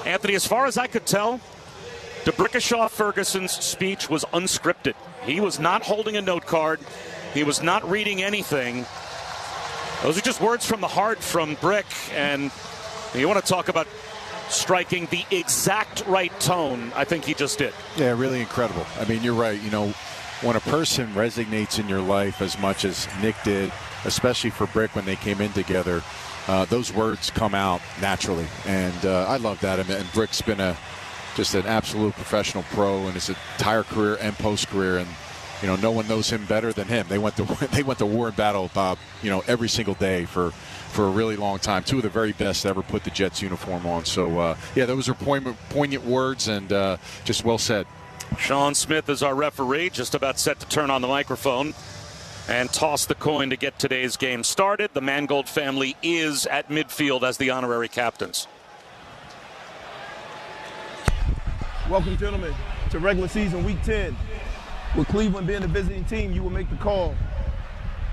Anthony, as far as I could tell, D'Brickashaw Ferguson's speech was unscripted. He was not holding a note card. He was not reading anything. Those are just words from the heart from Brick. And you want to talk about striking the exact right tone, I think he just did. Yeah, really incredible. I mean, you're right. You know, when a person resonates in your life as much as Nick did, especially for Brick when they came in together, those words come out naturally. And I love that. And Brick's been just an absolute professional pro in his entire career and post-career. And, you know, no one knows him better than him. They went to war and battle, every single day for a really long time. Two of the very best to ever put the Jets uniform on. So, those are poignant words and just well said. Sean Smith is our referee, just about set to turn on the microphone and toss the coin to get today's game started. The Mangold family is at midfield as the honorary captains. Welcome, gentlemen, to regular season week 10. With Cleveland being the visiting team, you will make the call.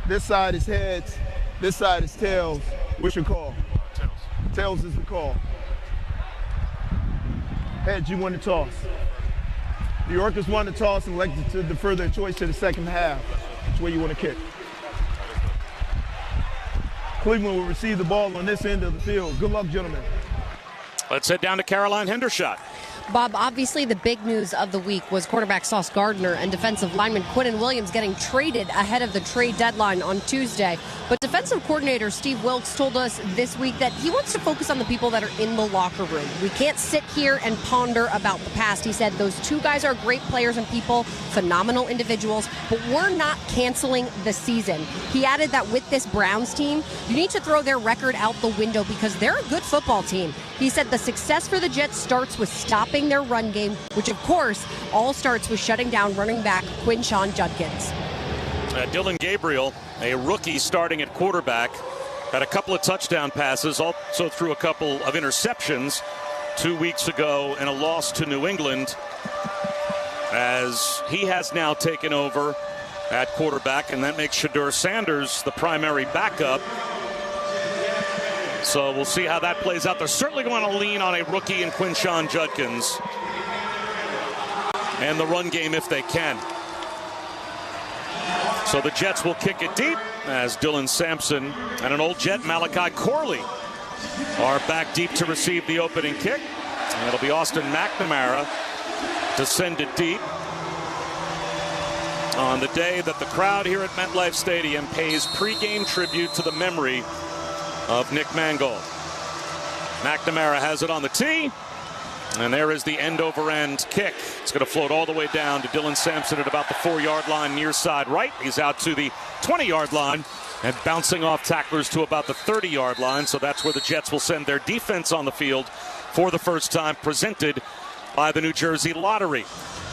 This side is heads, this side is tails. What's your call? Tails. Tails is the call. Heads, you won the toss. The Yorkers won the toss and elected to defer their choice to the second half. That's where you want to kick. Cleveland will receive the ball on this end of the field. Good luck, gentlemen. Let's head down to Caroline Hendershot. Bob, obviously the big news of the week was quarterback Sauce Gardner and defensive lineman Quinnen Williams getting traded ahead of the trade deadline on Tuesday. But defensive coordinator Steve Wilks told us this week that he wants to focus on the people that are in the locker room. We can't sit here and ponder about the past. He said those two guys are great players and people, phenomenal individuals, but we're not canceling the season. He added that with this Browns team, you need to throw their record out the window because they're a good football team. He said the success for the Jets starts with stopping their run game, which of course all starts with shutting down running back Quinshon Judkins. Dillon Gabriel, a rookie starting at quarterback, had a couple of touchdown passes, also threw a couple of interceptions 2 weeks ago in a loss to New England, as he has now taken over at quarterback, and that makes Shedeur Sanders the primary backup. So we'll see how that plays out. They're certainly going to lean on a rookie in Quinshon Judkins and the run game if they can. So the Jets will kick it deep as Dylan Sampson and an old Jet, Malachi Corley, are back deep to receive the opening kick. And it'll be Austin McNamara to send it deep on the day that the crowd here at MetLife Stadium pays pregame tribute to the memory of Nick Mangold. McNamara has it on the tee, and there is the end-over-end kick. It's going to float all the way down to Dylan Sampson at about the 4-yard line near side right. He's out to the 20-yard line and bouncing off tacklers to about the 30-yard line, so that's where the Jets will send their defense on the field for the first time, presented by the New Jersey Lottery.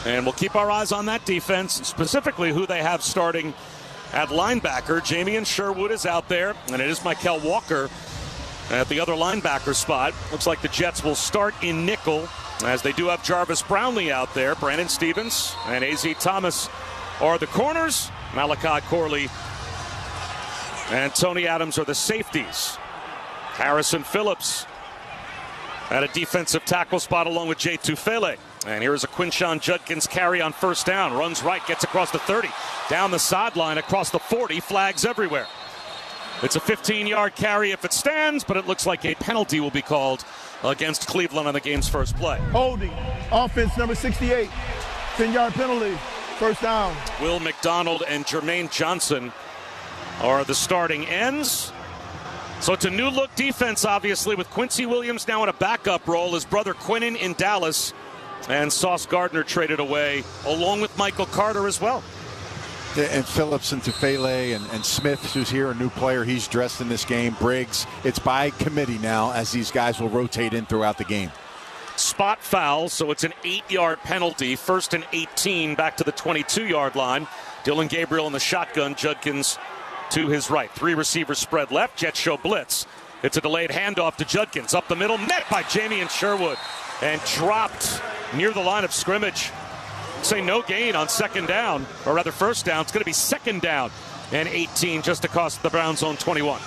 And we'll keep our eyes on that defense, specifically who they have starting at linebacker. Jamien Sherwood is out there, and it is Mikel Walker at the other linebacker spot. Looks like the Jets will start in nickel, as they do have Jarvis Brownlee out there. Brandon Stevens and A.Z. Thomas are the corners. Malachi Corley and Tony Adams are the safeties. Harrison Phillips at a defensive tackle spot along with Jay Tufele. And here is a Quinshon Judkins carry on first down. Runs right, gets across the 30. Down the sideline, across the 40. Flags everywhere. It's a 15-yard carry if it stands, but it looks like a penalty will be called against Cleveland on the game's first play. Holding. Offense number 68. 10-yard penalty. First down. Will McDonald and Jermaine Johnson are the starting ends. So it's a new-look defense, obviously, with Quincy Williams now in a backup role. His brother Quinnen in Dallas. And Sauce Gardner traded away, along with Michael Carter as well. And Phillips and Tufele and Smith, who's here, a new player. He's dressed in this game. Briggs. It's by committee now, as these guys will rotate in throughout the game. Spot foul, so it's an 8-yard penalty. First and 18 back to the 22-yard line. Dillon Gabriel in the shotgun. Judkins to his right. 3 receivers spread left. Jets show blitz. It's a delayed handoff to Judkins. Up the middle, met by Jamien Sherwood. And dropped near the line of scrimmage. Say no gain on second down, or rather first down. It's going to be second down and 18 just to cost the Browns' own 21.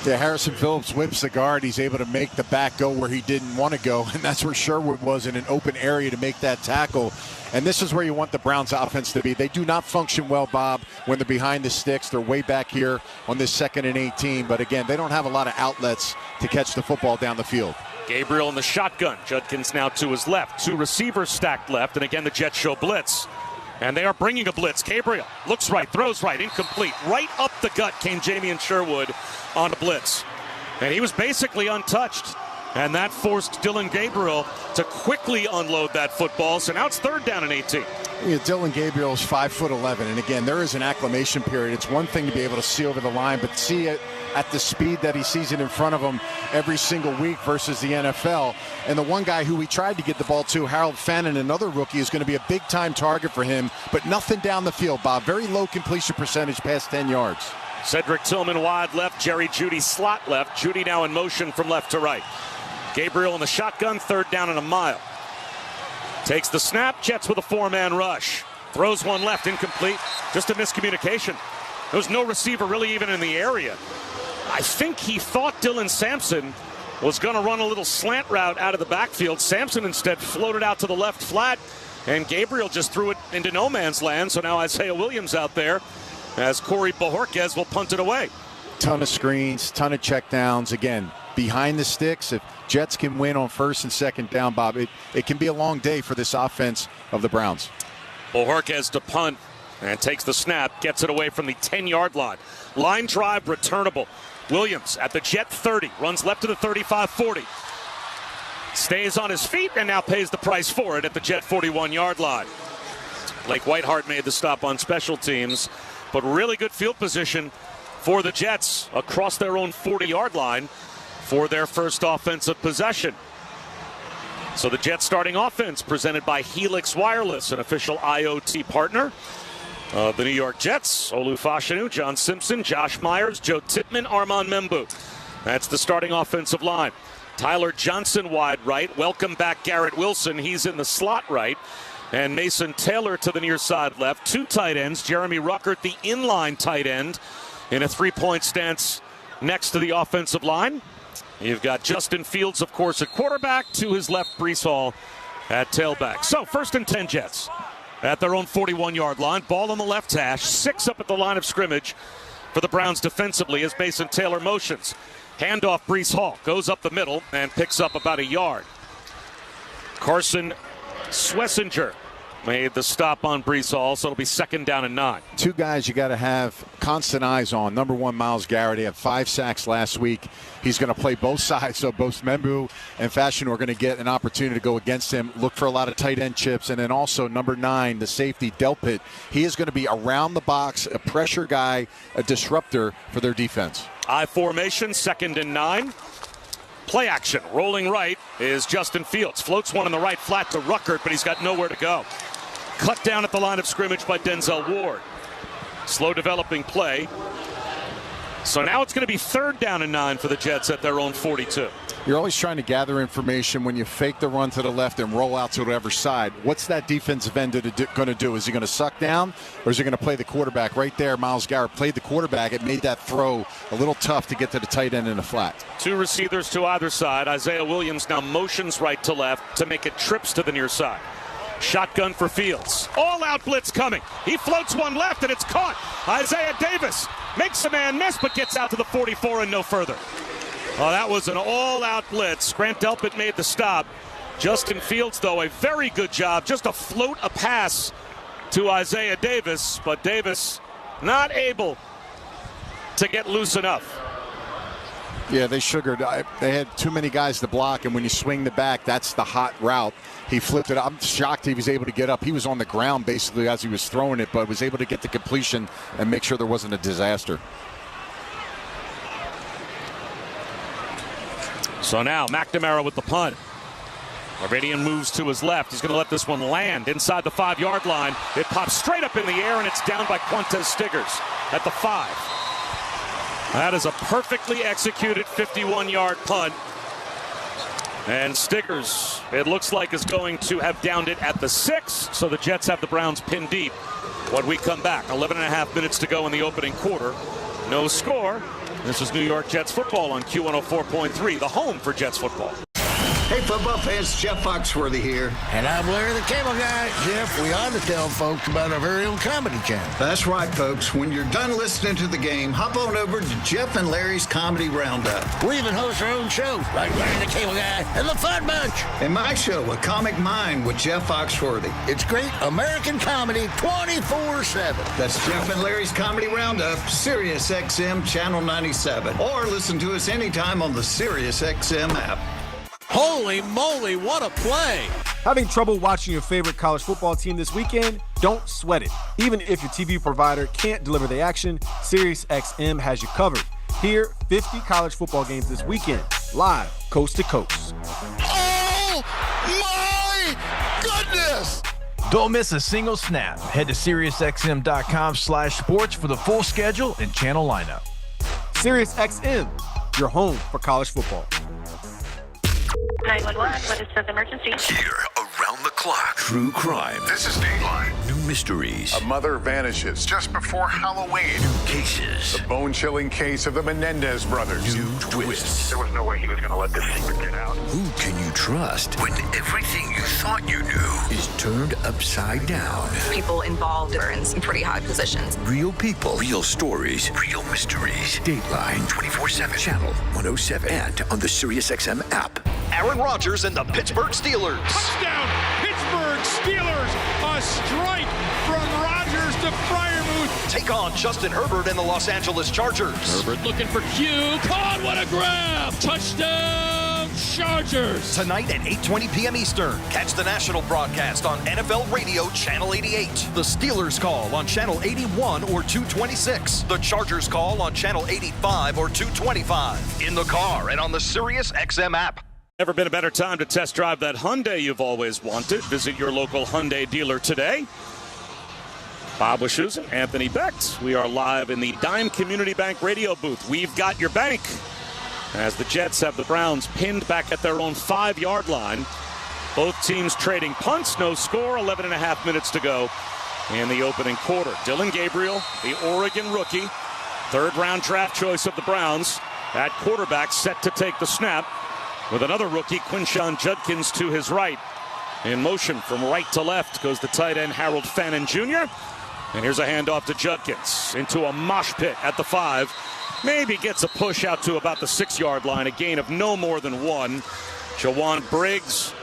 Yeah, Harrison Phillips whips the guard. He's able to make the back go where he didn't want to go, and that's where Sherwood was, in an open area to make that tackle. And this is where you want the Browns offense to be. They do not function well, Bob, when they're behind the sticks. They're way back here on this 2nd and 18. But again, they don't have a lot of outlets to catch the football down the field. Gabriel in the shotgun. Judkins now to his left. 2 receivers stacked left. And again, the Jets show blitz. And they are bringing a blitz. Gabriel looks right, throws right, incomplete. Right up the gut came Jamian Sherwood on a blitz. And he was basically untouched. And that forced Dillon Gabriel to quickly unload that football. So now it's 3rd down and 18. Yeah, Dillon Gabriel is 5'11", and again, there is an acclimation period. It's one thing to be able to see over the line, but see it at the speed that he sees it in front of him every single week versus the NFL. And the one guy who we tried to get the ball to, Harold Fannin, another rookie, is going to be a big-time target for him, but nothing down the field, Bob. Very low completion percentage past 10 yards. Cedric Tillman wide left, Jerry Jeudy slot left. Jeudy now in motion from left to right. Gabriel in the shotgun, 3rd down and a mile. Takes the snap, Jets with a 4-man rush. Throws one left, incomplete. Just a miscommunication. There was no receiver really even in the area. I think he thought Dylan Sampson was going to run a little slant route out of the backfield. Sampson instead floated out to the left flat, and Gabriel just threw it into no man's land. So now Isaiah Williams out there as Corey Bojorquez will punt it away. Ton of screens, ton of checkdowns. Again, behind the sticks, if Jets can win on 1st and 2nd down, Bob, it can be a long day for this offense of the Browns. Bojorquez to punt and takes the snap, gets it away from the 10-yard line. Line drive returnable. Williams at the Jet 30, runs left to the 35-40. Stays on his feet and now pays the price for it at the Jet 41-yard line. Blake Whitehart made the stop on special teams, but really good field position for the Jets across their own 40-yard line for their first offensive possession. So the Jets starting offense presented by Helix Wireless, an official IoT partner of the New York Jets. Olu Fashanu, John Simpson, Josh Myers, Joe Tippmann, Armand Membu. That's the starting offensive line. Tyler Johnson wide right. Welcome back Garrett Wilson. He's in the slot right. And Mason Taylor to the near side left. 2 tight ends. Jeremy Ruckert, the inline tight end, in a 3-point stance next to the offensive line. You've got Justin Fields, of course, at quarterback. To his left, Breece Hall at tailback. So 1st and 10 Jets at their own 41-yard line. Ball on the left hash. 6 up at the line of scrimmage for the Browns defensively as Mason Taylor motions. Handoff, Breece Hall goes up the middle and picks up about a yard. Carson Schlesinger made the stop on Breece Hall, so it'll be 2nd down and 9. 2 guys you got to have constant eyes on. Number 1, Myles Garrett. He had 5 sacks last week. He's going to play both sides, so both Membu and Fashion are going to get an opportunity to go against him. Look for a lot of tight end chips. And then also number 9, the safety, Delpit. He is going to be around the box, a pressure guy, a disruptor for their defense. I formation, 2nd and 9. Play action, rolling right is Justin Fields. Floats one in the right flat to Ruckert, but he's got nowhere to go. Cut down at the line of scrimmage by Denzel Ward. Slow developing play. So now it's going to be 3rd down and 9 for the Jets at their own 42. You're always trying to gather information when you fake the run to the left and roll out to whatever side. What's that defensive end going to do? Is he going to suck down, or is he going to play the quarterback? Right there, Myles Garrett played the quarterback. It made that throw a little tough to get to the tight end in the flat. 2 receivers to either side. Isaiah Williams now motions right to left to make it trips to the near side. Shotgun for Fields. All-out blitz coming. He floats one left, and it's caught. Isaiah Davis makes a man miss, but gets out to the 44 and no further. Oh, that was an all-out blitz. Grant Delpit made the stop. Justin Fields, though, a very good job just to float a pass to Isaiah Davis, but Davis not able to get loose enough. Yeah, they sugared. They had too many guys to block, and when you swing the back, that's the hot route. He flipped it. I'm shocked he was able to get up. He was on the ground basically as he was throwing it, but was able to get the completion and make sure there wasn't a disaster. So now McNamara with the punt. Meridian moves to his left. He's going to let this one land inside the 5-yard line. It pops straight up in the air, and it's down by Quintez Stiggers at the 5. That is a perfectly executed 51-yard punt. And Stiggers, it looks like, is going to have downed it at the 6. So the Jets have the Browns pinned deep when we come back. 11 and a half minutes to go in the opening quarter. No score. This is New York Jets football on Q104.3, the home for Jets football. Hey, football fans, Jeff Foxworthy here. And I'm Larry the Cable Guy. Jeff, we ought to tell folks about our very own comedy channel. That's right, folks. When you're done listening to the game, hop on over to Jeff and Larry's Comedy Roundup. We even host our own show, like Larry the Cable Guy and the Fun Bunch. And my show, A Comic Mind with Jeff Foxworthy. It's great American comedy 24/7. That's Jeff and Larry's Comedy Roundup, Sirius XM Channel 97. Or listen to us anytime on the Sirius XM app. Holy moly, what a play! Having trouble watching your favorite college football team this weekend? Don't sweat it. Even if your TV provider can't deliver the action, SiriusXM has you covered. Hear 50 college football games this weekend, live, coast to coast. Oh, my goodness! Don't miss a single snap. Head to SiriusXM.com/sports for the full schedule and channel lineup. SiriusXM, your home for college football. 911, what is the emergency? Here, around the clock. True crime. This is Dateline. New mysteries. A mother vanishes just before Halloween. New cases. The bone-chilling case of the Menendez brothers. New twists. There was no way he was going to let this secret get out. Who can you trust when everything you thought you knew is turned upside down? People involved are in some pretty high positions. Real people. Real stories. Real mysteries. Dateline 24/7. Channel 107. And on the SiriusXM app. Aaron Rodgers and the Pittsburgh Steelers. Touchdown, Pittsburgh Steelers. A strike from Rodgers to Freiermuth. Take on Justin Herbert and the Los Angeles Chargers. Herbert looking for Q. Caught, what a grab. Touchdown, Chargers. Tonight at 8:20 p.m. Eastern. Catch the national broadcast on NFL Radio Channel 88. The Steelers call on Channel 81 or 226. The Chargers call on Channel 85 or 225. In the car and on the SiriusXM app. Never been a better time to test drive that Hyundai you've always wanted. Visit your local Hyundai dealer today. Bob Wischusen, Anthony Becht. We are live in the Dime Community Bank radio booth. We've got your bank. As the Jets have the Browns pinned back at their own 5-yard line. Both teams trading punts. No score. 11.5 minutes to go in the opening quarter. Dillon Gabriel, the Oregon rookie, third-round draft choice of the Browns, at quarterback, set to take the snap. With another rookie, Quinshon Judkins, to his right. In motion from right to left goes the tight end Harold Fannin Jr. And here's a handoff to Judkins into a mosh pit at the 5. Maybe gets a push out to about the 6-yard line. A gain of no more than 1. Jawan Briggs,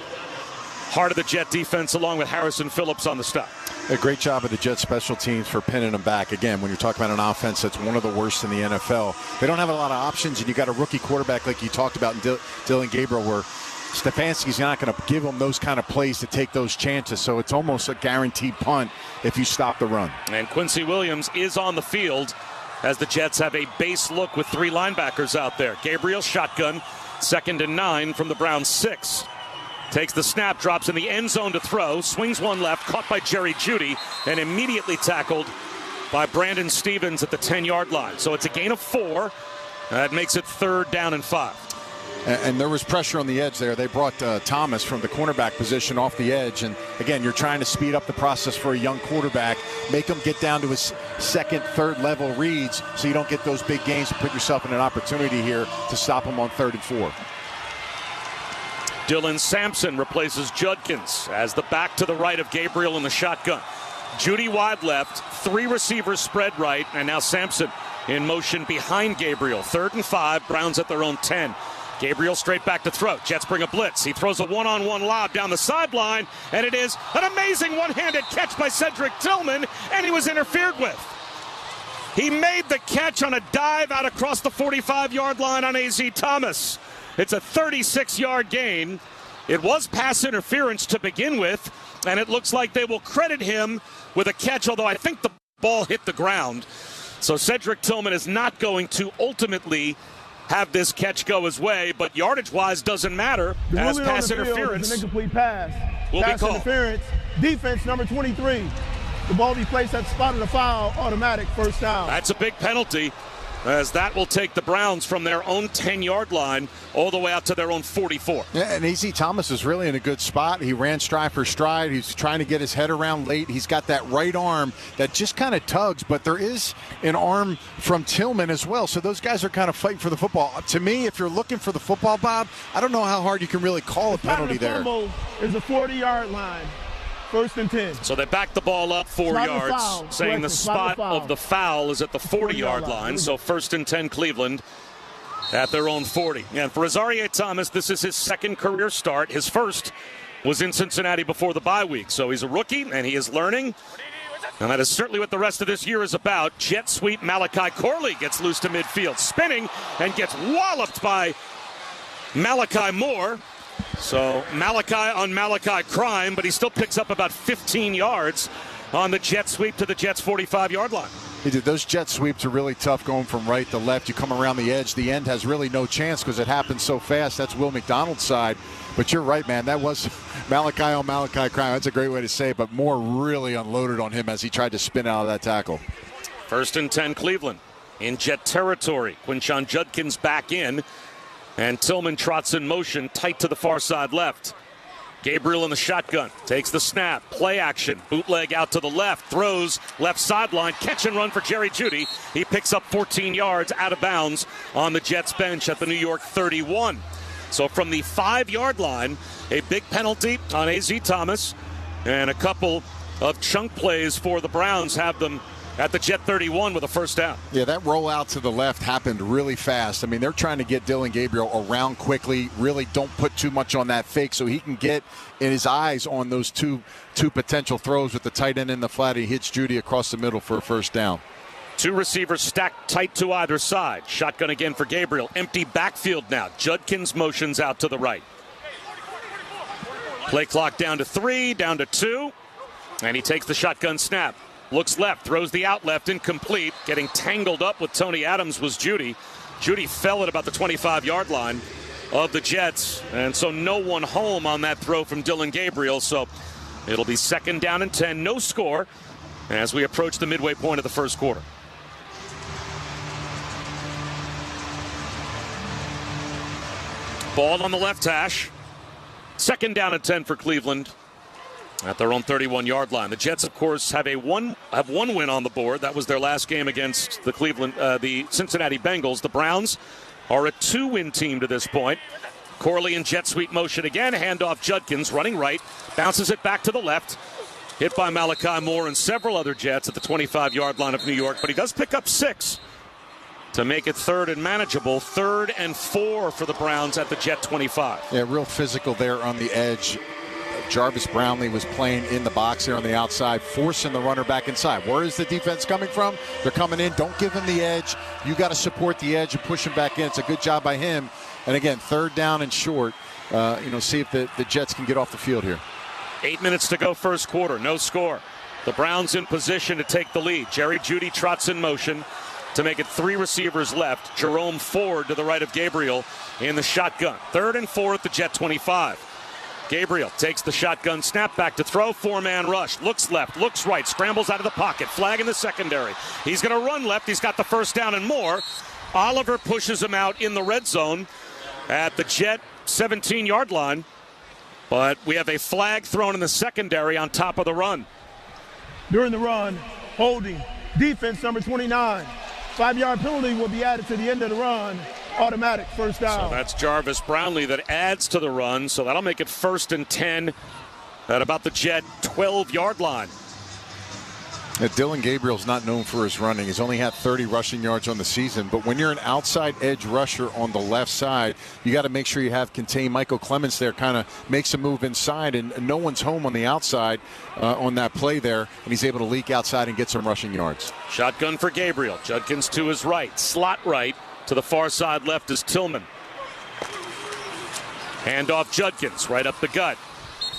heart of the Jet defense, along with Harrison Phillips on the stop. A great job of the Jets special teams for pinning them back. Again, when you're talking about an offense that's one of the worst in the NFL, they don't have a lot of options, and you got a rookie quarterback like you talked about in Dillon Gabriel, where Stefanski's not going to give them those kind of plays to take those chances, so it's almost a guaranteed punt if you stop the run. And Quincy Williams is on the field as the Jets have a base look with 3 linebackers out there. Gabriel shotgun, 2nd and 9 from the Browns' 6. Takes the snap, drops in the end zone to throw, swings one left, caught by Jerry Jeudy, and immediately tackled by Brandon Stevens at the 10-yard line. So it's a gain of 4. That makes it 3rd down and 5. And there was pressure on the edge there. They brought Thomas from the cornerback position off the edge. And, again, you're trying to speed up the process for a young quarterback, make him get down to his 2nd, 3rd level reads so you don't get those big gains and put yourself in an opportunity here to stop him on 3rd and 4. Dylan Sampson replaces Judkins as the back to the right of Gabriel in the shotgun. Jeudy wide left, 3 receivers spread right, and now Sampson in motion behind Gabriel. 3rd and 5, Browns at their own 10. Gabriel straight back to throw. Jets bring a blitz. He throws a one-on-one lob down the sideline, and it is an amazing one-handed catch by Cedric Tillman, and he was interfered with. He made the catch on a dive out across the 45-yard line on A.Z. Thomas. It's a 36-yard gain. It was pass interference to begin with, and it looks like they will credit him with a catch, although I think the ball hit the ground. So Cedric Tillman is not going to ultimately have this catch go his way, but yardage-wise doesn't matter, as pass interference an incomplete pass. Will pass be called. Interference. Defense number 23. The ball be placed at the spot of the foul, automatic 1st down. That's a big penalty. as that will take the Browns from their own 10-yard line all the way out to their own 44. Yeah, and A.Z. Thomas is really in a good spot. He ran stride for stride. He's trying to get his head around late. He's got that right arm that just kind of tugs, but there is an arm from Tillman as well. So those guys are kind of fighting for the football. To me, if you're looking for the football, Bob, I don't know how hard you can really call a penalty there. Is a 40-yard line. 1st and 10. So they back the ball up 4 yards, saying the spot of the foul is at the 40-yard line. So 1st and 10 Cleveland at their own 40. And for Azareye'h Thomas, this is his second career start. His first was in Cincinnati before the bye week. So he's a rookie, and he is learning. And that is certainly what the rest of this year is about. Jet sweep. Malachi Corley gets loose to midfield, spinning, and gets walloped by Malachi Moore. So Malachi on Malachi crime, but he still picks up about 15 yards on the jet sweep to the Jets' 45-yard line. He did. Those jet sweeps are really tough going from right to left. You come around the edge. The end has really no chance because it happens so fast. That's Will McDonald's side. But you're right, man. That was Malachi on Malachi crime. That's a great way to say it, but Moore really unloaded on him as he tried to spin out of that tackle. 1st and 10 Cleveland in jet territory. Quinshon Judkins back in. And Tillman trots in motion, tight to the far side left. Gabriel in the shotgun, takes the snap, play action, bootleg out to the left, throws left sideline, catch and run for Jerry Jeudy. He picks up 14 yards out of bounds on the Jets bench at the New York 31. So from the 5-yard line, a big penalty on A.Z. Thomas, and a couple of chunk plays for the Browns have them at the Jet 31 with a first down. Yeah, that rollout to the left happened really fast. I mean, they're trying to get Dillon Gabriel around quickly. Really don't put too much on that fake so he can get in his eyes on those two potential throws with the tight end in the flat. He hits Jeudy across the middle for a first down. 2 receivers stacked tight to either side. Shotgun again for Gabriel. Empty backfield now. Judkins motions out to the right. Play clock down to 3, down to 2. And he takes the shotgun snap. Looks left, throws the out left, incomplete. Getting tangled up with Tony Adams was Jeudy. Jeudy fell at about the 25-yard line of the Jets. And so no one home on that throw from Dillon Gabriel. So it'll be 2nd down and 10. No score as we approach the midway point of the first quarter. Ball on the left hash. 2nd down and 10 for Cleveland at their own 31-yard line. The Jets, of course, have one win on the board. That was their last game against the Cincinnati Bengals. The Browns are a 2-win team to this point. Corley in jet sweep motion again. Handoff Judkins running right. Bounces it back to the left. Hit by Malachi Moore and several other Jets at the 25-yard line of New York. But he does pick up 6 to make it 3rd and manageable. 3rd and 4 for the Browns at the Jet 25. Yeah, real physical there on the edge. Jarvis Brownlee was playing in the box there on the outside, forcing the runner back inside. Where is the defense coming from? They're coming in. Don't give him the edge. You got to support the edge and push him back in. It's a good job by him. And again, 3rd down and short. See if the Jets can get off the field here. 8 minutes to go first quarter. No score. The Browns in position to take the lead. Jerry Jeudy trots in motion to make it 3 receivers left. Jerome Ford to the right of Gabriel in the shotgun. 3rd and 4 at the Jet 25. Gabriel takes the shotgun snap back to throw. 4-man rush. Looks left, looks right, scrambles out of the pocket. Flag in the secondary. He's going to run left. He's got the first down and more. Oliver pushes him out in the red zone at the Jet 17-yard line. But we have a flag thrown in the secondary on top of the run. During the run, holding. Defense number 29. 5-yard penalty will be added to the end of the run. Automatic first down. So that's Jarvis Brownlee that adds to the run. So that'll make it 1st and 10 at about the Jet 12-yard line. Dillon Gabriel's not known for his running. He's only had 30 rushing yards on the season. But when you're an outside edge rusher on the left side, you got to make sure you have contained. Michael Clements there kind of makes a move inside, and no one's home on the outside on that play there. And he's able to leak outside and get some rushing yards. Shotgun for Gabriel. Judkins to his right. Slot right. To the far side left is Tillman. Handoff Judkins right up the gut.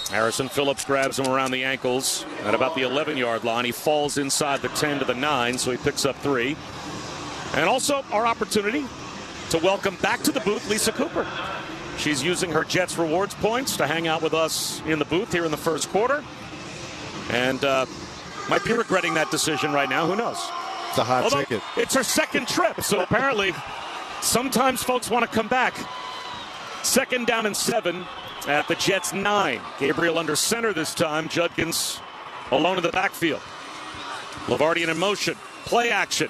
Harrison Phillips grabs him around the ankles at about the 11-yard line. He falls inside the 10 to the 9, so he picks up 3. And also our opportunity to welcome back to the booth Lisa Cooper. She's using her Jets rewards points to hang out with us in the booth here in the first quarter. And might be regretting that decision right now. Who knows? It's a hot ticket. It's her second trip, so apparently sometimes folks want to come back. 2nd down and 7 at the Jets 9. Gabriel under center this time. Judkins alone in the backfield. Lavardian in motion. Play action.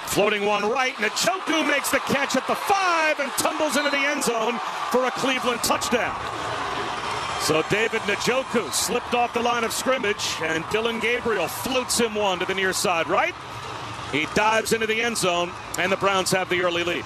Floating one right. Njoku makes the catch at the 5 and tumbles into the end zone for a Cleveland touchdown. So David Njoku slipped off the line of scrimmage, and Dylan Gabriel floats him one to the near side right. He dives into the end zone, and the Browns have the early lead.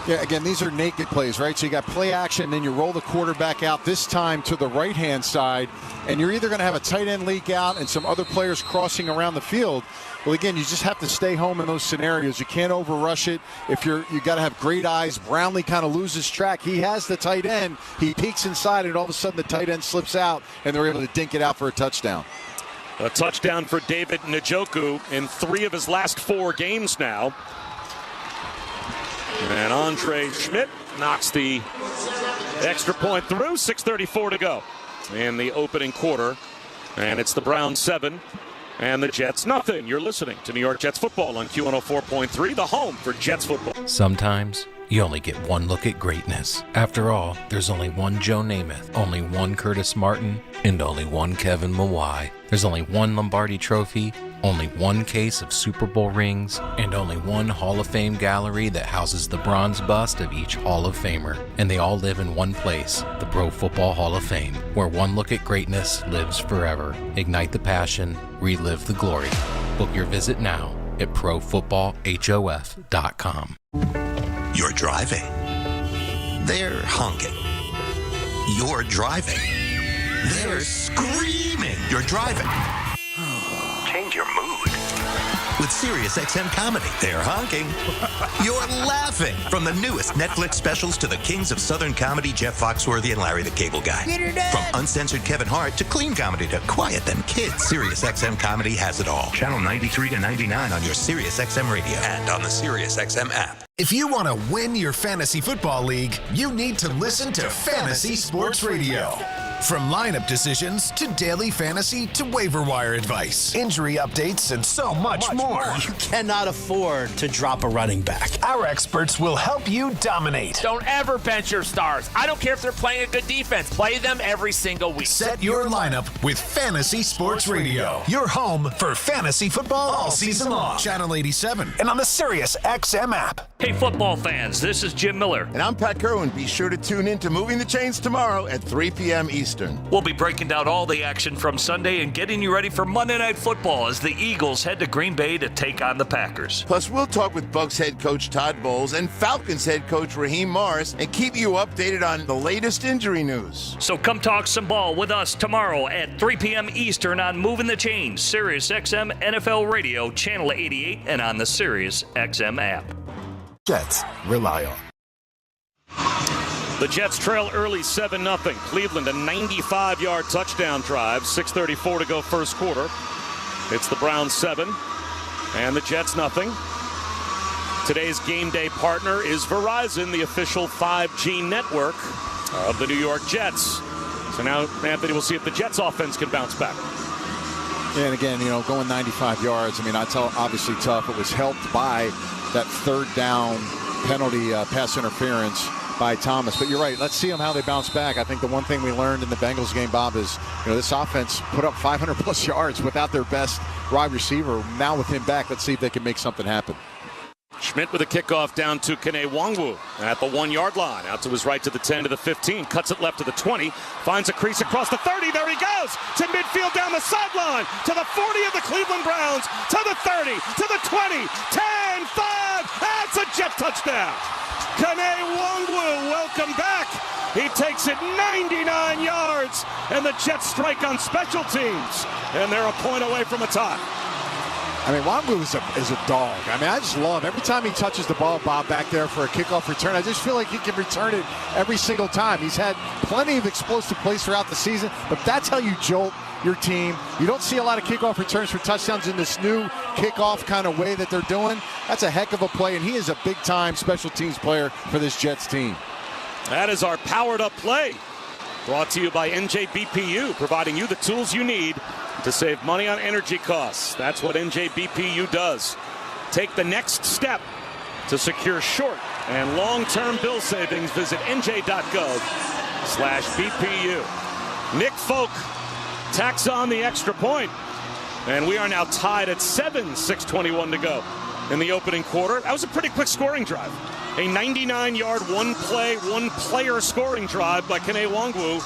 Yeah, again, these are naked plays, right? So you got play action, then you roll the quarterback out, this time to the right-hand side, and you're either going to have a tight end leak out and some other players crossing around the field. Well, again, you just have to stay home in those scenarios. You can't overrush it. If you got to have great eyes. Brownlee kind of loses track. He has the tight end. He peeks inside, and all of a sudden the tight end slips out, and they're able to dink it out for a touchdown. A touchdown for David Njoku in 3 of his last 4 games now. And Andre Schmidt knocks the extra point through. 6:34 to go in the opening quarter. And it's the Browns 7 and the Jets nothing. You're listening to New York Jets football on Q104.3, the home for Jets football. Sometimes you only get one look at greatness. After all, there's only one Joe Namath, only one Curtis Martin, and only one Kevin Mawai. There's only one Lombardi Trophy, only one case of Super Bowl rings, and only one Hall of Fame gallery that houses the bronze bust of each Hall of Famer. And they all live in one place, the Pro Football Hall of Fame, where one look at greatness lives forever. Ignite the passion, relive the glory. Book your visit now at ProFootballHOF.com. You're driving. They're honking. You're driving. They're screaming. You're driving. Change your mood. With SiriusXM Comedy, they're honking. You're laughing. From the newest Netflix specials to the kings of Southern comedy, Jeff Foxworthy and Larry the Cable Guy. From uncensored Kevin Hart to clean comedy to quiet them kids, SiriusXM Comedy has it all. Channel 93 to 99 on your SiriusXM radio and on the SiriusXM app. If you want to win your fantasy football league, you need to listen to Fantasy Sports Radio. From lineup decisions to daily fantasy to waiver wire advice, injury updates, and so much more. You cannot afford to drop a running back. Our experts will help you dominate. Don't ever bench your stars. I don't care if they're playing a good defense. Play them every single week. Set your lineup with Fantasy Sports Radio. Your home for fantasy football all season long. Channel 87 and on the SiriusXM app. Hey, football fans, this is Jim Miller. And I'm Pat Kerwin. Be sure to tune in to Moving the Chains tomorrow at 3 p.m. Eastern. We'll be breaking down all the action from Sunday and getting you ready for Monday Night Football as the Eagles head to Green Bay to take on the Packers. Plus, we'll talk with Bucs head coach Todd Bowles and Falcons head coach Raheem Morris and keep you updated on the latest injury news. So come talk some ball with us tomorrow at 3 p.m. Eastern on Moving the Chains, SiriusXM NFL Radio, Channel 88, and on the SiriusXM app. Jets, rely on. The Jets trail early 7-0. Cleveland a 95-yard touchdown drive. 6:34 to go first quarter. It's the Browns 7 and the Jets nothing. Today's game day partner is Verizon, the official 5G network of the New York Jets. So now, Anthony, we'll see if the Jets offense can bounce back. Yeah, and again, going 95 yards, I mean, that's obviously tough. It was helped by that third down penalty pass interference by Thomas. But you're right. Let's see how they bounce back. I think the one thing we learned in the Bengals game, Bob, is this offense put up 500-plus yards without their best wide receiver. Now with him back, let's see if they can make something happen. Schmidt with a kickoff down to Kene Nwangwu at the 1-yard line. Out to his right to the 10 to the 15. Cuts it left to the 20. Finds a crease across the 30. There he goes to midfield down the sideline. To the 40 of the Cleveland Browns. To the 30. To the 20. 10, 5. That's a Jet touchdown. Kene Nwangwu, welcome back. He takes it 99 yards. And the Jets strike on special teams. And they're a point away from a tie. I mean, Nwangwu is a dog. I mean, I just love every time he touches the ball, Bob, back there for a kickoff return. I just feel like he can return it every single time. He's had plenty of explosive plays throughout the season, but that's how you jolt your team. You don't see a lot of kickoff returns for touchdowns in this new kickoff kind of way that they're doing. That's a heck of a play, and he is a big-time special teams player for this Jets team. That is our powered-up play. Brought to you by NJBPU, providing you the tools you need to save money on energy costs. That's what NJBPU does. Take the next step to secure short and long-term bill savings. Visit nj.gov/BPU. Nick Folk tacks on the extra point. And we are now tied at 7, 6:21 to go in the opening quarter. That was a pretty quick scoring drive. A 99-yard, one-player scoring drive by Kene Nwangwu.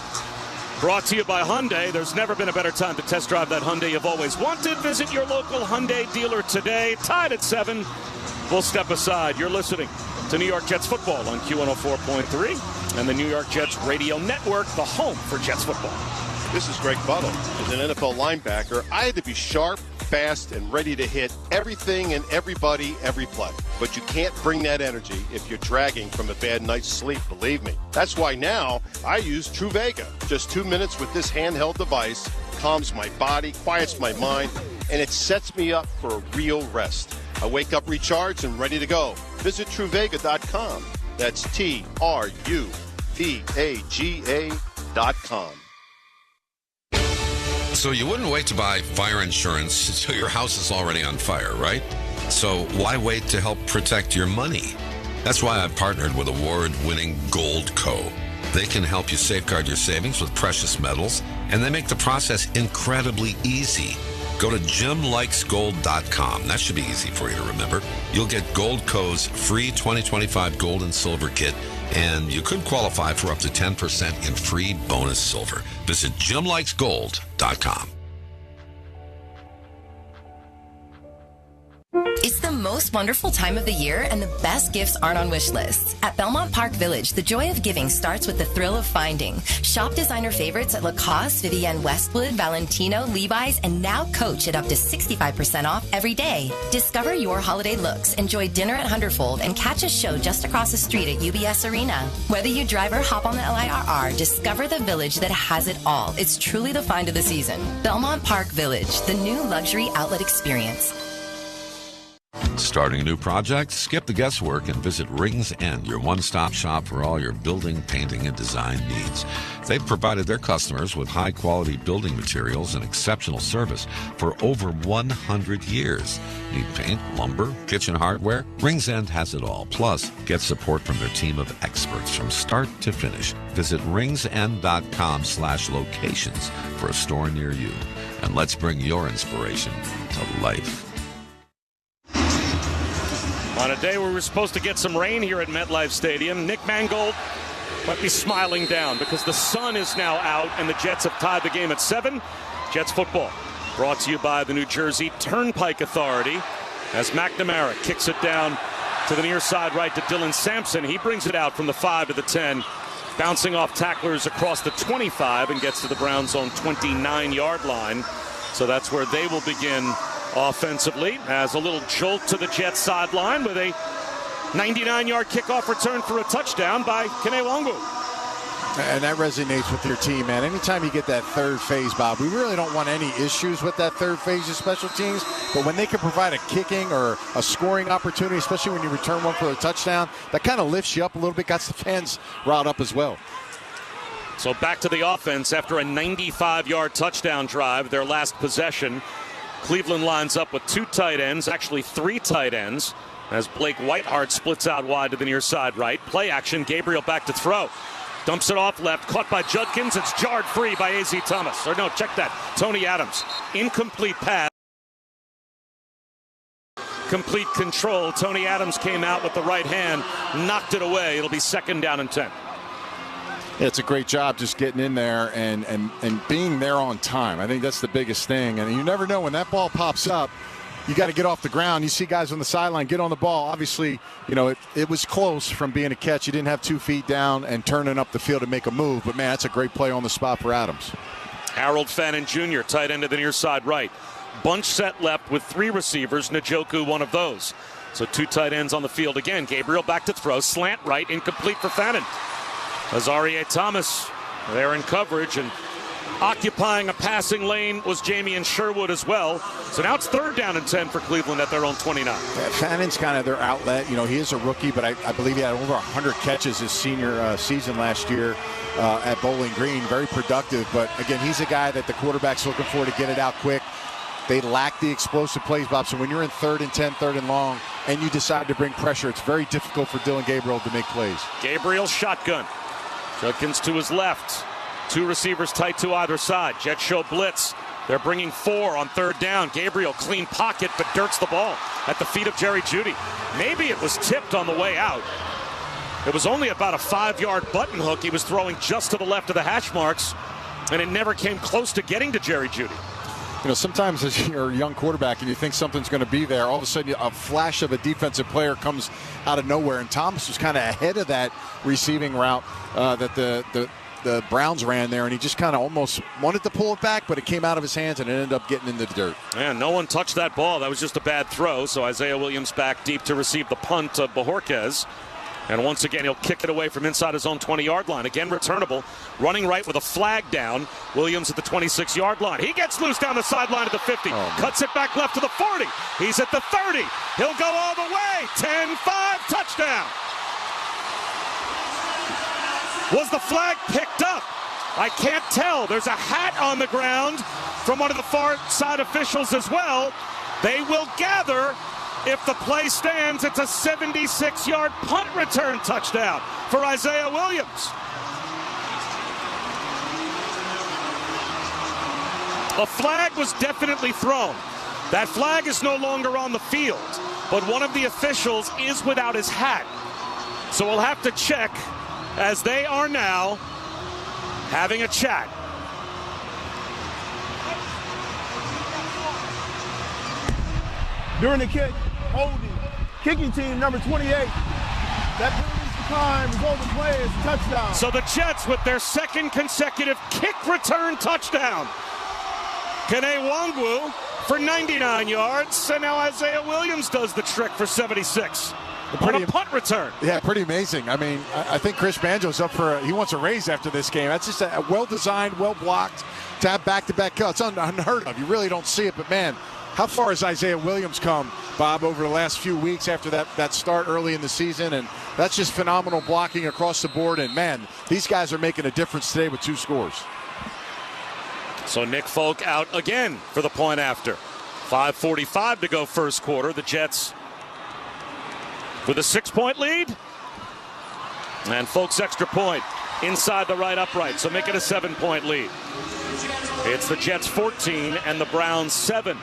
Brought to you by Hyundai. There's never been a better time to test drive that Hyundai you've always wanted. Visit your local Hyundai dealer today. Tied at 7. We'll step aside. You're listening to New York Jets football on Q104.3 and the New York Jets radio network, the home for Jets football. This is Greg Buttle. As an NFL linebacker, I had to be sharp, fast, and ready to hit everything and everybody every play. But you can't bring that energy if you're dragging from a bad night's sleep, believe me. That's why now I use Truvaga. Just 2 minutes with this handheld device calms my body, quiets my mind, and it sets me up for a real rest. I wake up recharged and ready to go. Visit Truvaga.com. That's Truvaga.com. So you wouldn't wait to buy fire insurance until your house is already on fire, right? So why wait to help protect your money? That's why I've partnered with award-winning Gold Co. They can help you safeguard your savings with precious metals, and they make the process incredibly easy. Go to JimLikesGold.com. That should be easy for you to remember. You'll get Gold Co.'s free 2025 gold and silver kit, and you could qualify for up to 10% in free bonus silver. Visit JimLikesGold.com. It's the most wonderful time of the year, and the best gifts aren't on wish lists. At Belmont Park Village, the joy of giving starts with the thrill of finding. Shop designer favorites at Lacoste, Vivienne Westwood, Valentino, Levi's, and now Coach at up to 65% off every day. Discover your holiday looks, enjoy dinner at Hunderfold, and catch a show just across the street at UBS Arena. Whether you drive or hop on the LIRR, discover the village that has it all. It's truly the find of the season. Belmont Park Village, the new luxury outlet experience. Starting a new project? Skip the guesswork and visit Rings End, your one-stop shop for all your building, painting, and design needs. They've provided their customers with high-quality building materials and exceptional service for over 100 years. Need paint, lumber, kitchen hardware? Rings End has it all. Plus, get support from their team of experts from start to finish. Visit ringsend.com/locations for a store near you. And let's bring your inspiration to life. On a day where we're supposed to get some rain here at MetLife Stadium, Nick Mangold might be smiling down because the sun is now out and the Jets have tied the game at 7. Jets football brought to you by the New Jersey Turnpike Authority as McNamara kicks it down to the near side right to Dylan Sampson. He brings it out from the 5 to the 10, bouncing off tacklers across the 25 and gets to the Browns' own 29-yard line. So that's where they will begin offensively, as a little jolt to the Jets sideline with a 99-yard kickoff return for a touchdown by Kene Nwangwu. And that resonates with your team, man. Anytime you get that third phase, Bob, we really don't want any issues with that third phase of special teams. But when they can provide a kicking or a scoring opportunity, especially when you return one for a touchdown, that kind of lifts you up a little bit, got the fans riled up as well. So back to the offense after a 95-yard touchdown drive, their last possession. Cleveland lines up with 2 tight ends, actually 3 tight ends, as Blake Whiteheart splits out wide to the near side right. Play action, Gabriel back to throw. Dumps it off left, caught by Judkins. It's jarred free by A.Z. Thomas. Or no, check that. Tony Adams. Incomplete pass. Complete control. Tony Adams came out with the right hand, knocked it away. It'll be 2nd down and 10. Yeah, it's a great job just getting in there and being there on time. I think that's the biggest thing. And you never know when that ball pops up, you got to get off the ground. You see guys on the sideline get on the ball. Obviously, you know, it was close from being a catch. You didn't have 2 feet down and turning up the field to make a move. But, man, that's a great play on the spot for Adams. Harold Fannin Jr., tight end to the near side right. Bunch set left with 3 receivers. Njoku, one of those. So 2 tight ends on the field again. Gabriel back to throw. Slant right, incomplete for Fannin. Azarie Thomas there in coverage, and occupying a passing lane was Jamien Sherwood as well. So now it's 3rd down and 10 for Cleveland at their own 29. Yeah, Fannin's kind of their outlet. You know, he is a rookie, but I believe he had over 100 catches his senior season last year at Bowling Green. Very productive, but again, he's a guy that the quarterback's looking for to get it out quick. They lack the explosive plays, Bob. So when you're in 3rd and 10, 3rd and long, and you decide to bring pressure, it's very difficult for Dillon Gabriel to make plays. Gabriel shotgun. Judkins to his left. 2 receivers tight to either side. Jets show blitz. They're bringing 4 on 3rd down. Gabriel, clean pocket, but dirts the ball at the feet of Jerry Jeudy. Maybe it was tipped on the way out. It was only about a 5-yard button hook. He was throwing just to the left of the hash marks, and it never came close to getting to Jerry Jeudy. You know, sometimes as you're a young quarterback and you think something's going to be there, all of a sudden a flash of a defensive player comes out of nowhere, and Thomas was kind of ahead of that receiving route that the Browns ran there, and he just kind of almost wanted to pull it back, but it came out of his hands and it ended up getting in the dirt. Man, no one touched that ball. That was just a bad throw, so Isaiah Williams back deep to receive the punt of Bojorquez. And once again, he'll kick it away from inside his own 20-yard line. Again, returnable. Running right with a flag down. Williams at the 26-yard line. He gets loose down the sideline to the 50. Cuts it back left to the 40. He's at the 30. He'll go all the way. 10-5, touchdown. Was the flag picked up? I can't tell. There's a hat on the ground from one of the far side officials as well. They will gather. If the play stands, it's a 76-yard punt return touchdown for Isaiah Williams. A flag was definitely thrown. That flag is no longer on the field, but one of the officials is without his hat. So we'll have to check, as they are now having a chat. During the kick, holding. Kicking team number 28. That penalty time, golden play is touchdown. So the Jets with their 2nd consecutive kick return touchdown. Kene Nwangwu for 99 yards, and now Isaiah Williams does the trick for 76. On a punt return. Yeah, pretty amazing. I mean, I think Chris Banjo's up for he wants a raise after this game. That's just a well-designed, well-blocked to have back-to-back cuts. Unheard of. You really don't see it, but man, how far has Isaiah Williams come, Bob, over the last few weeks after that start early in the season? And that's just phenomenal blocking across the board. And, man, these guys are making a difference today with 2 scores. So Nick Folk out again for the point after. 5:45 to go first quarter. The Jets with a 6-point lead. And Folk's extra point inside the right upright. So make it a 7-point lead. It's the Jets 14 and the Browns 7.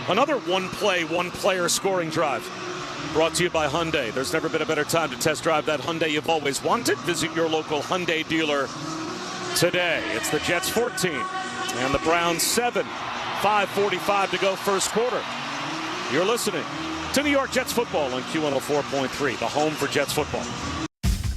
Another one-play, one-player scoring drive. Brought to you by Hyundai. There's never been a better time to test drive that Hyundai you've always wanted. Visit your local Hyundai dealer today. It's the Jets 14 and the Browns 7. 5:45 to go first quarter. You're listening to New York Jets football on Q104.3, the home for Jets football.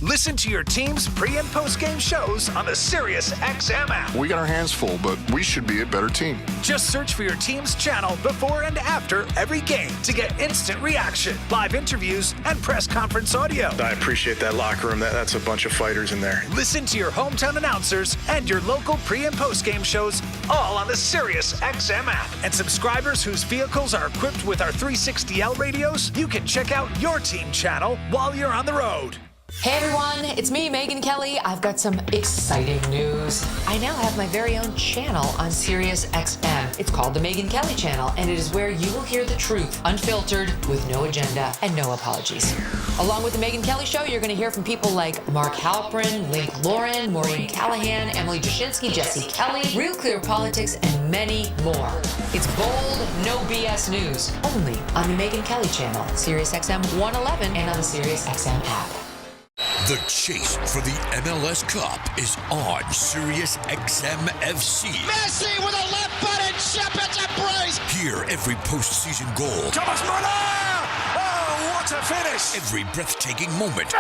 Listen to your team's pre- and post-game shows on the SiriusXM app. We got our hands full, but we should be a better team. Just search for your team's channel before and after every game to get instant reaction, live interviews, and press conference audio. I appreciate that locker room. That's a bunch of fighters in there. Listen to your hometown announcers and your local pre- and post-game shows all on the SiriusXM app. And subscribers whose vehicles are equipped with our 360L radios, you can check out your team channel while you're on the road. Hey everyone, it's me, Megan Kelly. I've got some exciting news. I now have my very own channel on SiriusXM. It's called the Megan Kelly Channel, and it is where you will hear the truth, unfiltered, with no agenda and no apologies. Along with the Megan Kelly Show, you're going to hear from people like Mark Halperin, Link Lauren, Maureen Callahan, Emily Jashinsky, Jesse Kelly, Real Clear Politics, and many more. It's bold, no BS news, only on the Megan Kelly Channel, SiriusXM 111, and on the SiriusXM app. The chase for the MLS Cup is on SiriusXM FC. Messi with a left-footed shot, it's a brace. Hear every postseason goal. Thomas Muller! Oh, what a finish! Every breathtaking moment.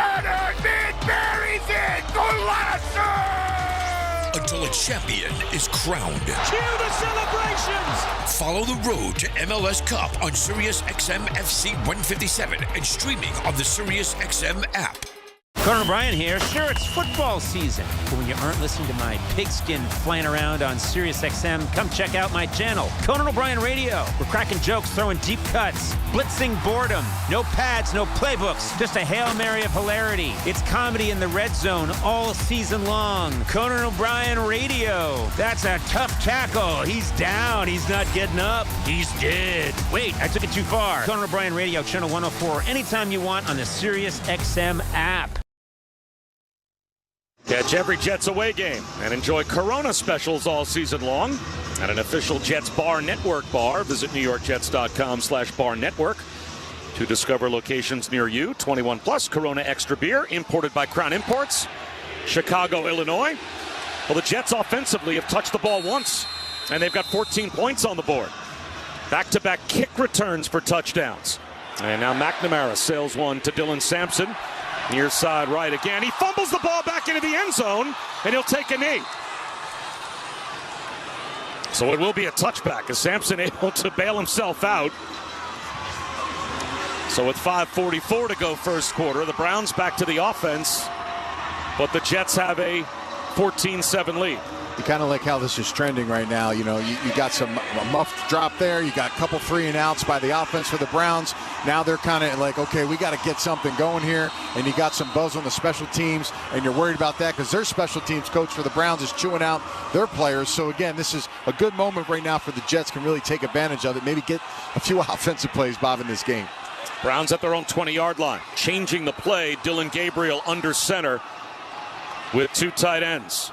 Until a champion is crowned. Cue the celebrations! Follow the road to MLS Cup on SiriusXM FC 157 and streaming on the SiriusXM app. Conan O'Brien here. Sure, it's football season, but when you aren't listening to my pigskin flying around on Sirius XM, come check out my channel, Conan O'Brien Radio. We're cracking jokes, throwing deep cuts, blitzing boredom. No pads, no playbooks, just a Hail Mary of hilarity. It's comedy in the red zone all season long. Conan O'Brien Radio. That's a tough tackle. He's down. He's not getting up. He's dead. Wait, I took it too far. Conan O'Brien Radio, channel 104, anytime you want on the Sirius XM app. Catch every Jets away game and enjoy Corona specials all season long at an official Jets Bar Network bar. Visit NewYorkJets.com/bar network to discover locations near you. 21 plus Corona Extra Beer, imported by Crown Imports, Chicago, Illinois. Well, the Jets offensively have touched the ball once, and they've got 14 points on the board. Back-to-back kick returns for touchdowns. And now McNamara sails one to Dylan Sampson. Near side right again. He fumbles the ball back into the end zone, and he'll take a knee. So it will be a touchback as Sampson able to bail himself out. So with 5:44 to go first quarter, the Browns back to the offense, but the Jets have a 14-7 lead. You kind of like how this is trending right now. You know, you got a muffed drop there. You got a couple 3-and-outs by the offense for the Browns. Now they're kind of like, okay, we got to get something going here. And you got some buzz on the special teams, and you're worried about that because their special teams coach for the Browns is chewing out their players. So, again, this is a good moment right now for the Jets can really take advantage of it, maybe get a few offensive plays, Bob, in this game. Browns at their own 20-yard line. Changing the play, Dylan Gabriel under center with two tight ends.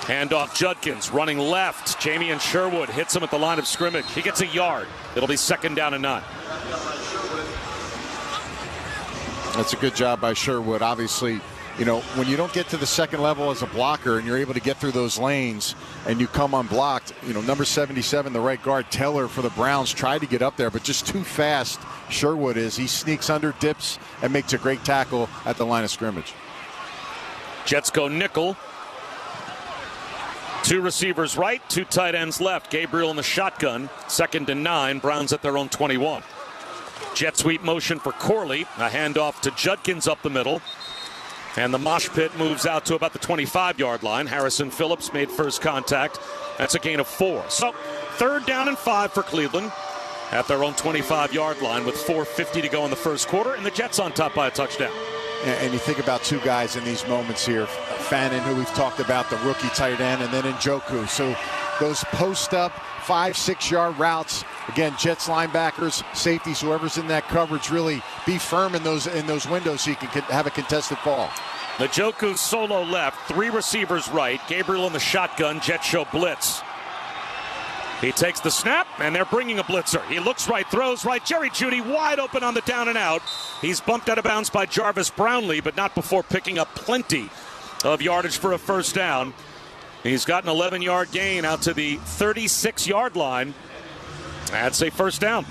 Handoff Judkins running left. Jamie Sherwood hits him at the line of scrimmage. He gets a yard. It'll be 2nd down and 9. That's a good job by Sherwood. Obviously, you know, when you don't get to the second level as a blocker and you're able to get through those lanes and you come unblocked, you know, number 77, the right guard, Teller for the Browns, tried to get up there, but just too fast Sherwood is. He sneaks under, dips, and makes a great tackle at the line of scrimmage. Jets go nickel. 2 receivers right, 2 tight ends left. Gabriel in the shotgun. 2nd and 9. Browns at their own 21. Jet sweep motion for Corley. A handoff to Judkins up the middle. And the mosh pit moves out to about the 25-yard line. Harrison Phillips made first contact. That's a gain of 4. So 3rd down and 5 for Cleveland at their own 25-yard line with 4:50 to go in the first quarter. And the Jets on top by a touchdown. And you think about 2 guys in these moments here. Fannin, who we've talked about, the rookie tight end, and then Njoku. So those post-up 5-6 yard routes. Again, Jets linebackers, safeties, whoever's in that coverage, really be firm in those windows so you can have a contested ball. Njoku solo left, 3 receivers right. Gabriel in the shotgun. Jets show blitz. He takes the snap, and they're bringing a blitzer. He looks right, throws right. Jerry Jeudy wide open on the down and out. He's bumped out of bounds by Jarvis Brownlee, but not before picking up plenty of yardage for a first down. He's got an 11-yard gain out to the 36-yard line. That's a first down.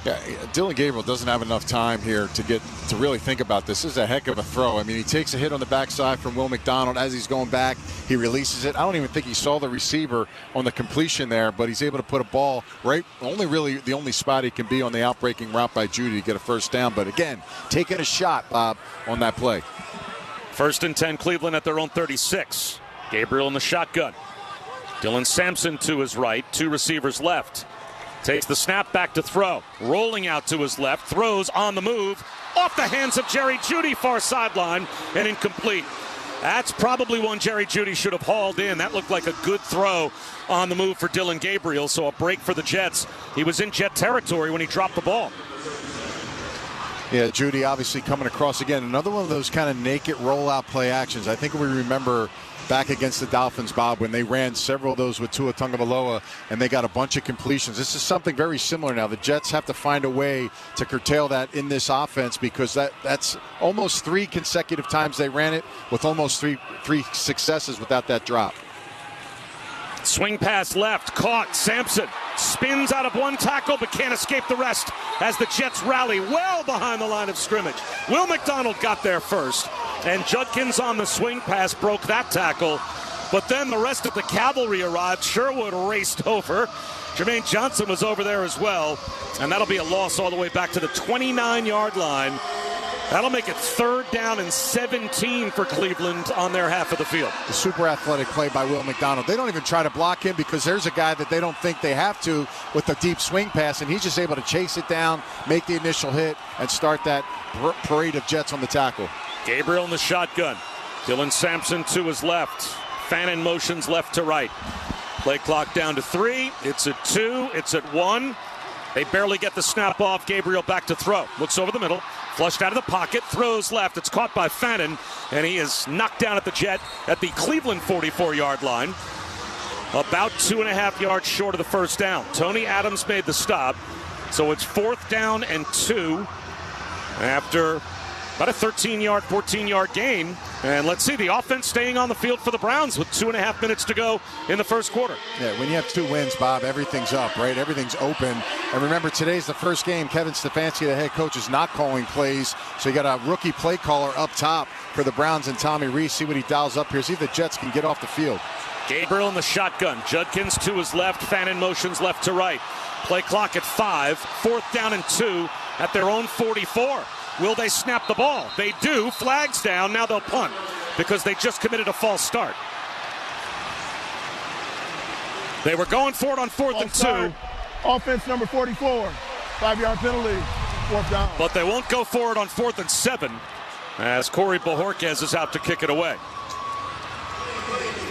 Yeah, Dylan Gabriel doesn't have enough time here to really think about this. This is a heck of a throw. I mean, he takes a hit on the backside from Will McDonald as he's going back. He releases it. I don't even think he saw the receiver on the completion there, but he's able to put a ball right, really the only spot he can be on the outbreaking route by Jeudy to get a first down. But again, taking a shot, Bob, on that play. 1st and 10, Cleveland at their own 36. Gabriel in the shotgun. Dylan Sampson to his right, 2 receivers left. Takes the snap back to throw. Rolling out to his left. Throws on the move. Off the hands of Jerry Jeudy, far sideline, and incomplete. That's probably one Jerry Jeudy should have hauled in. That looked like a good throw on the move for Dylan Gabriel. So a break for the Jets. He was in Jet territory when he dropped the ball. Yeah, Jeudy obviously coming across again. Another one of those kind of naked rollout play actions. I think we remember back against the Dolphins, Bob, when they ran several of those with Tua Tagovailoa and they got a bunch of completions. This is something very similar now. The Jets have to find a way to curtail that in this offense because that's almost 3 consecutive times they ran it with almost three successes without that drop. Swing pass left, caught. Sampson spins out of one tackle but can't escape the rest as the Jets rally well behind the line of scrimmage. Will McDonald got there first, and Judkins on the swing pass broke that tackle. But then the rest of the cavalry arrived. Sherwood raced over. Jermaine Johnson was over there as well, and that'll be a loss all the way back to the 29-yard line That'll make it 3rd down and 17 for Cleveland on their half of the field. The super athletic play by Will McDonald. They don't even try to block him because there's a guy that they don't think they have to with the deep swing pass, and he's just able to chase it down, make the initial hit, and start that parade of Jets on the tackle. Gabriel in the shotgun. Dylan Sampson to his left. Fannin motions left to right. Play clock down to 3. It's at 2. It's at 1. They barely get the snap off. Gabriel back to throw. Looks over the middle. Flushed out of the pocket. Throws left. It's caught by Fannin. And he is knocked down at the Jet at the Cleveland 44-yard line. About 2.5 yards short of the first down. Tony Adams made the stop. So it's 4th down and 2 after about a 13-yard, 14-yard gain. And let's see, the offense staying on the field for the Browns with 2.5 minutes to go in the first quarter. Yeah, when you have 2 wins, Bob, everything's up, right? Everything's open. And remember, today's the first game. Kevin Stefanski, the head coach, is not calling plays. So you got a rookie play caller up top for the Browns and Tommy Rees. See what he dials up here. See if the Jets can get off the field. Gabriel in the shotgun. Judkins to his left. Fannin motions left to right. Play clock at 5. 4th down and 2 at their own 44. Will they snap the ball? They do. Flags down. Now they'll punt because they just committed a false start. They were going for it on 4th and 2. Offense number 44. 5-yard penalty. 4th down. But they won't go for it on 4th and 7 as Corey Bojorquez is out to kick it away.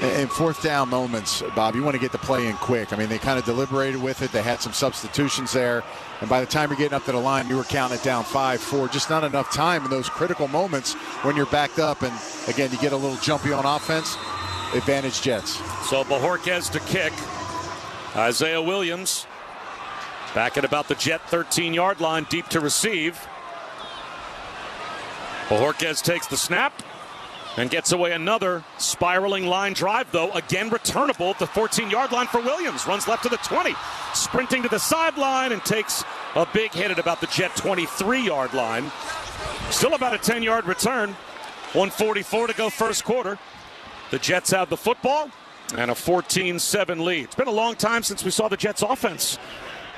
In 4th down moments, Bob, you want to get the play in quick. I mean, they kind of deliberated with it. They had some substitutions there. And by the time you're getting up to the line, you were counting it down 5-4. Just not enough time in those critical moments when you're backed up. And, again, you get a little jumpy on offense. Advantage Jets. So Bojorquez to kick. Isaiah Williams back at about the Jet 13-yard line, deep to receive. Bojorquez takes the snap. And gets away another spiraling line drive, though. Again, returnable at the 14-yard line for Williams. Runs left to the 20. Sprinting to the sideline and takes a big hit at about the Jet 23-yard line. Still about a 10-yard return. 1:44 to go first quarter. The Jets have the football and a 14-7 lead. It's been a long time since we saw the Jets offense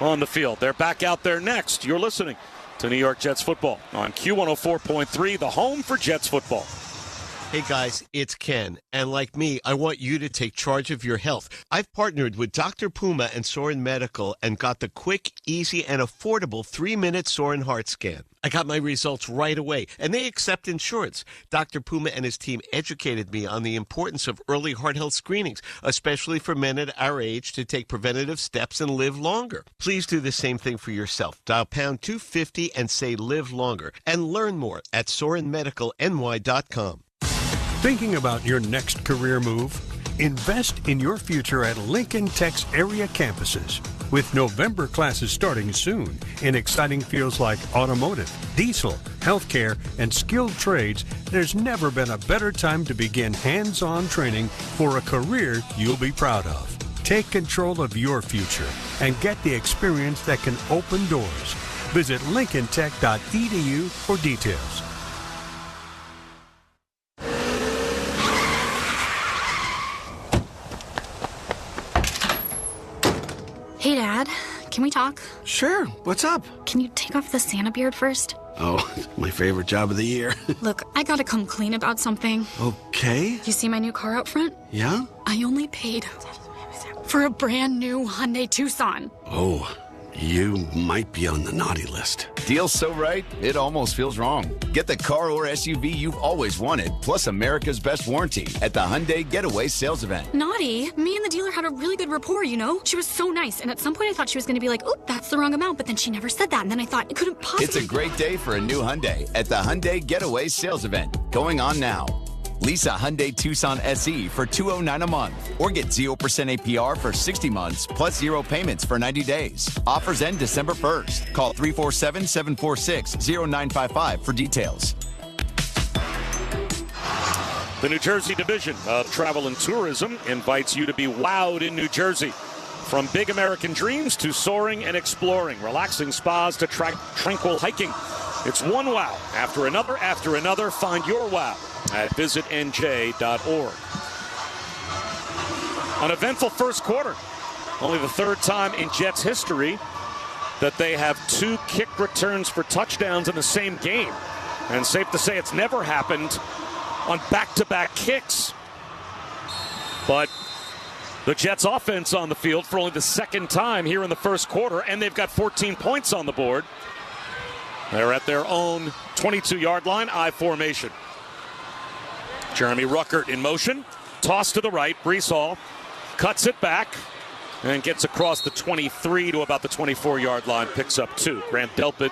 on the field. They're back out there next. You're listening to New York Jets football on Q104.3, the home for Jets football. Hey guys, it's Ken, and like me, I want you to take charge of your health. I've partnered with Dr. Puma and Sorin Medical and got the quick, easy, and affordable 3-minute Sorin heart scan. I got my results right away, and they accept insurance. Dr. Puma and his team educated me on the importance of early heart health screenings, especially for men at our age to take preventative steps and live longer. Please do the same thing for yourself. Dial pound 250 and say live longer, and learn more at SorinMedicalNY.com. Thinking about your next career move? Invest in your future at Lincoln Tech's area campuses. With November classes starting soon in exciting fields like automotive, diesel, healthcare, and skilled trades, there's never been a better time to begin hands-on training for a career you'll be proud of. Take control of your future and get the experience that can open doors. Visit lincolntech.edu for details. Hey, Dad. Can we talk? Sure. What's up? Can you take off the Santa beard first? Oh, my favorite job of the year. Look, I gotta come clean about something. Okay. You see my new car out front? Yeah? I only paid for a brand new Hyundai Tucson. Oh, you might be on the naughty list. Deal's so right, it almost feels wrong. Get the car or SUV you've always wanted, plus America's best warranty at the Hyundai Getaway Sales Event. Naughty? Me and the dealer had a really good rapport, you know? She was so nice, and at some point I thought she was going to be like, oh, that's the wrong amount, but then she never said that, and then I thought it couldn't possibly... It's a great day for a new Hyundai at the Hyundai Getaway Sales Event, going on now. Lease a Hyundai Tucson SE for $209 a month, or get 0% APR for 60 months, plus 0 payments for 90 days. Offers end December 1st. Call 347-746-0955 for details. The New Jersey Division of Travel and Tourism invites you to be wowed in New Jersey. From big American dreams to soaring and exploring, relaxing spas to tranquil hiking. It's one wow after another. Find your wow at visitnj.org. An eventful first quarter. Only the third time in Jets history that they have 2 kick returns for touchdowns in the same game. And safe to say it's never happened on back-to-back kicks. But the Jets offense on the field for only the second time here in the first quarter, and they've got 14 points on the board. They're at their own 22-yard line, I formation. Jeremy Ruckert in motion. Toss to the right. Breece Hall cuts it back and gets across the 23 to about the 24-yard line. Picks up 2. Grant Delpit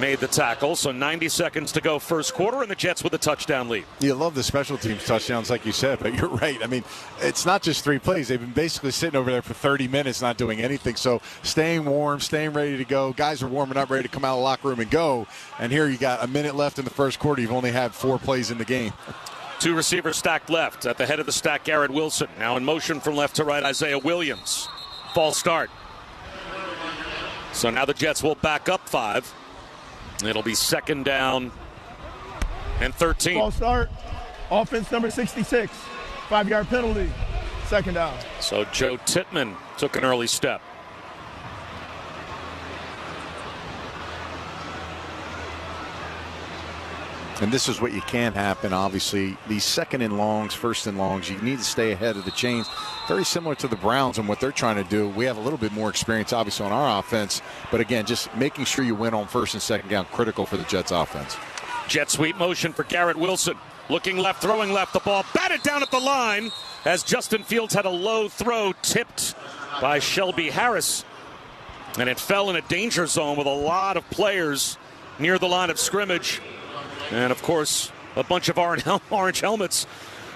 made the tackle. So 90 seconds to go first quarter, and the Jets with a touchdown lead. You love the special teams touchdowns, like you said, but you're right. I mean, it's not just 3 plays. They've been basically sitting over there for 30 minutes not doing anything. So staying warm, staying ready to go. Guys are warming up, ready to come out of the locker room and go. And here you got a minute left in the first quarter. You've only had 4 plays in the game. 2 receivers stacked left. At the head of the stack, Garrett Wilson. Now in motion from left to right, Isaiah Williams. False start. So now the Jets will back up 5. It'll be second down and 13. False start. Offense number 66. 5-yard penalty. Second down. So Joe Tittman took an early step. And this is what you can't happen, obviously. These second and longs, first and longs, you need to stay ahead of the chains. Very similar to the Browns and what they're trying to do. We have a little bit more experience, obviously, on our offense. But, again, just making sure you win on first and second down, critical for the Jets offense. Jet sweep motion for Garrett Wilson. Looking left, throwing left. The ball batted down at the line as Justin Fields had a low throw tipped by Shelby Harris. And it fell in a danger zone with a lot of players near the line of scrimmage. And, of course, a bunch of orange helmets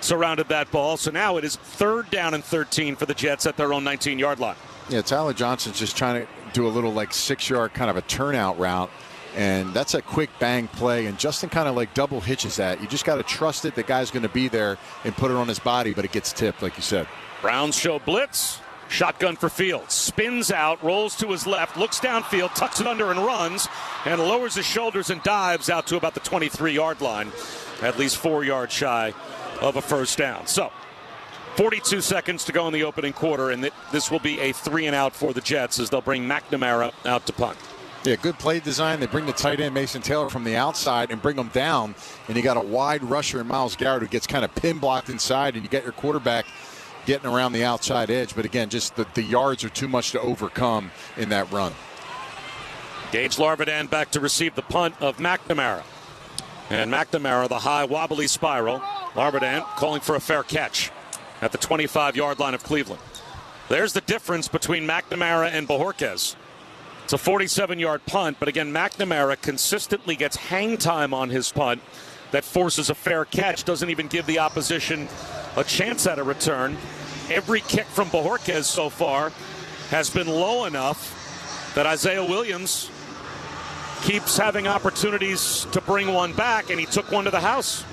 surrounded that ball. So now it is third down and 13 for the Jets at their own 19-yard line. Yeah, Tyler Johnson's just trying to do a little, 6-yard kind of a turnout route. And that's a quick bang play. And Justin kind of, double hitches that. You just got to trust it. The guy's going to be there and put it on his body, but it gets tipped, like you said. Browns show blitz. Shotgun for Fields. Spins out, rolls to his left, looks downfield, tucks it under and runs, and lowers his shoulders and dives out to about the 23-yard line, at least 4 yards shy of a first down. So, 42 seconds to go in the opening quarter, and this will be a 3-and-out for the Jets as they'll bring McNamara out to punt. Yeah, good play design. They bring the tight end, Mason Taylor, from the outside and bring him down, and you got a wide rusher in Myles Garrett who gets kind of pin blocked inside, and you get your quarterback getting around the outside edge. But again, just the yards are too much to overcome in that run. Gage Larvidan back to receive the punt of McNamara. And McNamara, the high wobbly spiral. Larvidan calling for a fair catch at the 25-yard line of Cleveland. There's the difference between McNamara and Bojorquez. It's a 47-yard punt, but again, McNamara consistently gets hang time on his punt that forces a fair catch, doesn't even give the opposition a chance at a return. Every kick from Bojorquez so far has been low enough that Isaiah Williams keeps having opportunities to bring one back, and he took one to the house.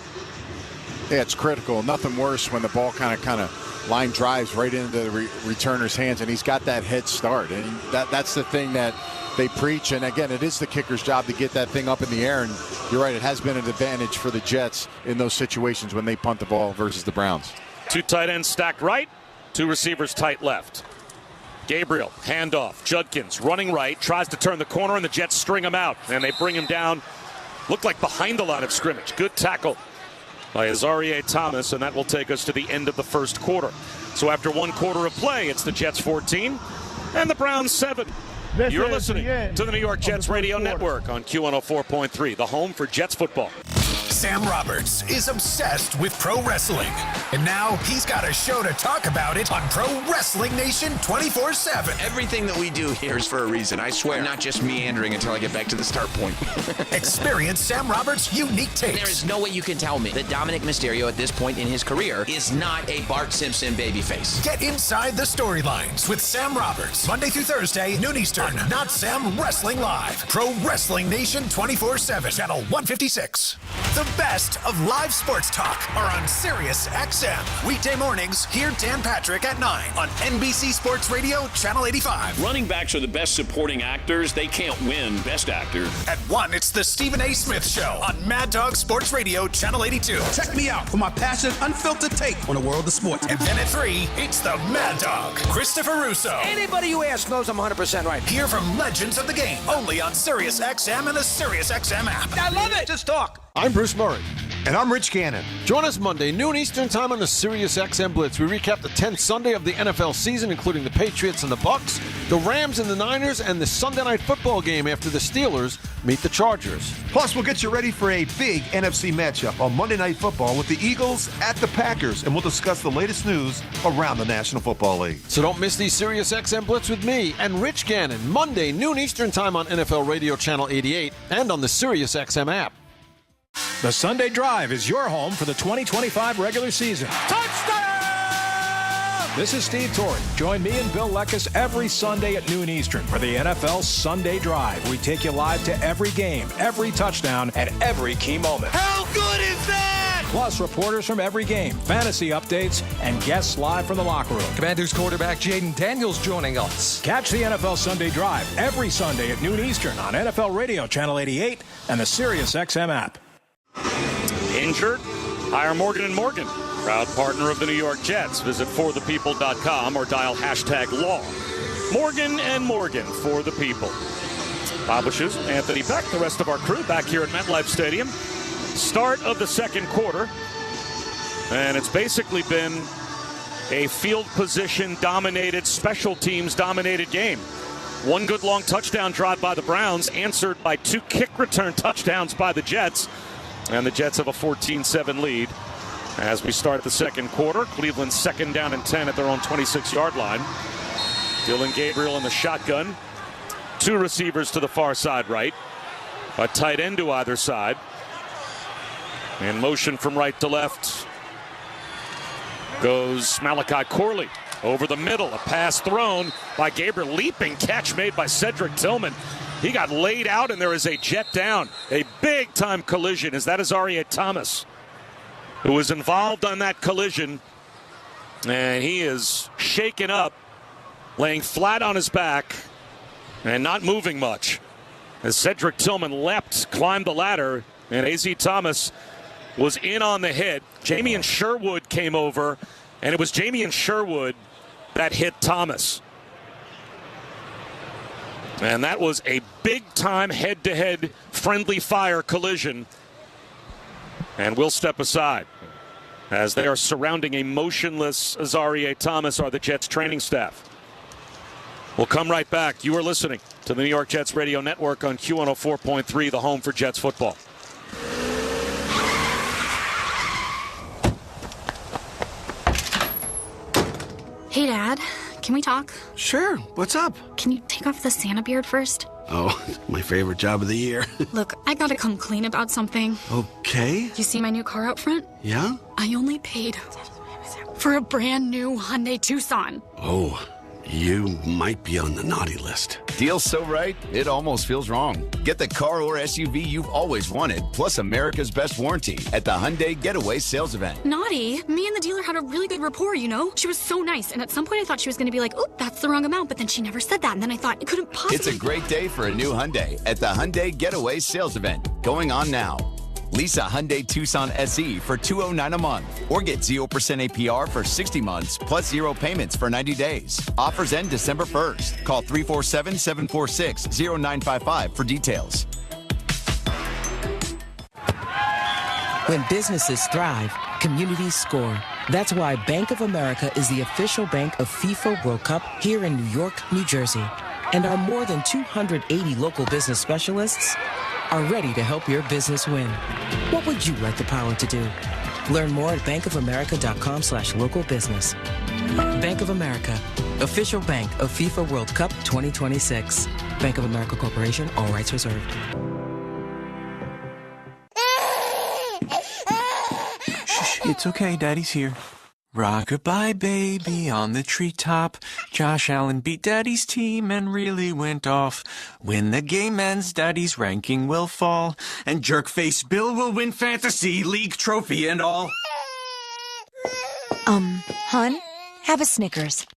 Yeah, it's critical. Nothing worse when the ball kind of line drives right into the returner's hands, and he's got that head start. And that's the thing that they preach. And again, it is the kicker's job to get that thing up in the air. And you're right, it has been an advantage for the Jets in those situations when they punt the ball versus the Browns. 2 tight ends stacked right, 2 receivers tight left. Gabriel, handoff. Judkins running right, tries to turn the corner, and the Jets string him out. And they bring him down, looked like behind the line of scrimmage. Good tackle by Azareye'h Thomas, and that will take us to the end of the first quarter. So after 1 quarter of play, it's the Jets 14 and the Browns 7. You're listening to the New York Jets Radio Network on Q104.3, the home for Jets football. Sam Roberts is obsessed with pro wrestling, and now he's got a show to talk about it on Pro Wrestling Nation 24/7. Everything that we do here is for a reason, I swear. I'm not just meandering until I get back to the start point. Experience Sam Roberts' unique takes. There is no way you can tell me that Dominic Mysterio at this point in his career is not a Bart Simpson babyface. Get inside the storylines with Sam Roberts, Monday through Thursday, noon Eastern. Not Sam Wrestling Live. Pro Wrestling Nation 24/7, channel 156. The best of live sports talk are on Sirius XM. Weekday mornings, hear Dan Patrick at 9 on NBC Sports Radio, Channel 85. Running backs are the best supporting actors. They can't win Best Actor. At 1, it's the Stephen A. Smith Show on Mad Dog Sports Radio, Channel 82. Check me out for my passionate, unfiltered take on the world of sports. And then at 3, it's the Mad Dog, Christopher Russo. Anybody who asks knows I'm 100% right. Hear from legends of the game, only on Sirius XM and the Sirius XM app. I love it. Just talk. I'm Bruce Murray. And I'm Rich Gannon. Join us Monday, noon Eastern time on the Sirius XM Blitz. We recap the 10th Sunday of the NFL season, including the Patriots and the Bucks, the Rams and the Niners, and the Sunday Night Football game after the Steelers meet the Chargers. Plus, we'll get you ready for a big NFC matchup on Monday Night Football with the Eagles at the Packers, and we'll discuss the latest news around the National Football League. So don't miss the Sirius XM Blitz with me and Rich Gannon, Monday, noon Eastern time on NFL Radio Channel 88 and on the Sirius XM app. The Sunday Drive is your home for the 2025 regular season. Touchdown! This is Steve Torrey. Join me and Bill Leckus every Sunday at noon Eastern for the NFL Sunday Drive. We take you live to every game, every touchdown, and every key moment. How good is that? Plus, reporters from every game, fantasy updates, and guests live from the locker room. Commanders quarterback Jaden Daniels joining us. Catch the NFL Sunday Drive every Sunday at noon Eastern on NFL Radio Channel 88 and the Sirius XM app. Injured? Hire Morgan & Morgan, proud partner of the New York Jets. Visit forthepeople.com or dial #law. Morgan & Morgan, for the people. Bob Wishes, Anthony Beck, the rest of our crew back here at MetLife Stadium. Start of the second quarter, and it's basically been a field position dominated, special teams dominated game. One good long touchdown drive by the Browns, answered by 2 kick return touchdowns by the Jets. And the Jets have a 14-7 lead as we start the second quarter. Cleveland's 2nd down and 10 at their own 26-yard line. Dylan Gabriel in the shotgun. 2 receivers to the far side right. A tight end to either side. In motion from right to left goes Malachi Corley. Over the middle, a pass thrown by Gabriel. Leaping catch made by Cedric Tillman. He got laid out, and there is a jet down. A big-time collision. Is that Azareye'h Thomas, who was involved on that collision. And he is shaken up, laying flat on his back, and not moving much. As Cedric Tillman leapt, climbed the ladder, and A.Z. Thomas was in on the hit. Jamien Sherwood came over, and it was Jamien Sherwood that hit Thomas. And that was a big-time head-to-head friendly fire collision. And we'll step aside as they are surrounding a motionless Azareye'h Thomas, are the Jets training staff. We'll come right back. You are listening to the New York Jets Radio Network on Q104.3, the home for Jets football. Hey, Dad. Can we talk? Sure. What's up? Can you take off the Santa beard first? Oh, my favorite job of the year. Look, I gotta come clean about something. Okay. You see my new car out front? Yeah? I only paid for a brand new Hyundai Tucson. Oh, you might be on the naughty list. Deal so right, it almost feels wrong. Get the car or SUV you've always wanted, plus America's best warranty at the Hyundai Getaway Sales Event. Naughty? Me and the dealer had a really good rapport, you know? She was so nice, and at some point I thought she was gonna be like, oop, that's the wrong amount, but then she never said that, and then I thought it couldn't possibly... It's a great day for a new Hyundai at the Hyundai Getaway Sales Event, going on now. Lease a Hyundai Tucson SE for $209 a month, or get 0% APR for 60 months, plus 0 payments for 90 days. Offers end December 1st. Call 347-746-0955 for details. When businesses thrive, communities score. That's why Bank of America is the official bank of FIFA World Cup here in New York, New Jersey. And our more than 280 local business specialists are ready to help your business win. What would you like the power to do? Learn more at bankofamerica.com/local business. Bank of America, official bank of FIFA World Cup 2026. Bank of America Corporation, all rights reserved. Shh, it's okay, Daddy's here. Rockabye baby on the treetop. Josh Allen beat Daddy's team and really went off. When the game ends, Daddy's ranking will fall. And Jerkface Bill will win Fantasy League trophy and all. Hun, have a Snickers.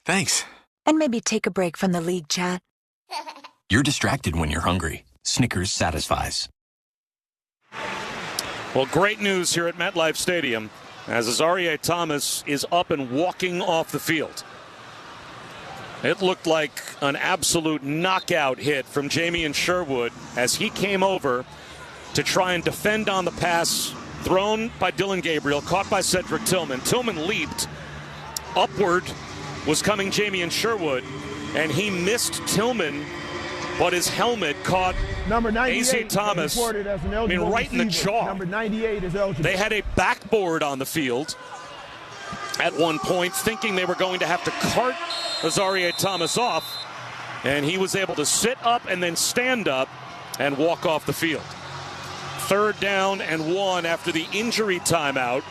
Thanks. And maybe take a break from the league chat. You're distracted when you're hungry. Snickers satisfies. Well, great news here at MetLife Stadium as Azareye'h Thomas is up and walking off the field. It looked like an absolute knockout hit from Jamien Sherwood as he came over to try and defend on the pass thrown by Dillon Gabriel, caught by Cedric Tillman. Tillman leaped. Upward was coming Jamien Sherwood, and he missed Tillman, but his helmet caught number 98 A.Z. Thomas right in the jaw. Number 98 is eligible. They had a backboard on the field at one point, thinking they were going to have to cart Azareye'h Thomas off, and he was able to sit up and then stand up and walk off the field. 3rd down and 1 after the injury timeout.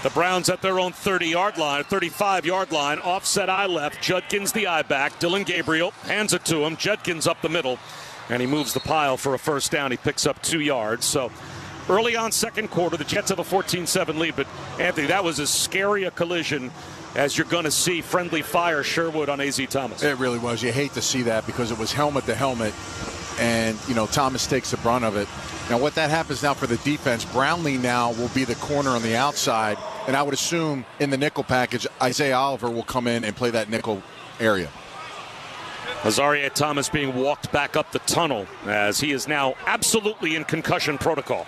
The Browns at their own 35-yard line. Offset eye left. Judkins the eye back. Dillon Gabriel hands it to him. Judkins up the middle, and he moves the pile for a first down. He picks up 2 yards. So early on second quarter, the Jets have a 14-7 lead. But, Anthony, that was as scary a collision as you're going to see. Friendly fire Sherwood on A.Z. Thomas. It really was. You hate to see that because it was helmet to helmet, and, Thomas takes the brunt of it. Now, what that happens now for the defense, Brownlee now will be the corner on the outside, and I would assume in the nickel package, Isaiah Oliver will come in and play that nickel area. Azareye'h Thomas being walked back up the tunnel as he is now absolutely in concussion protocol.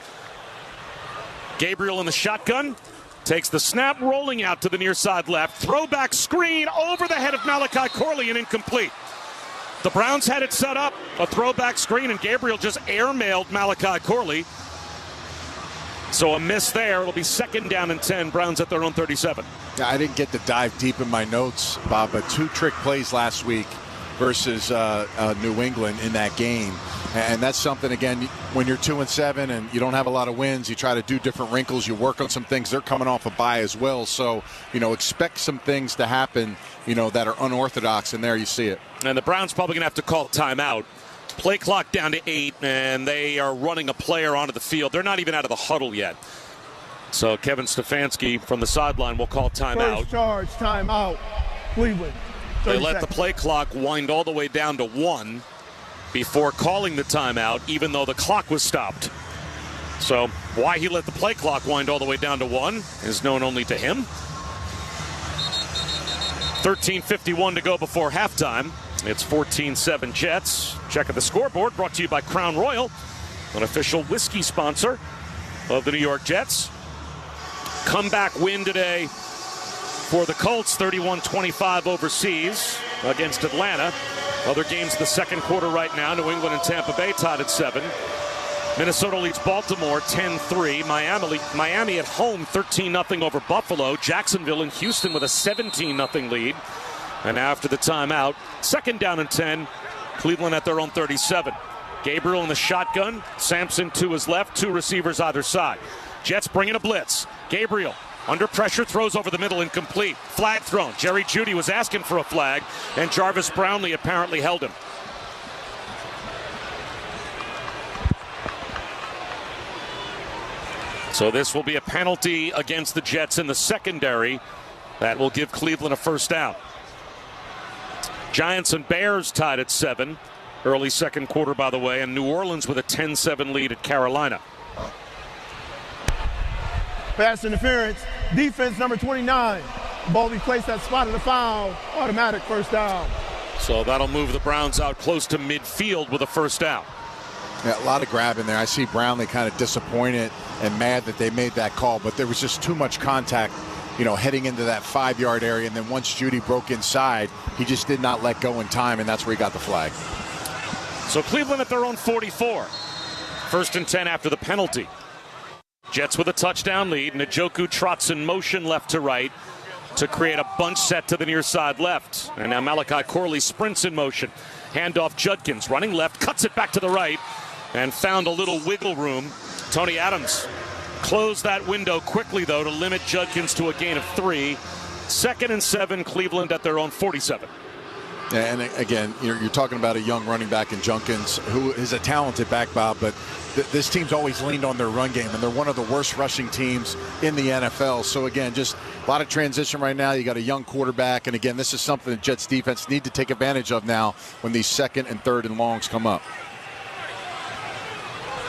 Gabriel in the shotgun, takes the snap, rolling out to the near side left. Throwback screen over the head of Malachi Corley and incomplete. The Browns had it set up, a throwback screen, and Gabriel just airmailed Malachi Corley. So a miss there. It'll be 2nd down and 10. Browns at their own 37. Yeah, I didn't get to dive deep in my notes, Bob, but 2 trick plays last week versus New England in that game. And that's something, again, when you're 2-7 and you don't have a lot of wins, you try to do different wrinkles. You work on some things. They're coming off a bye as well. So, expect some things to happen, that are unorthodox, and there you see it. And the Browns probably going to have to call timeout. Play clock down to 8, and they are running a player onto the field. They're not even out of the huddle yet. So Kevin Stefanski from the sideline will call timeout. First charge, timeout, Cleveland. They let the play clock wind all the way down to 1 before calling the timeout, even though the clock was stopped. So why he let the play clock wind all the way down to 1 is known only to him. 13:51 to go before halftime. It's 14-7 Jets. Check out the scoreboard, brought to you by Crown Royal, an official whiskey sponsor of the New York Jets. Comeback win today for the Colts, 31-25 overseas against Atlanta. Other games in the second quarter right now. New England and Tampa Bay tied at 7. Minnesota leads Baltimore 10-3. Miami at home 13-0 over Buffalo. Jacksonville and Houston with a 17-0 lead. And after the timeout, 2nd down and 10. Cleveland at their own 37. Gabriel in the shotgun. Sampson to his left. 2 receivers either side. Jets bringing a blitz. Gabriel under pressure, throws over the middle, incomplete. Flag thrown. Jerry Jeudy was asking for a flag, and Jarvis Brownlee apparently held him. So this will be a penalty against the Jets in the secondary. That will give Cleveland a first down. Giants and Bears tied at 7. Early second quarter, by the way, and New Orleans with a 10-7 lead at Carolina. Pass interference. Defense number 29. Ball be placed at spot of the foul. Automatic first down. So that'll move the Browns out close to midfield with a first down. Yeah, a lot of grabbing there. I see Brownlee kind of disappointed and mad that they made that call, but there was just too much contact, heading into that 5-yard area. And then once Jeudy broke inside, he just did not let go in time, and that's where he got the flag. So Cleveland at their own 44. 1st and 10 after the penalty. Jets with a touchdown lead. Njoku trots in motion left to right to create a bunch set to the near side left. And now Malachi Corley sprints in motion. Handoff Judkins running left, cuts it back to the right, and found a little wiggle room. Tony Adams close that window quickly, though, to limit Judkins to a gain of 3. 2nd and 7, Cleveland at their own 47. And again, you're talking about a young running back in Judkins, who is a talented back, Bob, but this team's always leaned on their run game, and they're one of the worst rushing teams in the NFL. So again, just a lot of transition right now. You got a young quarterback, and again, this is something the Jets defense need to take advantage of now when these 2nd and 3rd and longs come up.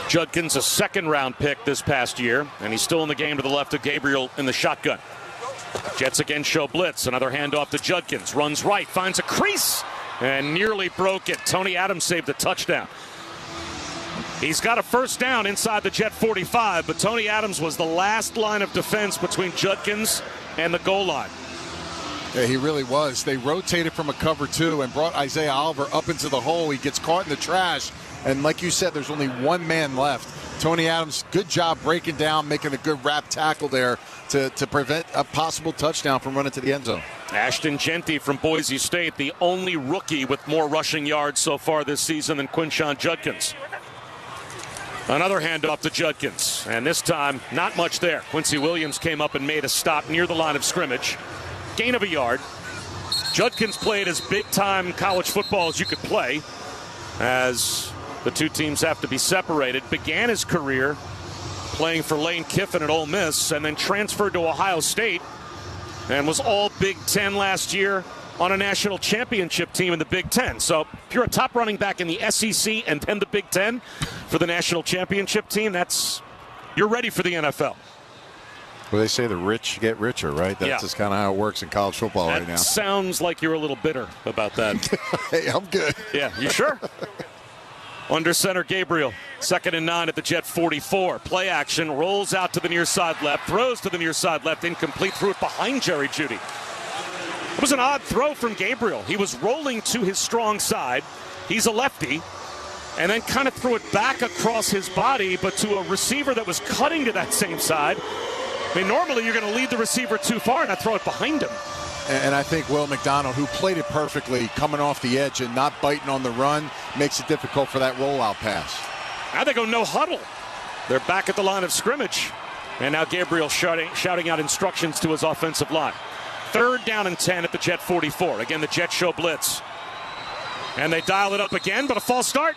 Judkins, a 2nd-round pick this past year, and he's still in the game to the left of Gabriel in the shotgun. Jets again show blitz. Another handoff to Judkins. Runs right, finds a crease, and nearly broke it. Tony Adams saved the touchdown. He's got a first down inside the Jet 45, but Tony Adams was the last line of defense between Judkins and the goal line. Yeah, he really was. They rotated from a cover 2 and brought Isaiah Oliver up into the hole. He gets caught in the trash, and like you said, there's only one man left. Tony Adams, good job breaking down, making a good wrap tackle there to prevent a possible touchdown from running to the end zone. Ashton Jeanty from Boise State, the only rookie with more rushing yards so far this season than Quinshon Judkins. Another handoff to Judkins, and this time not much there. Quincy Williams came up and made a stop near the line of scrimmage. Gain of a yard. Judkins played as big-time college football as you could play, as the two teams have to be separated. Began his career playing for Lane Kiffin at Ole Miss, and then transferred to Ohio State and was all Big Ten last year on a national championship team in the Big Ten. So if you're a top running back in the SEC and then the Big Ten for the national championship team, you're ready for the NFL. Well, they say the rich get richer, right? That's just kind of how it works in college football right now. Sounds like you're a little bitter about that. Hey, I'm good. Yeah, you sure? Under center, Gabriel. 2nd and 9 at the Jet 44. Play action, rolls out to the near side left, throws to the near side left, incomplete, threw it behind Jerry Jeudy. It was an odd throw from Gabriel. He was rolling to his strong side. He's a lefty. And then kind of threw it back across his body, but to a receiver that was cutting to that same side. I mean, normally you're going to lead the receiver too far and not throw it behind him. And I think Will McDonald, who played it perfectly, coming off the edge and not biting on the run, makes it difficult for that rollout pass. Now they go no huddle. They're back at the line of scrimmage. And now Gabriel shouting out instructions to his offensive line. 3rd down and 10 at the Jet 44. Again, the Jets show blitz. And they dial it up again, but a false start.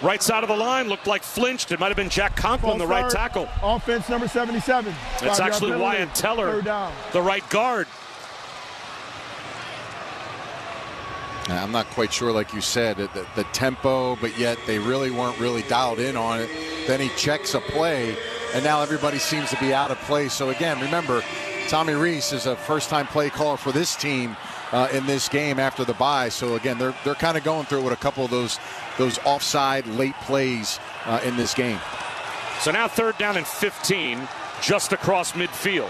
Right side of the line looked like flinched. It might have been Jack Conklin, the right tackle. Offense number 77. It's actually Wyatt Teller, the right guard. I'm not quite sure, like you said, the tempo, but yet they really weren't really dialed in on it. Then he checks a play, and now everybody seems to be out of place. So again, remember, Tommy Rees is a first-time play caller for this team in this game after the bye. So again, they're kind of going through with a couple of those offside late plays in this game. So now 3rd down and 15, just across midfield.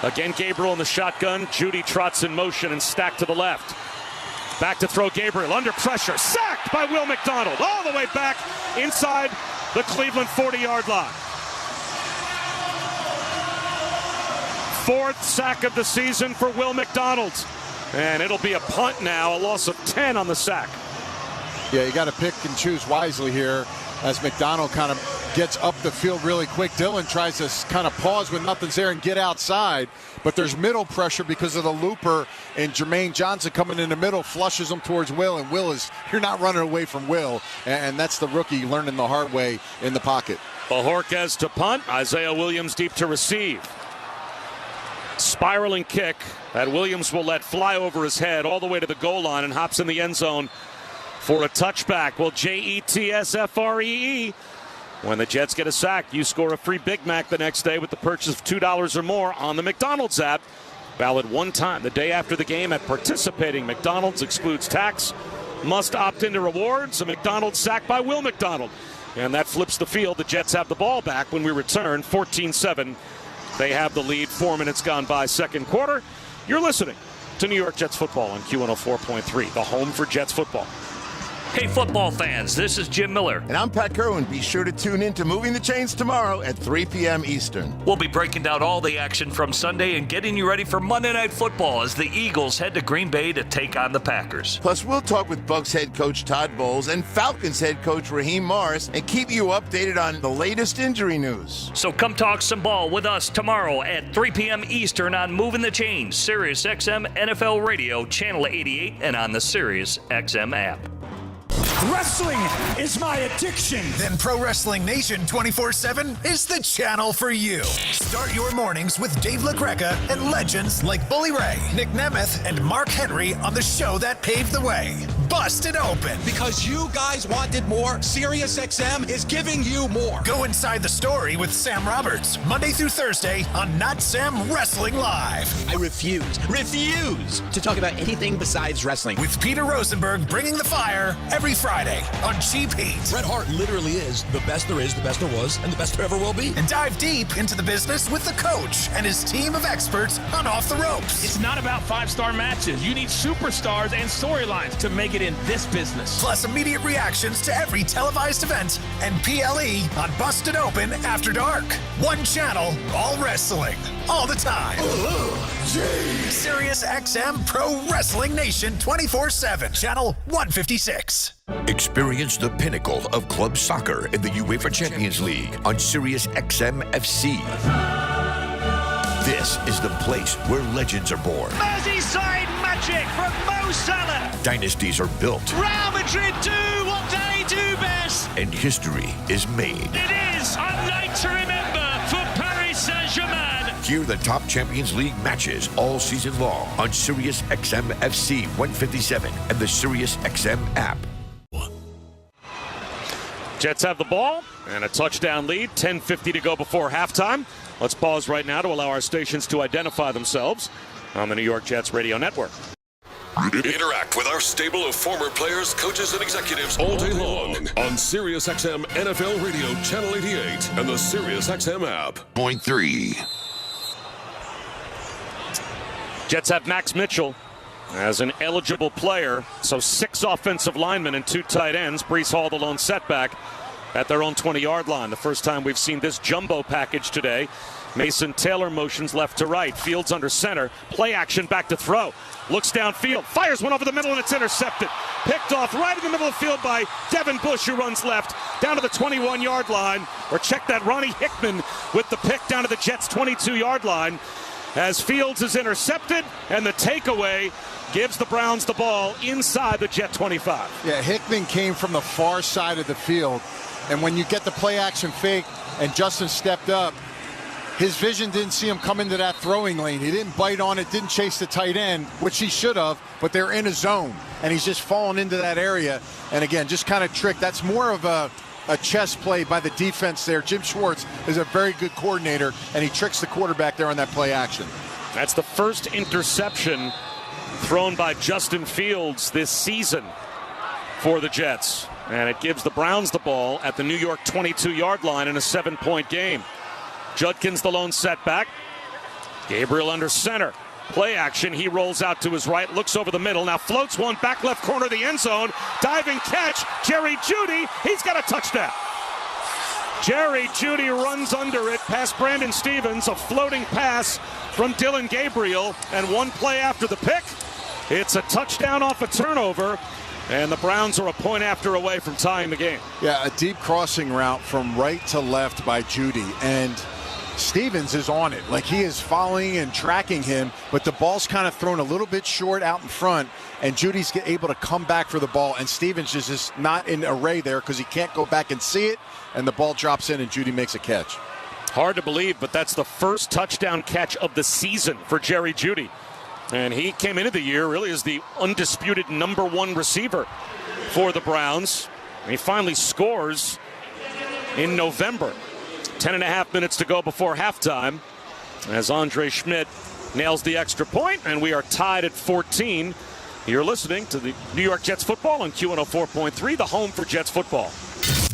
Again, Gabriel in the shotgun. Jeudy trots in motion and stacked to the left. Back to throw Gabriel, under pressure, sacked by Will McDonald, all the way back inside the Cleveland 40-yard line. 4th sack of the season for Will McDonald. And it'll be a punt now, a loss of 10 on the sack. Yeah, you got to pick and choose wisely here as McDonald kind of gets up the field really quick. Dillon tries to kind of pause when nothing's there and get outside, but there's middle pressure because of the looper, and Jermaine Johnson coming in the middle flushes him towards Will, and you're not running away from Will, and that's the rookie learning the hard way in the pocket. Bojorquez to punt, Isaiah Williams deep to receive. Spiraling kick that Williams will let fly over his head all the way to the goal line and hops in the end zone for a touchback. Well, JETSFREE. When the Jets get a sack, you score a free Big Mac the next day with the purchase of $2 or more on the McDonald's app. Valid one time the day after the game at participating McDonald's. Excludes tax. Must opt into rewards. A McDonald's sack by Will McDonald. And that flips the field. The Jets have the ball back when we return. 14-7. They have the lead. 4 minutes gone by, second quarter. You're listening to New York Jets football on Q104.3, the home for Jets football. Hey, football fans, this is Jim Miller. And I'm Pat Kerwin. Be sure to tune in to Moving the Chains tomorrow at 3 p.m. Eastern. We'll be breaking down all the action from Sunday and getting you ready for Monday Night Football as the Eagles head to Green Bay to take on the Packers. Plus, we'll talk with Bucs head coach Todd Bowles and Falcons head coach Raheem Morris and keep you updated on the latest injury news. So come talk some ball with us tomorrow at 3 p.m. Eastern on Moving the Chains, Sirius XM NFL Radio, Channel 88, and on the Sirius XM app. Wrestling is my addiction. Then Pro Wrestling Nation 24/7 is the channel for you. Start your mornings with Dave LaGreca and legends like Bully Ray, Nick Nemeth, and Mark Henry on the show that paved the way. Busted Open. Because you guys wanted more, SiriusXM is giving you more. Go inside the story with Sam Roberts, Monday through Thursday on Not Sam Wrestling Live. I refuse to talk about anything besides wrestling. With Peter Rosenberg bringing the fire every Friday on Cheap Heat. Bret Hart literally is the best there is, the best there was, and the best there ever will be. And dive deep into the business with the coach and his team of experts on Off the Ropes. It's not about 5-star matches. You need superstars and storylines to make it in this business. Plus immediate reactions to every televised event and PLE on Busted Open After Dark. One channel, all wrestling, all the time. Sirius XM Pro Wrestling Nation 24/7, channel 156. Experience the pinnacle of club soccer in the UEFA Champions League on Sirius XM FC. This is the place where legends are born. Merseyside magic from Mo Salah. Dynasties are built. Real Madrid do what they do best. And history is made. It is a night to remember for Paris Saint-Germain. Hear the top Champions League matches all season long on Sirius XM FC 157 and the Sirius XM app. Jets have the ball and a touchdown lead. 10:50 to go before halftime. Let's pause right now to allow our stations to identify themselves on the New York Jets radio network. Interact with our stable of former players, coaches, and executives all day long on Sirius XM NFL Radio, Channel 88, and the Sirius XM app. Point 3. Jets have Max Mitchell as an eligible player, so 6 offensive linemen and 2 tight ends. Breece Hall, the lone setback, at their own 20-yard line. The first time we've seen this jumbo package today. Mason Taylor motions left to right. Fields under center. Play action back to throw. Looks downfield. Fires one over the middle, and it's intercepted. Picked off right in the middle of the field by Devin Bush, who runs left down to the 21-yard line. Or check that, Ronnie Hickman with the pick down to the Jets' 22-yard line. As Fields is intercepted, and the takeaway gives the Browns the ball inside the Jet 25. Yeah, Hickman came from the far side of the field, and when you get the play action fake and Justin stepped up, his vision didn't see him come into that throwing lane. He didn't bite on it, didn't chase the tight end, which he should have, but they're in a zone, and he's just fallen into that area. And again, just kind of tricked. That's more of a chess play by the defense there. Jim Schwartz is a very good coordinator, and he tricks the quarterback there on that play action. That's the first interception thrown by Justin Fields this season for the Jets. And it gives the Browns the ball at the New York 22-yard line in a 7-point game. Judkins the lone setback. Gabriel under center. Play action. He rolls out to his right, looks over the middle, now floats one back left corner of the end zone. Diving catch. Jerry Jeudy. He's got a touchdown. Jerry Jeudy runs under it past Brandon Stevens. A floating pass from Dillon Gabriel. And one play after the pick, it's a touchdown off a turnover. And the Browns are a point after away from tying the game. Yeah, a deep crossing route from right to left by Jeudy. And Stevens is on it. Like, he is following and tracking him, but the ball's kind of thrown a little bit short out in front, and Judy's able to come back for the ball, and Stevens is just not in array there because he can't go back and see it, and the ball drops in, and Jeudy makes a catch. Hard to believe, but that's the first touchdown catch of the season for Jerry Jeudy. And he came into the year really as the undisputed #1 receiver for the Browns. And he finally scores in November. 10.5 minutes to go before halftime as Andre Schmidt nails the extra point, and we are tied at 14. You're listening to the New York Jets football on Q104.3, the home for Jets football.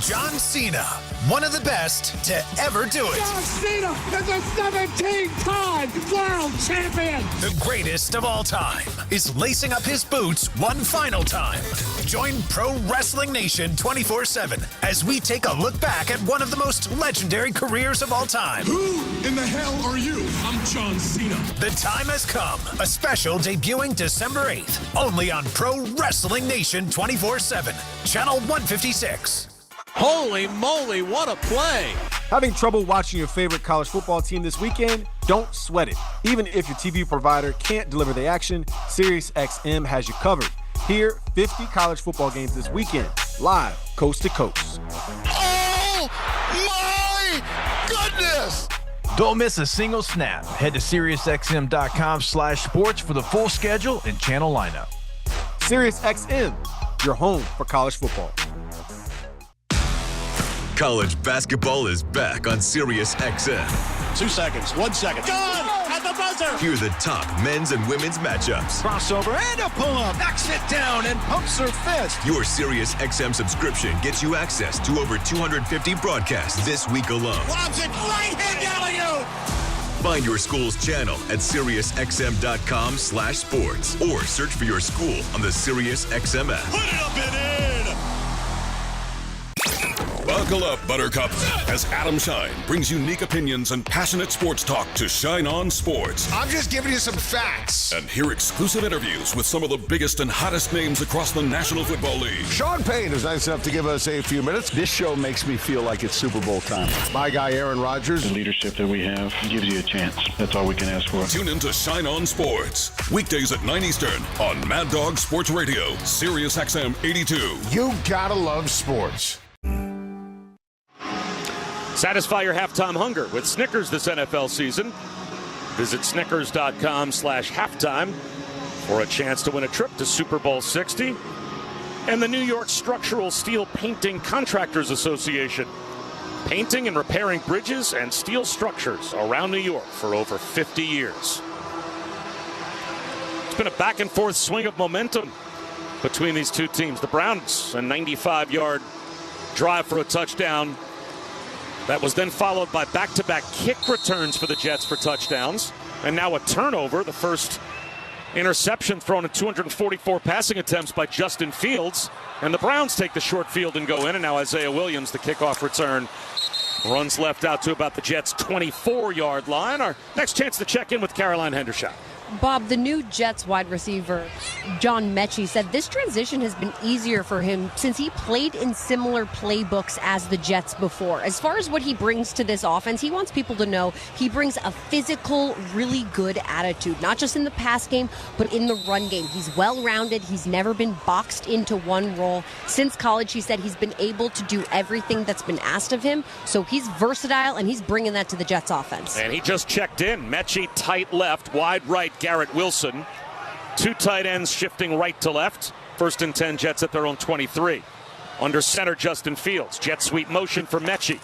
John Cena, one of the best to ever do it. John Cena is a 17-time world champion. The greatest of all time is lacing up his boots one final time. Join Pro Wrestling Nation 24/7 as we take a look back at one of the most legendary careers of all time. Who in the hell are you? I'm John Cena. The time has come. A special debuting December 8th, only on Pro Wrestling Nation 24/7, Channel 156. Holy moly, what a play! Having trouble watching your favorite college football team this weekend? Don't sweat it. Even if your TV provider can't deliver the action, SiriusXM has you covered. Hear 50 college football games this weekend, live, coast to coast. Oh my goodness! Don't miss a single snap. Head to SiriusXM.com/sports for the full schedule and channel lineup. SiriusXM, your home for college football. College basketball is back on SiriusXM. 2 seconds, 1 second. Gone! At the buzzer! Hear the top men's and women's matchups. Crossover and a pull-up. Knocks it down and pumps her fist. Your SiriusXM subscription gets you access to over 250 broadcasts this week alone. Lobs it right hand alley-oop! Find your school's channel at SiriusXM.com/sports or search for your school on the SiriusXM app. Put it up and in! Buckle up, Buttercup, as Adam Shine brings unique opinions and passionate sports talk to Shine On Sports. I'm just giving you some facts. And hear exclusive interviews with some of the biggest and hottest names across the National Football League. Sean Payne is nice enough to give us a few minutes. This show makes me feel like it's Super Bowl time. My guy, Aaron Rodgers. The leadership that we have gives you a chance. That's all we can ask for. Tune in to Shine On Sports, weekdays at 9 Eastern on Mad Dog Sports Radio, SiriusXM 82. You gotta love sports. Satisfy your halftime hunger with Snickers this NFL season. Visit Snickers.com/halftime for a chance to win a trip to Super Bowl 60 and the New York Structural Steel Painting Contractors Association. Painting and repairing bridges and steel structures around New York for over 50 years. It's been a back and forth swing of momentum between these two teams. The Browns, a 95-yard drive for a touchdown. That was then followed by back-to-back kick returns for the Jets for touchdowns. And now a turnover, the first interception thrown in 244 passing attempts by Justin Fields. And the Browns take the short field and go in. And now Isaiah Williams, the kickoff return, runs left out to about the Jets' 24-yard line. Our next chance to check in with Caroline Hendershot. Bob, the new Jets wide receiver, John Mechie, said this transition has been easier for him since he played in similar playbooks as the Jets before. As far as what he brings to this offense, he wants people to know he brings a physical, really good attitude, not just in the pass game, but in the run game. He's well-rounded. He's never been boxed into one role. Since college, he said he's been able to do everything that's been asked of him. So he's versatile, and he's bringing that to the Jets offense. And he just checked in. Mechie tight left, wide right, Garrett Wilson. Two tight ends shifting right to left. 1st and 10, Jets at their own 23. Under center, Justin Fields. Jet sweep motion for Mechie.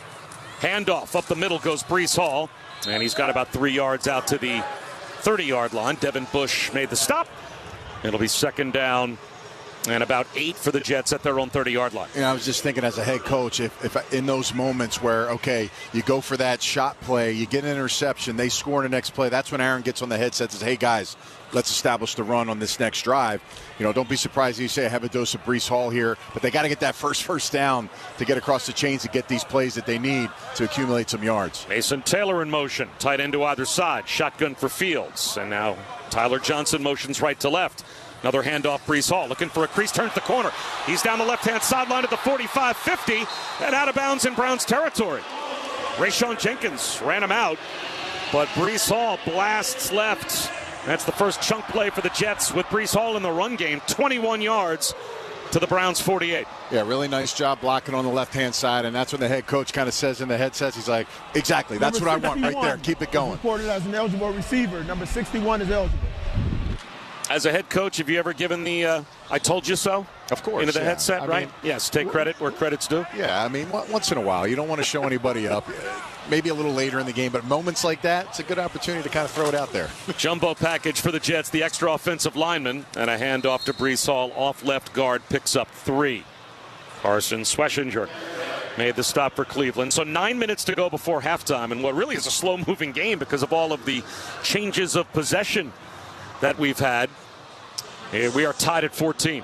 Handoff up the middle goes Breece Hall. And he's got about 3 yards out to the 30-yard line. Devin Bush made the stop. It'll be 2nd down and about 8 for the Jets at their own 30-yard line. I was just thinking as a head coach, if in those moments where, okay, you go for that shot play, you get an interception, they score in the next play, that's when Aaron gets on the headset and says, hey, guys, let's establish the run on this next drive. Don't be surprised if you say I have a dose of Breece Hall here, but they got to get that first down to get across the chains to get these plays that they need to accumulate some yards. Mason Taylor in motion, tight end to either side, shotgun for Fields, and now Tyler Johnson motions right to left. Another handoff, Breece Hall looking for a crease, turns the corner. He's down the left-hand sideline at the 45-50 and out of bounds in Browns territory. Rayshawn Jenkins ran him out, but Breece Hall blasts left. That's the first chunk play for the Jets with Breece Hall in the run game. 21 yards to the Browns' 48. Yeah, really nice job blocking on the left-hand side, and that's when the head coach kind of says in the headsets, he's like, exactly, that's what I want right there. Keep it going. Reported as an eligible receiver. Number 61 is eligible. As a head coach, have you ever given the I told you so? Of course. Into the headset, right? mean, yes, take credit where credit's due. Yeah, I mean, once in a while. You don't want to show anybody up. Maybe a little later in the game, but moments like that, it's a good opportunity to kind of throw it out there. Jumbo package for the Jets, the extra offensive lineman, and a handoff to Breece Hall off left guard, picks up 3. Carson Schwessinger made the stop for Cleveland. So 9 minutes to go before halftime, and what really is a slow-moving game because of all of the changes of possession that we've had. Here we are tied at 14.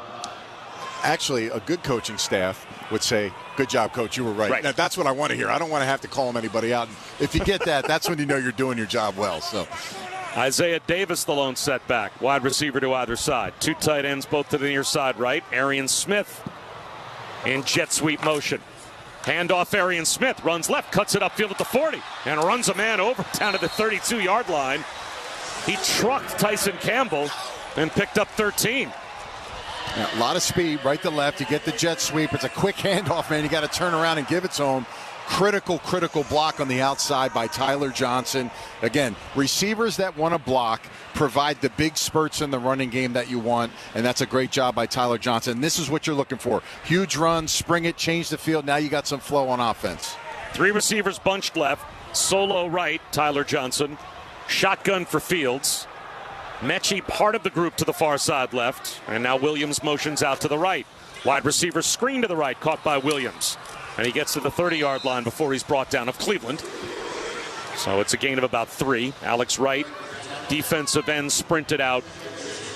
Actually, a good coaching staff would say, good job, coach, you were right. Now, that's what I want to hear. I don't want to have to call anybody out. If you get that, that's when you know you're doing your job well. So, Isaiah Davis, the lone setback. Wide receiver to either side. Two tight ends, both to the near side right. Arian Smith in jet sweep motion. Handoff, Arian Smith runs left, cuts it upfield at the 40, and runs a man over down to the 32-yard line. He trucked Tyson Campbell and picked up 13. Yeah, a lot of speed, right to left. You get the jet sweep. It's a quick handoff, man. You got to turn around and give it to him. Critical block on the outside by Tyler Johnson. Again, receivers that want to block provide the big spurts in the running game that you want, and that's a great job by Tyler Johnson. And this is what you're looking for. Huge run, spring it, change the field. Now you got some flow on offense. Three receivers bunched left. Solo right, Tyler Johnson. Shotgun for Fields. Mechie part of the group to the far side left. And now Williams motions out to the right. Wide receiver screen to the right, caught by Williams. And he gets to the 30-yard line before he's brought down of Cleveland. So it's a gain of about 3. Alex Wright, defensive end, sprinted out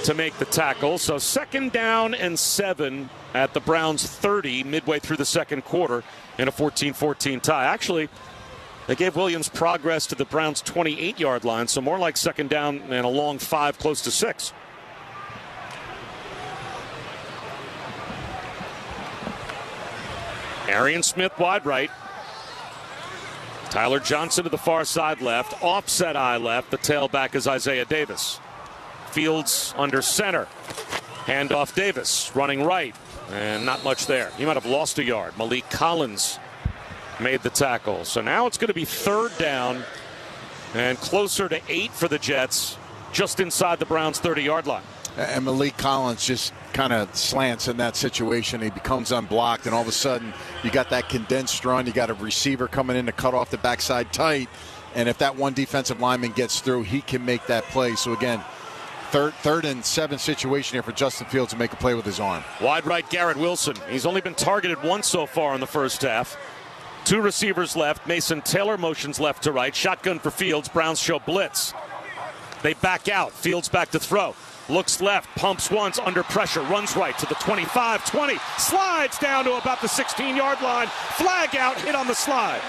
to make the tackle. So 2nd down and 7 at the Browns' 30 midway through the second quarter in a 14-14 tie. Actually, they gave Williams progress to the Browns' 28-yard line, so more like 2nd down and a long 5, close to 6. Arian Smith wide right. Tyler Johnson to the far side left. Offset eye left. The tailback is Isaiah Davis. Fields under center. Handoff Davis running right. And not much there. He might have lost a yard. Malik Collins made the tackle. So now it's going to be 3rd down and closer to 8 for the Jets, just inside the Browns' 30-yard line. And Malik Collins just kind of slants in that situation. He becomes unblocked, and all of a sudden you got that condensed run. You got a receiver coming in to cut off the backside tight, and if that one defensive lineman gets through, he can make that play. So again, third and 7 situation here for Justin Fields to make a play with his arm. Wide right, Garrett Wilson. He's only been targeted once so far in the first half. 2 receivers left. Mason Taylor motions left to right. Shotgun for Fields. Browns show blitz. They back out. Fields back to throw. Looks left, pumps once, under pressure, runs right to the 25, 20, slides down to about the 16-yard line. Flag out, hit on the slide.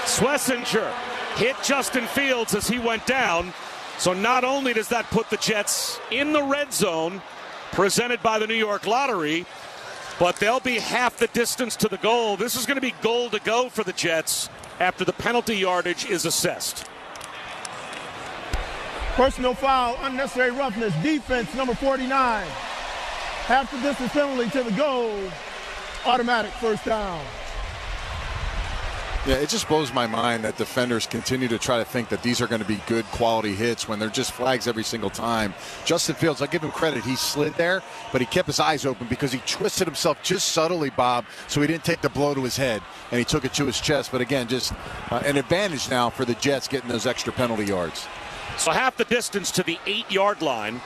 Schlesinger hit Justin Fields as he went down. So not only does that put the Jets in the red zone, presented by the New York Lottery, but they'll be half the distance to the goal. This is going to be goal to go for the Jets after the penalty yardage is assessed. Personal foul, unnecessary roughness, defense number 49. Half the distance penalty to the goal, automatic 1st down. Yeah, it just blows my mind that defenders continue to try to think that these are going to be good quality hits when they're just flags every single time. Justin Fields, I give him credit. He slid there, but he kept his eyes open because he twisted himself just subtly, Bob, so he didn't take the blow to his head, and he took it to his chest. But again, just an advantage now for the Jets getting those extra penalty yards. So half the distance to the 8-yard line.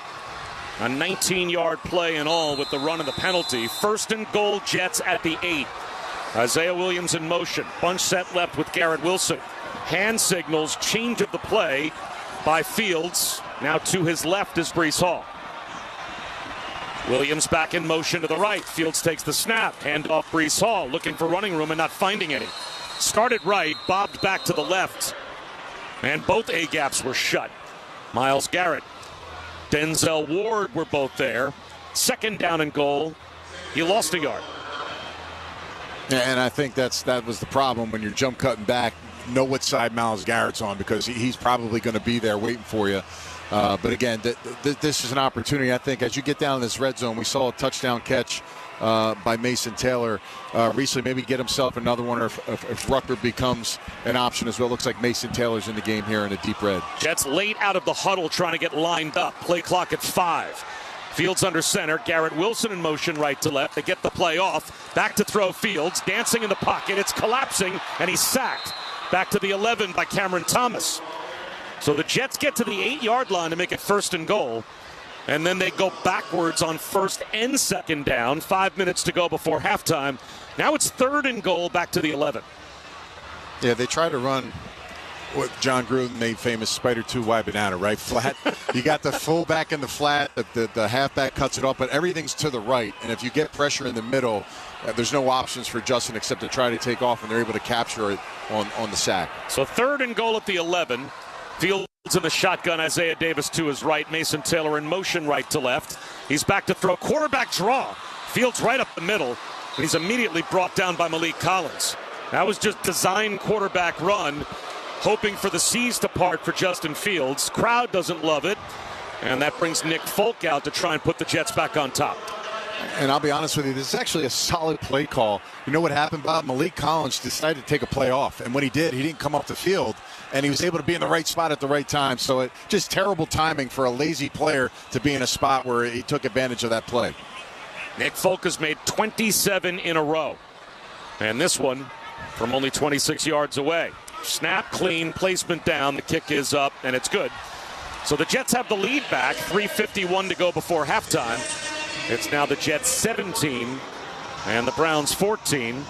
A 19-yard play in all with the run and the penalty. 1st and goal, Jets at the 8. Isaiah Williams in motion. Bunch set left with Garrett Wilson. Hand signals, change of the play by Fields. Now to his left is Breece Hall. Williams back in motion to the right. Fields takes the snap. Hand off Breece Hall, looking for running room and not finding any. Started right, bobbed back to the left. And both A-gaps were shut. Myles Garrett, Denzel Ward were both there. 2nd down and goal. He lost a yard. And I think that was the problem when you're jump cutting back. Know what side Myles Garrett's on because he's probably going to be there waiting for you. But again, this is an opportunity. I think as you get down in this red zone, we saw a touchdown catch by Mason Taylor recently. Maybe get himself another one, or if Rucker becomes an option as well. Looks like Mason Taylor's in the game here in a deep red. Jets late out of the huddle trying to get lined up. Play clock at 5. Fields under center. Garrett Wilson in motion right to left. They get the play off. Back to throw Fields. Dancing in the pocket. It's collapsing, and he's sacked. Back to the 11 by Cameron Thomas. So the Jets get to the 8-yard line to make it 1st and goal. And then they go backwards on first and second down. 5 minutes to go before halftime. Now it's 3rd and goal back to the 11. Yeah, they try to run what John Gruden made famous, Spider 2 wide banana, right? Flat. You got the fullback in the flat, the halfback cuts it off, but everything's to the right. And if you get pressure in the middle, there's no options for Justin except to try to take off, and they're able to capture it on the sack. So 3rd and goal at the 11. Fields in the shotgun, Isaiah Davis to his right, Mason Taylor in motion right to left. He's back to throw. Quarterback draw. Fields right up the middle, and he's immediately brought down by Malik Collins. That was just design quarterback run, hoping for the seas to part for Justin Fields. Crowd doesn't love it, and that brings Nick Folk out to try and put the Jets back on top. And I'll be honest with you, this is actually a solid play call. You know what happened, Bob? Malik Collins decided to take a play off, and when he did, he didn't come up the field, and he was able to be in the right spot at the right time. So it just terrible timing for a lazy player to be in a spot where he took advantage of that play. Nick Folk has made 27 in a row, and this one from only 26 yards away. Snap clean, placement down, the kick is up, and it's good. So the Jets have the lead back, 3:51 to go before halftime. It's now the Jets 17 and the Browns 14.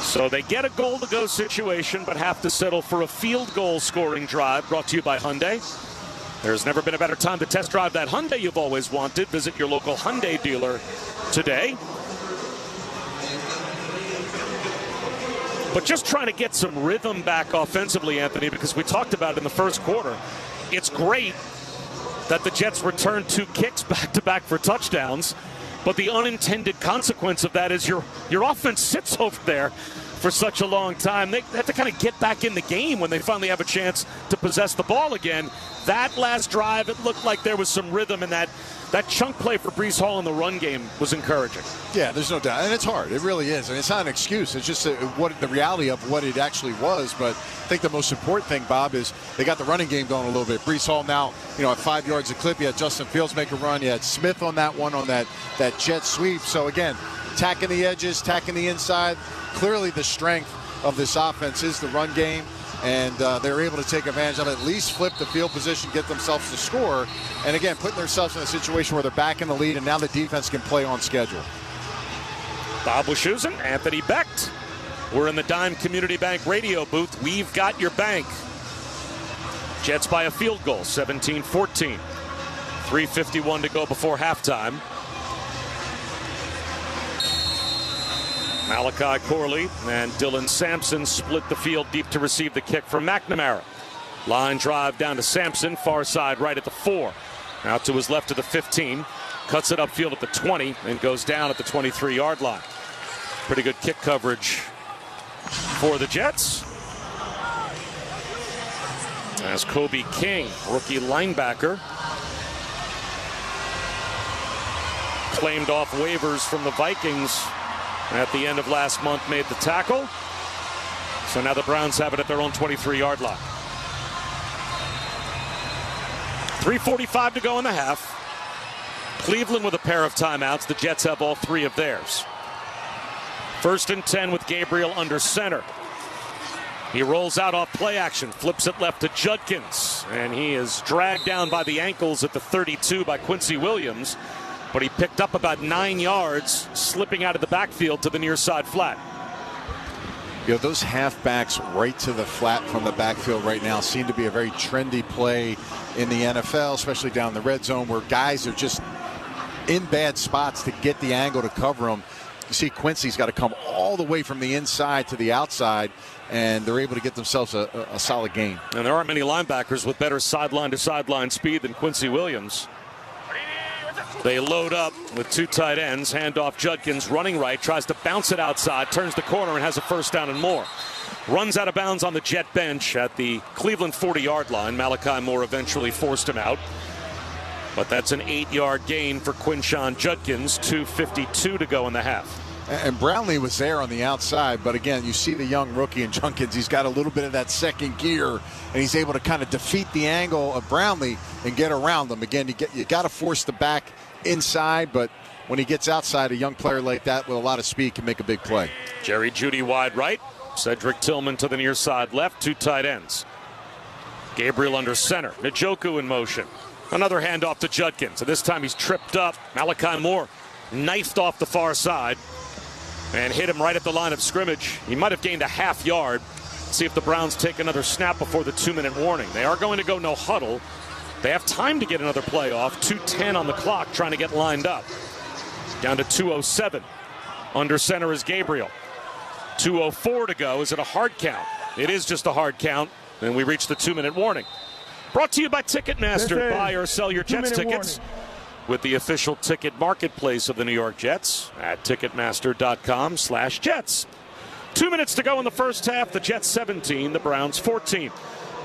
So they get a goal-to-go situation, but have to settle for a field goal scoring drive, brought to you by Hyundai. There's never been a better time to test drive that Hyundai you've always wanted. Visit your local Hyundai dealer today. But just trying to get some rhythm back offensively, Anthony, because we talked about it in the first quarter. It's great that the Jets return 2 kicks back-to-back for touchdowns, but the unintended consequence of that is your offense sits over there for such a long time. They have to kind of get back in the game when they finally have a chance to possess the ball again. That last drive, it looked like there was some rhythm in that. That chunk play for Breece Hall in the run game was encouraging. Yeah, there's no doubt. And it's hard. It really is. And it's not an excuse. It's just what the reality of what it actually was. But I think the most important thing, Bob, is they got the running game going a little bit. Breece Hall now, at 5 yards a clip. You had Justin Fields make a run. You had Smith on that one, on that jet sweep. So, again, tacking the edges, tacking the inside. Clearly the strength of this offense is the run game. And they're able to take advantage of it, at least flip the field position, get themselves to score. And again, putting themselves in a situation where they're back in the lead, and now the defense can play on schedule. Bob Wischusen, Anthony Becht. We're in the Dime Community Bank radio booth. We've got your bank. Jets by a field goal, 17-14. 3:51 to go before halftime. Malachi Corley and Dylan Sampson split the field deep to receive the kick from McNamara. Line drive down to Sampson, far side right at the 4. Out to his left to the 15. Cuts it upfield at the 20 and goes down at the 23-yard line. Pretty good kick coverage for the Jets. As Kobe King, rookie linebacker, claimed off waivers from the Vikings at the end of last month, made the tackle. So now the Browns have it at their own 23-yard line. 3:45 to go in the half. Cleveland with a pair of timeouts. The Jets have all 3 of theirs. 1st and 10 with Gabriel under center. He rolls out off play action, flips it left to Judkins, and he is dragged down by the ankles at the 32 by Quincy Williams. But he picked up about 9 yards, slipping out of the backfield to the near side flat. Those halfbacks right to the flat from the backfield right now seem to be a very trendy play in the NFL, especially down the red zone, where guys are just in bad spots to get the angle to cover them. You see Quincy's got to come all the way from the inside to the outside, and they're able to get themselves a solid gain. And there aren't many linebackers with better sideline-to-sideline speed than Quincy Williams. They load up with 2 tight ends. Handoff Judkins running right, tries to bounce it outside, turns the corner and has a first down and more. Runs out of bounds on the Jet bench at the Cleveland 40-yard line. Malachi Moore eventually forced him out. But that's an 8-yard gain for Quinshon Judkins. 2:52 to go in the half. And Brownlee was there on the outside, but again, you see the young rookie in Judkins. He's got a little bit of that second gear, and he's able to kind of defeat the angle of Brownlee and get around them. Again, you got to force the back inside, but when he gets outside, a young player like that with a lot of speed can make a big play. Jerry Jeudy wide right. Cedric Tillman to the near side left. 2 tight ends. Gabriel under center. Njoku in motion. Another handoff to Judkins, and this time he's tripped up. Malachi Moore knifed off the far side and hit him right at the line of scrimmage. He might have gained a half yard. See if the Browns take another snap before the 2-minute warning. They are going to go no huddle. They have time to get another play off. 2:10 on the clock, trying to get lined up. Down to 2:07. Under center is Gabriel. 2:04 to go. Is it a hard count? It is just a hard count. And we reach the 2-minute warning. Brought to you by Ticketmaster. Buy or sell your Jets tickets with the official ticket marketplace of the New York Jets at Ticketmaster.com/Jets. 2 minutes to go in the first half. The Jets 17, the Browns 14.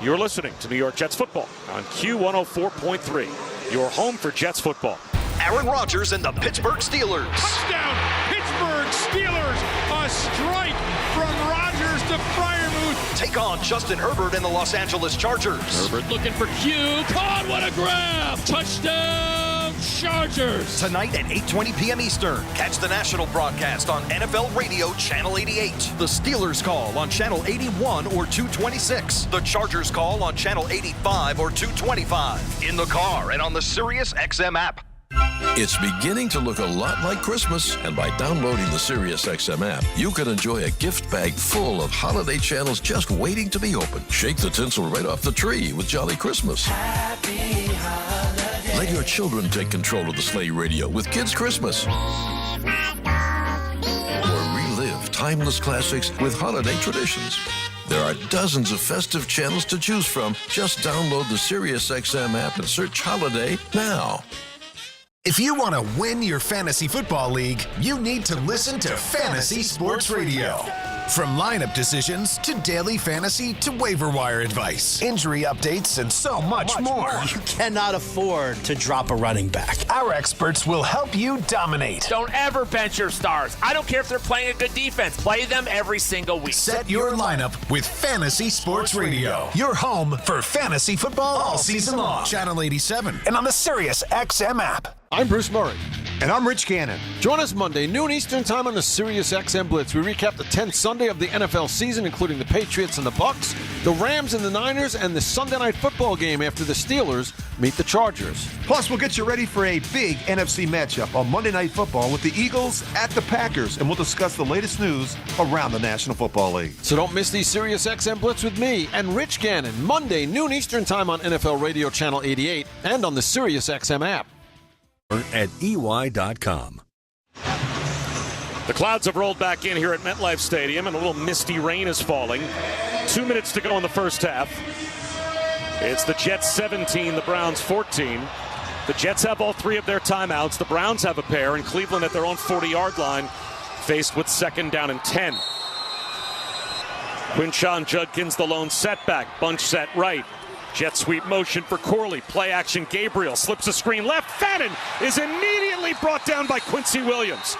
You're listening to New York Jets football on Q104.3. Your home for Jets football. Aaron Rodgers and the Pittsburgh Steelers. Touchdown, Pittsburgh Steelers. A strike from Rodgers to Freiermuth. Take on Justin Herbert and the Los Angeles Chargers. Herbert looking for Q. Caught, what a grab! Touchdown, Chargers. Tonight at 8:20 p.m. Eastern. Catch the national broadcast on NFL Radio Channel 88. The Steelers call on Channel 81 or 226. The Chargers call on Channel 85 or 225. In the car and on the Sirius XM app. It's beginning to look a lot like Christmas, and by downloading the SiriusXM app, you can enjoy a gift bag full of holiday channels just waiting to be opened. Shake the tinsel right off the tree with Jolly Christmas. Happy holidays. Let your children take control of the sleigh radio with Kids Christmas. Or relive timeless classics with holiday traditions. There are dozens of festive channels to choose from. Just download the SiriusXM app and search Holiday now. If you want to win your fantasy football league, you need to listen to Fantasy Sports Radio. From lineup decisions to daily fantasy to waiver wire advice, injury updates, and so much more. You cannot afford to drop a running back. Our experts will help you dominate. Don't ever bench your stars. I don't care if they're playing a good defense. Play them every single week. Set your lineup with Fantasy Sports Radio. Your home for fantasy football all season long. Channel 87 and on the Sirius XM app. I'm Bruce Murray. And I'm Rich Gannon. Join us Monday, noon Eastern time on the Sirius XM Blitz. We recap the 10th Sunday of the NFL season, including the Patriots and the Bucks, the Rams and the Niners, and the Sunday night football game after the Steelers meet the Chargers. Plus, we'll get you ready for a big NFC matchup on Monday Night Football with the Eagles at the Packers, and we'll discuss the latest news around the National Football League. So don't miss the Sirius XM Blitz with me and Rich Gannon, Monday, noon Eastern time on NFL Radio Channel 88 and on the Sirius XM app. At EY.com. The clouds have rolled back in here at MetLife Stadium, and a little misty rain is falling. 2 minutes to go in the first half. It's the Jets 17, the Browns 14. The Jets have all three of their timeouts. The Browns have a pair, and Cleveland at their own 40-yard line, faced with 2nd down and 10. Quinshon Judkins, the lone setback. Bunch set right. Jet sweep motion for Corley. Play action. Gabriel slips a screen left. Fannin is immediately brought down by Quincy Williams.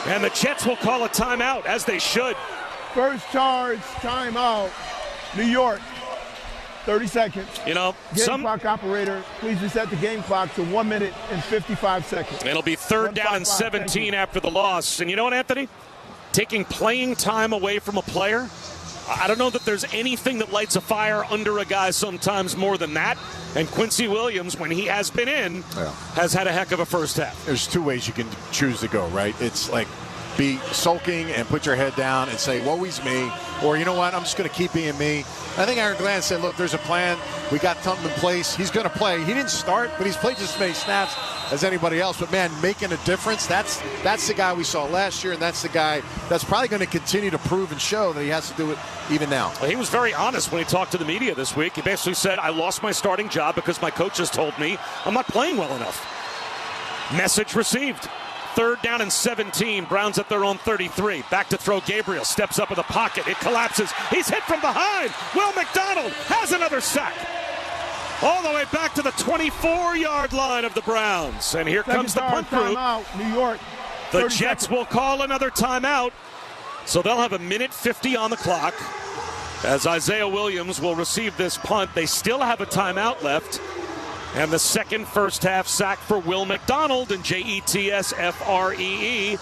And the Jets will call a timeout, as they should. First charge, timeout, New York. 30 seconds. You know, game clock operator, please reset the game clock to 1 minute and 55 seconds. It'll be 3rd down and 17 after the loss. And you know what, Anthony? Taking playing time away from a player, I don't know that there's anything that lights a fire under a guy sometimes more than that. And Quincy Williams, when he has been in, has had a heck of a first half. There's two ways you can choose to go, right? It's like be sulking and put your head down and say, woe is me. Or, you know what, I'm just going to keep being me. I think Aaron Glenn said, look, there's a plan. We got something in place. He's going to play. He didn't start, but he's played just as many snaps as anybody else. But, man, making a difference, that's the guy we saw last year, and that's the guy that's probably going to continue to prove and show that he has to do it even now. Well, he was very honest when he talked to the media this week. He basically said, I lost my starting job because my coaches told me I'm not playing well enough. Message received. 3rd down and 17. Browns at their own 33. Back to throw. Gabriel steps up in the pocket. It collapses. He's hit from behind. Will McDonald has another sack. All the way back to the 24-yard line of the Browns. And here comes the punt crew. New York. The Jets will call another timeout. So they'll have 1:50 on the clock as Isaiah Williams will receive this punt. They still have a timeout left. And the second first half sack for Will McDonald and JETSFREE.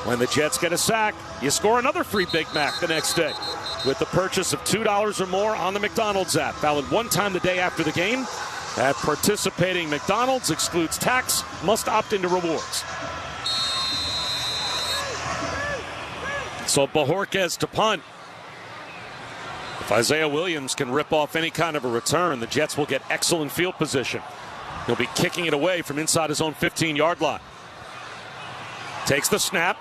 When the Jets get a sack, you score another free Big Mac the next day with the purchase of $2 or more on the McDonald's app. Valid one time the day after the game. at participating McDonald's. Excludes tax. Must opt into rewards. So Bojorquez to punt. If Isaiah Williams can rip off any kind of a return, the Jets will get excellent field position. He'll be kicking it away from inside his own 15-yard line. Takes the snap,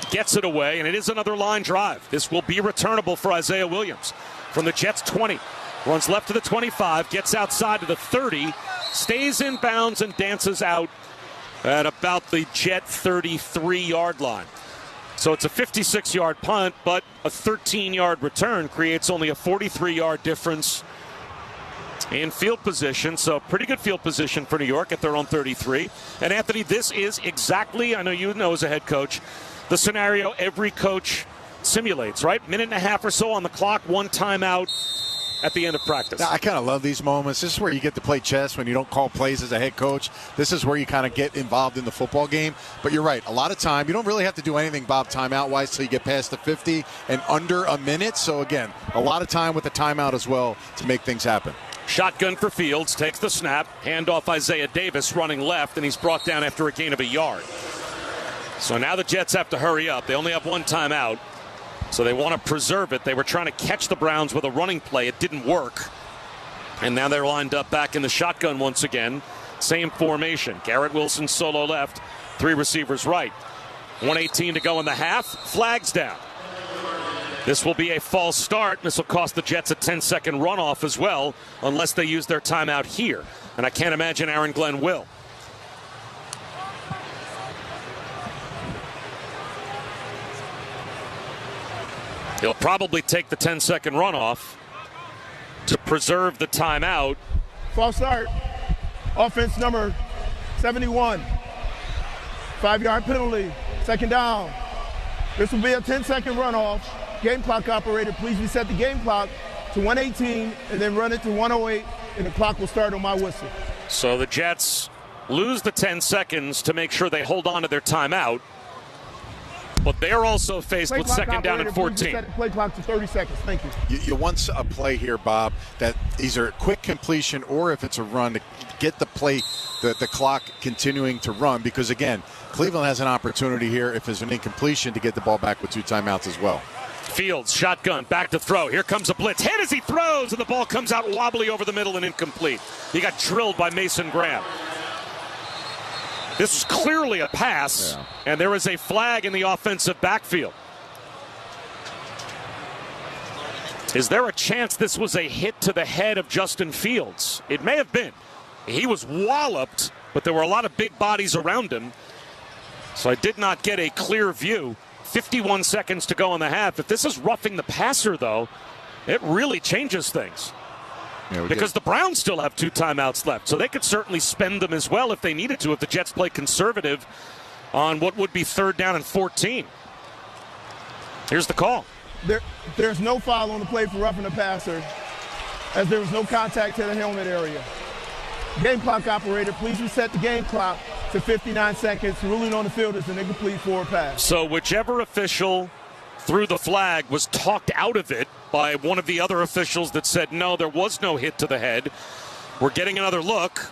gets it away, and it is another line drive. This will be returnable for Isaiah Williams from the Jets 20. Runs left to the 25, gets outside to the 30, stays in bounds and dances out at about the Jet 33-yard line. So it's a 56-yard punt, but a 13-yard return creates only a 43-yard difference in field position. So pretty good field position for New York at their own 33. And Anthony, this is exactly, I know you know as a head coach, the scenario every coach simulates, right? Minute and a half or so on the clock, one timeout at the end of practice. I kind of love these moments. This is where you get to play chess when you don't call plays as a head coach. This is where you kind of get involved in the football game. But you're right. A lot of time, you don't really have to do anything, Bob, timeout-wise, till you get past the 50 and under a minute. So, again, a lot of time with the timeout as well to make things happen. Shotgun for Fields, takes the snap, handoff Isaiah Davis running left, and he's brought down after a gain of a yard. So now the Jets have to hurry up. They only have one timeout. So they want to preserve it. They were trying to catch the Browns with a running play. It didn't work. And now they're lined up back in the shotgun once again. Same formation. Garrett Wilson solo left. 3 receivers right. 1:18 to go in the half. Flags down. This will be a false start. This will cost the Jets a 10-second runoff as well, unless they use their timeout here. And I can't imagine Aaron Glenn will. He'll probably take the 10-second runoff to preserve the timeout. False start. Offense number 71. 5-yard penalty. Second down. This will be a 10-second runoff. Game clock operator, please reset the game clock to 1:18 and then run it to 1:08, and the clock will start on my whistle. So the Jets lose the 10 seconds to make sure they hold on to their timeout. But they're also faced with second down and 14. Set the play clock to 30 seconds. Thank you. You want a play here, Bob, that either a quick completion or if it's a run to get the play, the clock continuing to run. Because, again, Cleveland has an opportunity here if there's an incompletion to get the ball back with 2 timeouts as well. Fields, shotgun, back to throw. Here comes a blitz. Hit as he throws, and the ball comes out wobbly over the middle and incomplete. He got drilled by Mason Graham. This is clearly a pass, and there is a flag in the offensive backfield. Is there a chance this was a hit to the head of Justin Fields? It may have been. He was walloped, but there were a lot of big bodies around him. So I did not get a clear view. 51 seconds to go in the half. If this is roughing the passer, though, it really changes things. Because the Browns still have 2 timeouts left, so they could certainly spend them as well if they needed to, if the Jets play conservative on what would be 3rd down and 14. Here's the call. There's no foul on the play for roughing the passer, as there was no contact to the helmet area. Game clock operator, please reset the game clock to 59 seconds. Ruling on the field is an incomplete forward pass. So whichever official threw the flag was talked out of it by one of the other officials that said, no, there was no hit to the head. We're getting another look,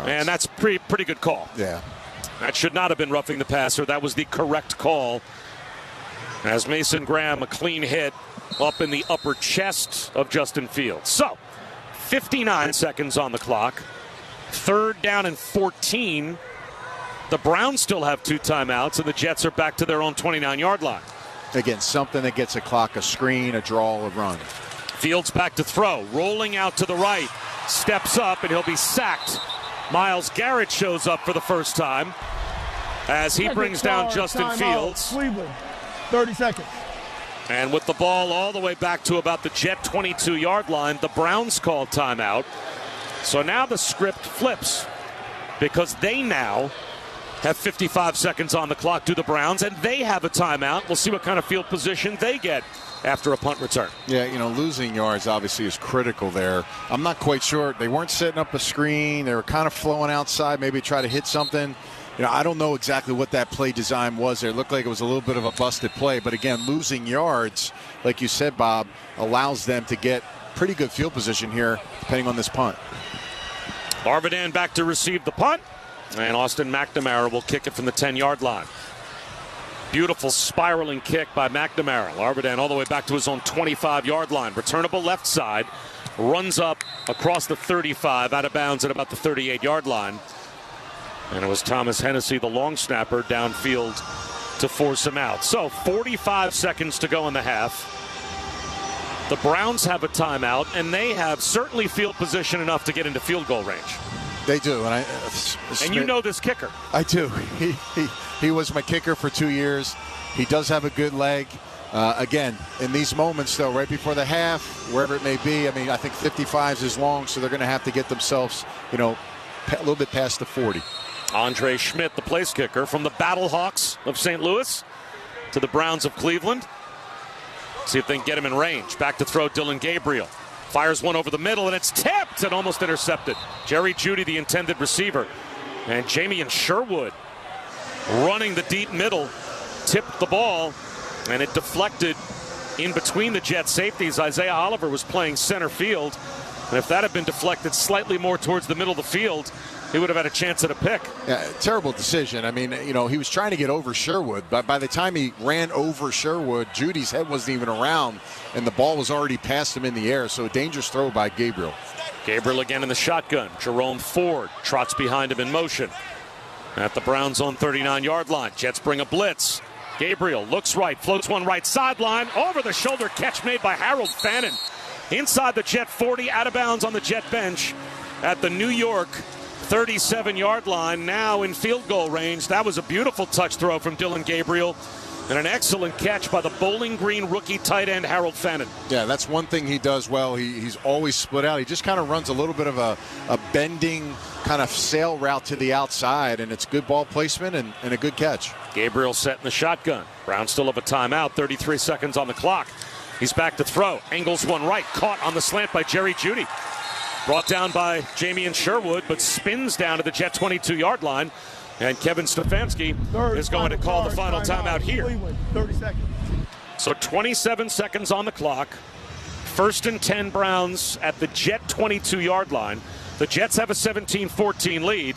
and that's pretty good call. Yeah. That should not have been roughing the passer. That was the correct call. As Mason Graham, a clean hit up in the upper chest of Justin Fields. So, 59 seconds on the clock. 3rd down and 14. The Browns still have 2 timeouts, and the Jets are back to their own 29-yard line. Again, something that gets a clock, a screen, a draw, a run. Fields back to throw, rolling out to the right, steps up, and he'll be sacked. Myles Garrett shows up for the first time as he brings down Justin Fields. Cleveland, 30 seconds. And with the ball all the way back to about the Jet 22-yard line, the Browns call timeout. So now the script flips because they now have 55 seconds on the clock to the Browns, and they have a timeout. We'll see what kind of field position they get after a punt return. Yeah, losing yards obviously is critical there. I'm not quite sure. They weren't setting up a screen. They were kind of flowing outside, maybe try to hit something. I don't know exactly what that play design was there. It looked like it was a little bit of a busted play. But, again, losing yards, like you said, Bob, allows them to get pretty good field position here, depending on this punt. Arvidan back to receive the punt, and Austin McNamara will kick it from the 10-yard line. Beautiful spiraling kick by McNamara. Arvidan all the way back to his own 25-yard line. Returnable left side. Runs up across the 35, out of bounds at about the 38-yard line. And it was Thomas Hennessy, the long snapper, downfield to force him out. So 45 seconds to go in the half. The Browns have a timeout, and they have certainly field position enough to get into field goal range. They do, and you know this kicker. I do. He was my kicker for 2 years. He does have a good leg. Again, in these moments, though, right before the half, wherever it may be, I mean, I think 55 is long, so they're going to have to get themselves, you know, a little bit past the 40. Andre Schmidt, the place kicker, from the Battlehawks of St. Louis to the Browns of Cleveland. See if they can get him in range. Back to throw, Dylan Gabriel. Fires one over the middle, and it's tipped and almost intercepted. Jerry Jeudy, the intended receiver. And Jamian Sherwood running the deep middle, tipped the ball, and it deflected in between the Jet safeties. Isaiah Oliver was playing center field, and if that had been deflected slightly more towards the middle of the field, he would have had a chance at a pick. Yeah, terrible decision. I mean, you know, he was trying to get over Sherwood, but by the time he ran over Sherwood, Judy's head wasn't even around, and the ball was already past him in the air, so a dangerous throw by Gabriel. Gabriel again in the shotgun. Jerome Ford trots behind him in motion at the Browns' own 39-yard line. Jets bring a blitz. Gabriel looks right, floats one right sideline, over the shoulder catch made by Harold Fannin. Inside the Jet 40, out of bounds on the Jet bench at the New York 37-yard line, now in field goal range. That was a beautiful touch throw from Dylan Gabriel, and an excellent catch by the Bowling Green rookie tight end Harold Fannin. Yeah, that's one thing he does well. He's always split out. He just kind of runs a little bit of a bending kind of sail route to the outside, and it's good ball placement and a good catch. Gabriel set in the shotgun. Browns still have a timeout, 33 seconds on the clock. He's back to throw. Angles one right, caught on the slant by Jerry Jeudy. Brought down by Jamian Sherwood, but spins down to the Jet 22-yard line. And Kevin Stefanski is going to call the final timeout here. 30 seconds. So 27 seconds on the clock. 1st and 10 Browns at the Jet 22-yard line. The Jets have a 17-14 lead.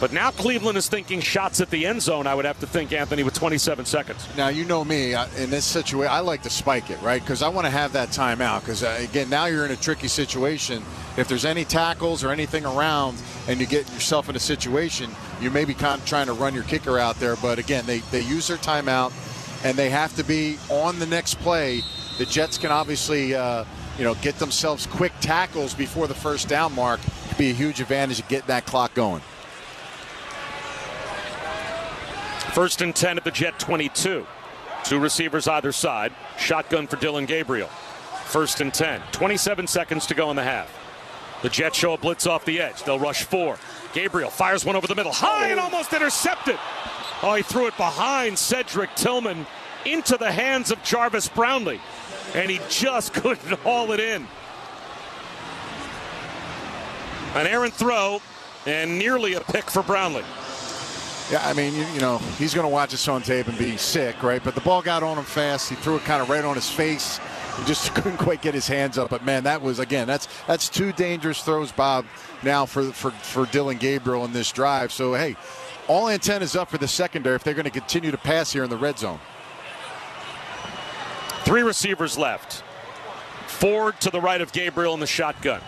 But now Cleveland is thinking shots at the end zone, I would have to think, Anthony, with 27 seconds. Now, you know me, in this situation, I like to spike it, right? Because I want to have that timeout. Because, again, now you're in a tricky situation. If there's any tackles or anything around and you get yourself in a situation, you may be kind of trying to run your kicker out there. But, again, they use their timeout, and they have to be on the next play. The Jets can obviously, get themselves quick tackles before the first down mark. It'd be a huge advantage to get that clock going. 1st and 10 at the Jet 22. 2 receivers either side. Shotgun for Dylan Gabriel. 1st and 10. 27 seconds to go in the half. The Jets show a blitz off the edge. They'll rush 4. Gabriel fires one over the middle. High and almost intercepted. Oh, he threw it behind Cedric Tillman into the hands of Jarvis Brownlee. And he just couldn't haul it in. An errant throw and nearly a pick for Brownlee. Yeah, I mean, he's going to watch this on tape and be sick, right? But the ball got on him fast. He threw it kind of right on his face. He just couldn't quite get his hands up. But, man, that was, again, that's 2 dangerous throws, Bob, now for Dylan Gabriel in this drive. So, hey, all antennas up for the secondary if they're going to continue to pass here in the red zone. 3 receivers left. Ford to the right of Gabriel in the shotgun.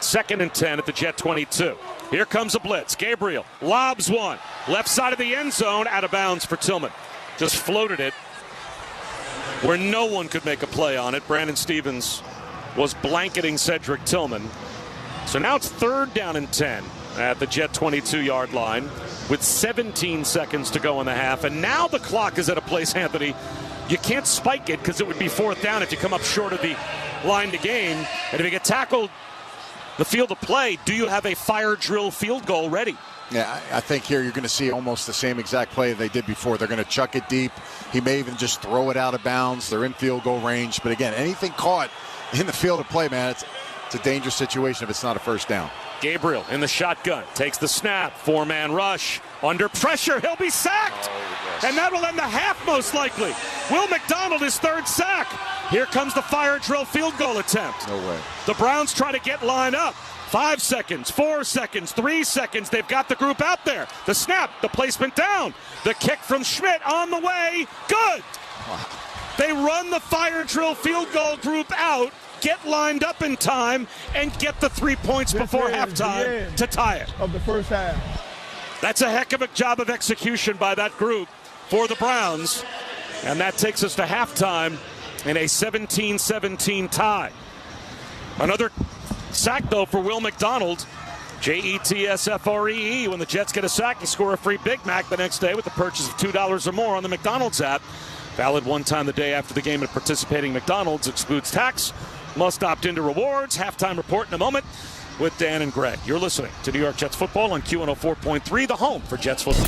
2nd and 10 at the Jet 22. Here comes a blitz. Gabriel lobs one. Left side of the end zone, out of bounds for Tillman. Just floated it where no one could make a play on it. Brandon Stevens was blanketing Cedric Tillman. So now it's 3rd down and 10 at the Jet 22-yard line with 17 seconds to go in the half. And now the clock is at a place, Anthony, you can't spike it because it would be 4th down if you come up short of the line to gain. And if you get tackled the field of play, do you have a fire drill field goal ready? Yeah, I think here you're going to see almost the same exact play they did before. They're going to chuck it deep. He may even just throw it out of bounds. They're in field goal range. But again, anything caught in the field of play, man, it's a dangerous situation if it's not a 1st down. Gabriel in the shotgun, takes the snap, 4-man rush. Under pressure, he'll be sacked. And that will end the half most likely. Will McDonald, his 3rd sack. Here comes the fire drill field goal attempt. No way. The Browns try to get lined up. 5 seconds, 4 seconds, 3 seconds. They've got the group out there. The snap, the placement down. The kick from Schmidt on the way. Good. They run the fire drill field goal group out, get lined up in time, and get the 3 points before halftime to tie it. Of the first half. That's a heck of a job of execution by that group for the Browns. And that takes us to halftime in a 17-17 tie. Another sack, though, for Will McDonald. JETSFREE. When the Jets get a sack, you score a free Big Mac the next day with the purchase of $2 or more on the McDonald's app. Valid one time the day after the game at participating McDonald's. Excludes tax. Must opt into rewards. Halftime report in a moment with Dan and Greg. You're listening to New York Jets football on Q104.3, the home for Jets football.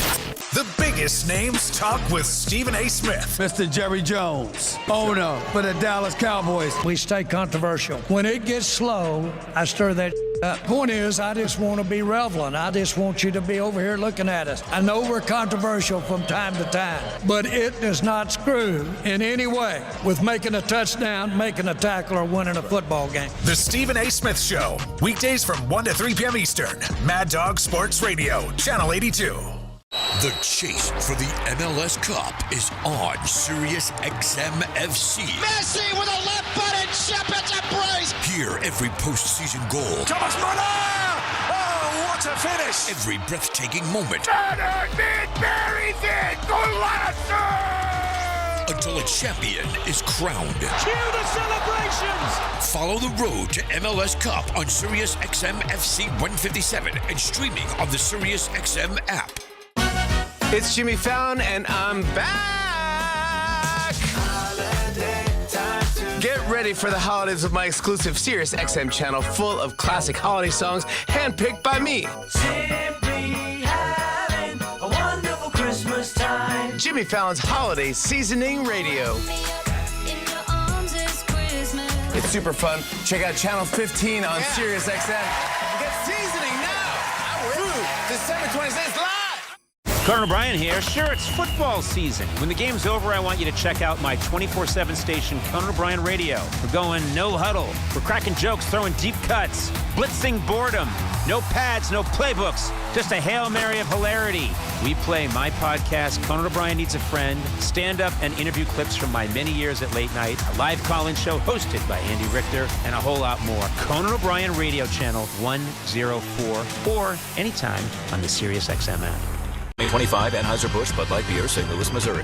The biggest names talk with Stephen A. Smith. Mr. Jerry Jones, owner for the Dallas Cowboys. We stay controversial. When it gets slow, I stir that up. Point is, I just want to be relevant. I just want you to be over here looking at us. I know we're controversial from time to time, but it does not screw in any way with making a touchdown, making a tackle, or winning a football game. The Stephen A. Smith Show. Weekdays from 1 to 3 p.m. Eastern. Mad Dog Sports Radio, Channel 82. The chase for the MLS Cup is on Sirius XM FC. Messi with a left-footed shot at the brace. Hear every postseason goal. Thomas Muller! Oh, what a finish! Every breathtaking moment. Buries it! Golasso! Until a champion is crowned. Cue the celebrations! Follow the road to MLS Cup on Sirius XM FC 157 and streaming on the Sirius XM app. It's Jimmy Fallon, and I'm back. Get ready for the holidays with my exclusive Sirius XM channel full of classic holiday songs handpicked by me. Simply having a wonderful Christmas time. Jimmy Fallon's Holiday Seasoning Radio. It's super fun. Check out Channel 15 on Sirius XM. Get seasoning now. Through December 26th live. Conan O'Brien here. Sure, it's football season. When the game's over, I want you to check out my 24/7 station, Conan O'Brien Radio. We're going no huddle. We're cracking jokes, throwing deep cuts, blitzing boredom. No pads, no playbooks, just a Hail Mary of hilarity. We play my podcast, Conan O'Brien Needs a Friend, stand-up and interview clips from my many years at late night, a live call-in show hosted by Andy Richter, and a whole lot more. Conan O'Brien Radio Channel 104, or anytime on the Sirius XM app. 2025 Anheuser-Busch Bud Light Beer, St. Louis, Missouri.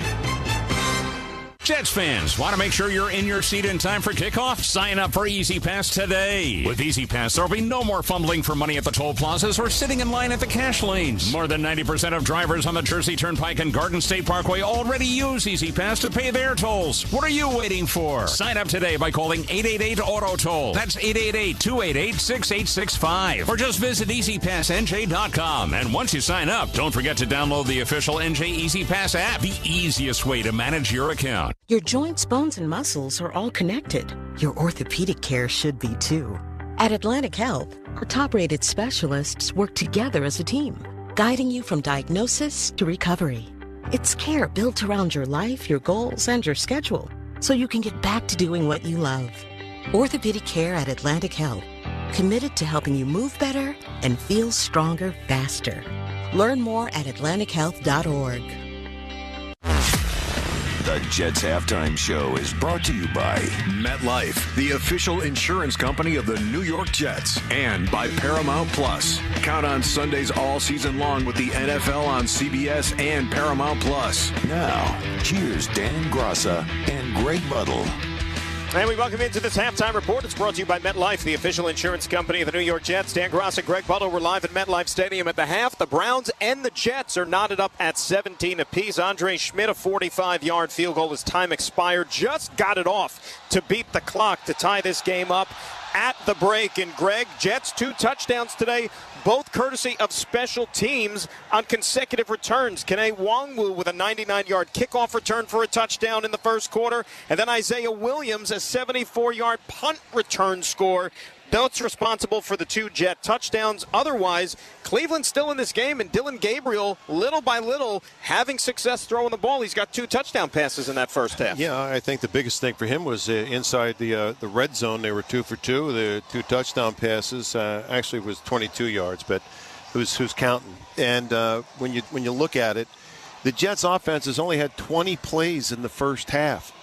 Jets fans, want to make sure you're in your seat in time for kickoff? Sign up for Easy Pass today. With Easy Pass, there'll be no more fumbling for money at the toll plazas or sitting in line at the cash lanes. More than 90% of drivers on the Jersey Turnpike and Garden State Parkway already use Easy Pass to pay their tolls. What are you waiting for? Sign up today by calling 888-AUTO-TOLL. That's 888-288-6865. Or just visit EasyPassNJ.com. And once you sign up, don't forget to download the official NJ Easy Pass app, the easiest way to manage your account. Your joints, bones, and muscles are all connected. Your orthopedic care should be too. At Atlantic Health, our top-rated specialists work together as a team, guiding you from diagnosis to recovery. It's care built around your life, your goals, and your schedule, so you can get back to doing what you love. Orthopedic care at Atlantic Health, committed to helping you move better and feel stronger faster. Learn more at atlantichealth.org. The Jets Halftime Show is brought to you by MetLife, the official insurance company of the New York Jets, and by Paramount Plus. Count on Sundays all season long with the NFL on CBS and Paramount Plus. Now, here's Dan Grassa and Greg Buttle. And we welcome you into this halftime report. It's brought to you by MetLife, the official insurance company of the New York Jets. Dan Grassa, Greg Butler. We're live at MetLife Stadium at the half. The Browns and the Jets are knotted up at 17 apiece. Andre Schmidt, a 45-yard field goal as time expired. Just got it off to beat the clock to tie this game up at the break. And Greg, Jets 2 touchdowns today, both courtesy of special teams on consecutive returns. Kene Nwangwu with a 99-yard kickoff return for a touchdown in the first quarter, and then Isaiah Williams, a 74-yard punt return score. That's responsible for the 2 Jet touchdowns. Otherwise, Cleveland's still in this game, and Dylan Gabriel, little by little, having success throwing the ball. He's got 2 touchdown passes in that first half. Yeah, I think the biggest thing for him was inside the red zone. They were 2 for 2. The 2 touchdown passes actually was 22 yards, but who's counting? And when you look at it, the Jets offense has only had 20 plays in the first half.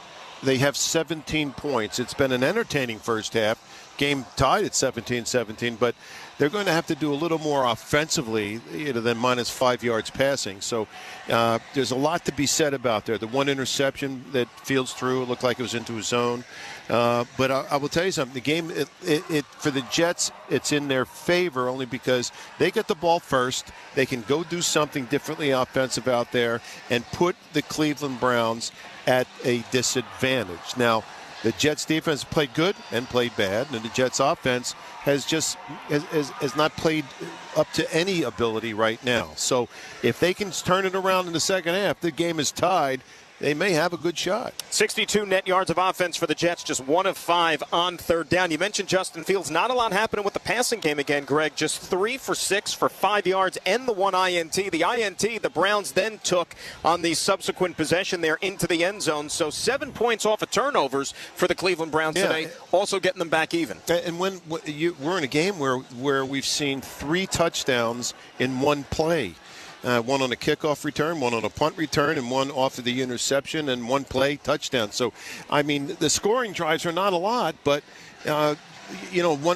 They have 17 points. It's been an entertaining first half. Game tied at 17-17, but they're going to have to do a little more offensively than minus 5 yards passing. So there's a lot to be said about there. The 1 interception that Fields threw, it looked like it was into his zone. But I will tell you something. The game, for the Jets, it's in their favor only because they get the ball first. They can go do something differently offensive out there and put the Cleveland Browns at a disadvantage. Now, the Jets defense played good and played bad, and the Jets offense has not played up to any ability right now. So if they can turn it around in the second half, the game is tied. They may have a good shot. 62 net yards of offense for the Jets, just 1 of 5 on third down. You mentioned Justin Fields. Not a lot happening with the passing game again, Greg. Just 3 for 6 for 5 yards and the 1 INT. The INT the Browns then took on the subsequent possession there into the end zone. So 7 points off of turnovers for the Cleveland Browns today, also getting them back even. And we're in a game where we've seen 3 touchdowns in one play. 1 on a kickoff return, 1 on a punt return, and 1 off of the interception, and 1 play touchdown. So, I mean, the scoring drives are not a lot, but, 1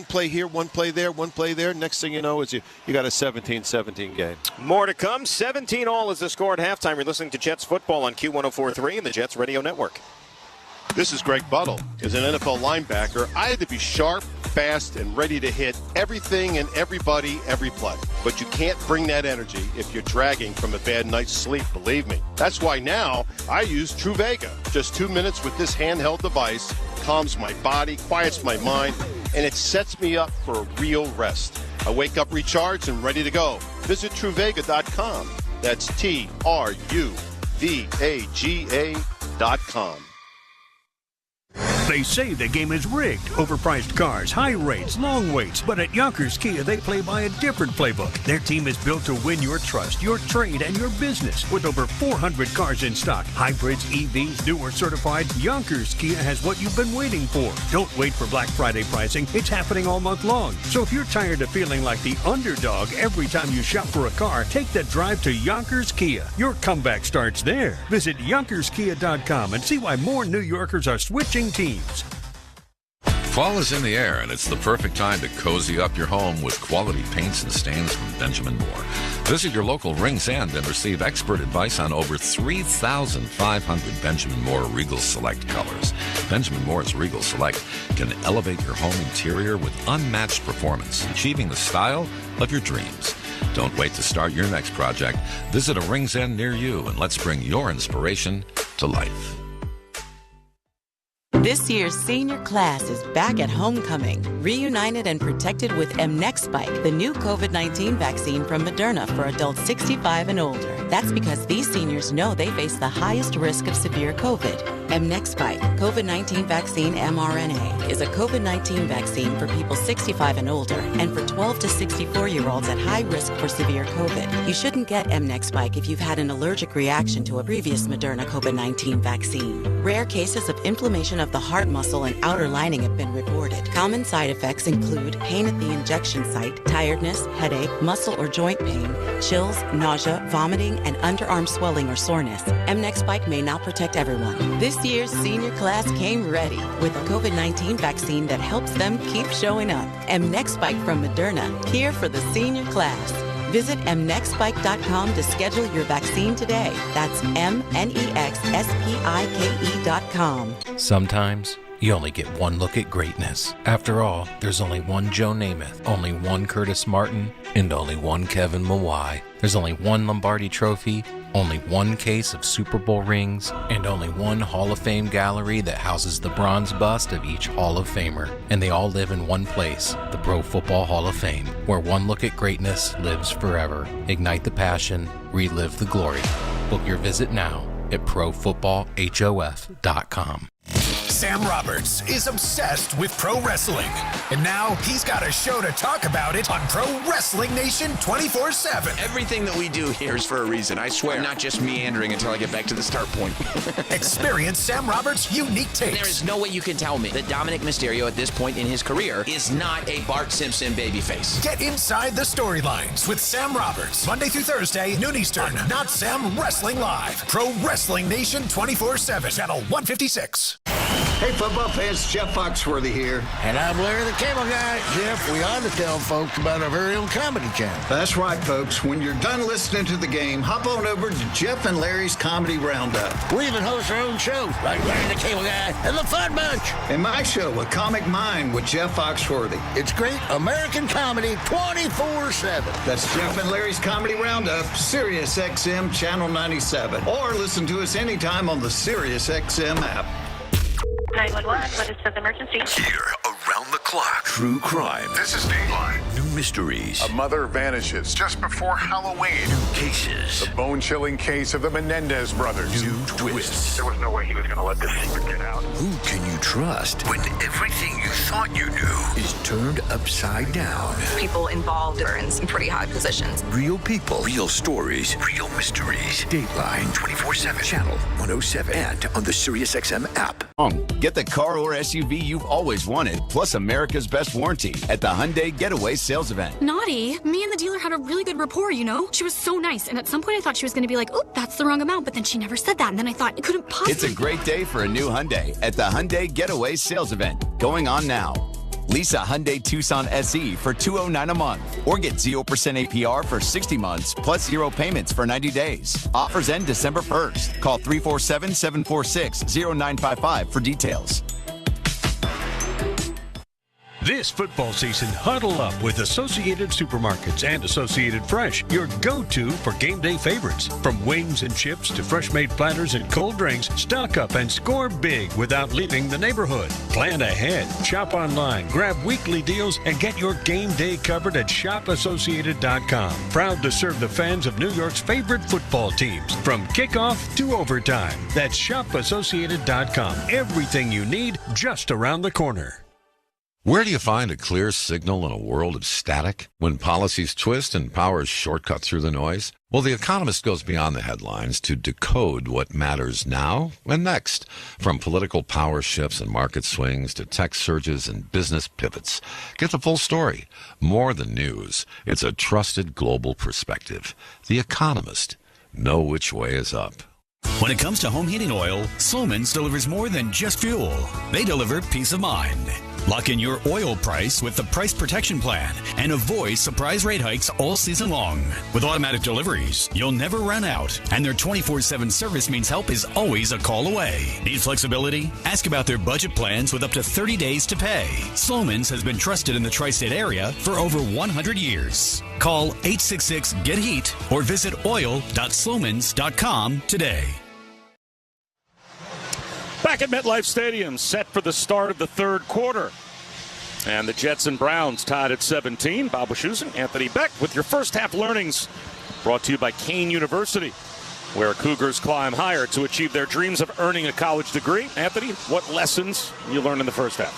play here, 1 play there, 1 play there. Next thing you know is you got a 17-17 game. More to come. 17-all is the score at halftime. You're listening to Jets football on Q104.3 and the Jets Radio Network. This is Greg Buttle. As an NFL linebacker, I had to be sharp, fast, and ready to hit everything and everybody every play. But you can't bring that energy if you're dragging from a bad night's sleep, believe me. That's why now I use Truvaga. Just 2 minutes with this handheld device calms my body, quiets my mind, and it sets me up for a real rest. I wake up recharged and ready to go. Visit Truvaga.com. That's Truvaga.com. They say the game is rigged. Overpriced cars, high rates, long waits. But at Yonkers Kia, they play by a different playbook. Their team is built to win your trust, your trade, and your business. With over 400 cars in stock, hybrids, EVs, new or certified, Yonkers Kia has what you've been waiting for. Don't wait for Black Friday pricing. It's happening all month long. So if you're tired of feeling like the underdog every time you shop for a car, take the drive to Yonkers Kia. Your comeback starts there. Visit YonkersKia.com and see why more New Yorkers are switching teams. Fall is in the air, and it's the perfect time to cozy up your home with quality paints and stains from Benjamin Moore. Visit your local Rings End and receive expert advice on over 3,500 Benjamin Moore Regal Select colors. Benjamin Moore's Regal Select can elevate your home interior with unmatched performance, achieving the style of your dreams. Don't wait to start your next project. Visit a Rings End near you, and let's bring your inspiration to life. This year's senior class is back at homecoming, reunited and protected with mNEXSpike, the new COVID-19 vaccine from Moderna for adults 65 and older. That's because these seniors know they face the highest risk of severe COVID. mNEXSpike, COVID-19 vaccine mRNA, is a COVID-19 vaccine for people 65 and older and for 12 to 64-year-olds at high risk for severe COVID. You shouldn't get mNEXSpike if you've had an allergic reaction to a previous Moderna COVID-19 vaccine. Rare cases of inflammation of the heart muscle and outer lining have been reported. Common side effects include pain at the injection site, tiredness, headache, muscle or joint pain, chills, nausea, vomiting, and underarm swelling or soreness. mNEXSpike may not protect everyone. This year's senior class came ready with a COVID-19 vaccine that helps them keep showing up. mNEXSpike from Moderna, here for the senior class. Visit mnexspike.com to schedule your vaccine today. That's mnexspike.com. Sometimes you only get one look at greatness. After all, there's only one Joe Namath, only one Curtis Martin, and only one Kevin Mawai. There's only one Lombardi Trophy, only one case of Super Bowl rings, and only one Hall of Fame gallery that houses the bronze bust of each Hall of Famer. And they all live in one place, the Pro Football Hall of Fame, where one look at greatness lives forever. Ignite the passion, relive the glory. Book your visit now at ProFootballHOF.com. Sam Roberts is obsessed with pro wrestling. And now he's got a show to talk about it on Pro Wrestling Nation 24/7. Everything that we do here is for a reason, I swear. I'm not just meandering until I get back to the start point. Experience Sam Roberts' unique takes. There is no way you can tell me that Dominic Mysterio at this point in his career is not a Bart Simpson babyface. Get inside the storylines with Sam Roberts. Monday through Thursday, noon Eastern. Not Sam Wrestling Live. Pro Wrestling Nation 24/7. Channel 156. Hey, football fans, Jeff Foxworthy here. And I'm Larry the Cable Guy. Jeff, we ought to tell folks about our very own comedy channel. That's right, folks. When you're done listening to the game, hop on over to Jeff and Larry's Comedy Roundup. We even host our own show, like Larry the Cable Guy and the Fun Bunch. And my show, A Comic Mind with Jeff Foxworthy. It's great American comedy 24/7. That's Jeff and Larry's Comedy Roundup, Sirius XM Channel 97. Or listen to us anytime on the Sirius XM app. 911, what is the emergency? Here, around the clock. True crime. This is Dateline. New mysteries. A mother vanishes just before Halloween. New cases. The bone-chilling case of the Menendez brothers. New twists. There was no way he was going to let this secret get out. Who can you trust when everything you thought you knew is turned upside down? People involved are in some pretty high positions. Real people, real stories, real mysteries. Dateline 24/7, Channel 107, and on the SiriusXM app. Get the car or SUV you've always wanted, plus America's best warranty at the Hyundai Getaway Sales Event. Naughty. Me and the dealer had a really good rapport, you know? She was so nice, and at some point I thought she was going to be like, oh, that's the wrong amount, but then she never said that, and then I thought it couldn't possibly... It's a great day for a new Hyundai at the Hyundai Getaway Sales Event, going on now. Lease a Hyundai Tucson SE for $209 a month, or get 0% APR for 60 months, plus 0 payments for 90 days. Offers end December 1st. Call 347-746-0955 for details. This football season, huddle up with Associated Supermarkets and Associated Fresh, your go-to for game day favorites. From wings and chips to fresh-made platters and cold drinks, stock up and score big without leaving the neighborhood. Plan ahead, shop online, grab weekly deals, and get your game day covered at shopassociated.com. Proud to serve the fans of New York's favorite football teams, from kickoff to overtime. That's shopassociated.com. Everything you need just around the corner. Where do you find a clear signal in a world of static? When policies twist and powers shortcut through the noise? Well, The Economist goes beyond the headlines to decode what matters now and next. From political power shifts and market swings to tech surges and business pivots. Get the full story. More than news. It's a trusted global perspective. The Economist. Know which way is up. When it comes to home heating oil, Sloman's delivers more than just fuel. They deliver peace of mind. Lock in your oil price with the Price Protection Plan and avoid surprise rate hikes all season long. With automatic deliveries, you'll never run out, and their 24/7 service means help is always a call away. Need flexibility? Ask about their budget plans with up to 30 days to pay. Sloman's has been trusted in the tri-state area for over 100 years. Call 866-GET-HEAT or visit oil.slomans.com today. Back at MetLife Stadium, set for the start of the third quarter. And the Jets and Browns tied at 17. Bob Wischusen, Anthony Beck with your first half learnings, brought to you by Kane University, where Cougars climb higher to achieve their dreams of earning a college degree. Anthony, what lessons you learned in the first half?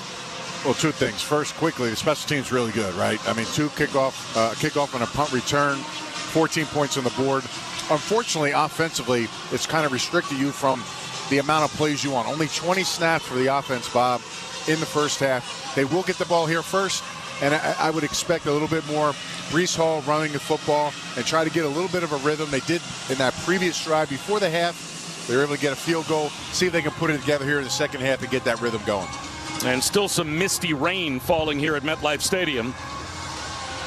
Well, two things. First, quickly, the special team's really good, right? I mean, kickoff and a punt return, 14 points on the board. Unfortunately, offensively, it's kind of restricted you from the amount of plays you want. Only 20 snaps for the offense, Bob, in the first half. They will get the ball here first, and I would expect a little bit more Breece Hall running the football and try to get a little bit of a rhythm. They did in that previous drive before the half. They were able to get a field goal, see if they can put it together here in the second half and get that rhythm going. And still some misty rain falling here at MetLife Stadium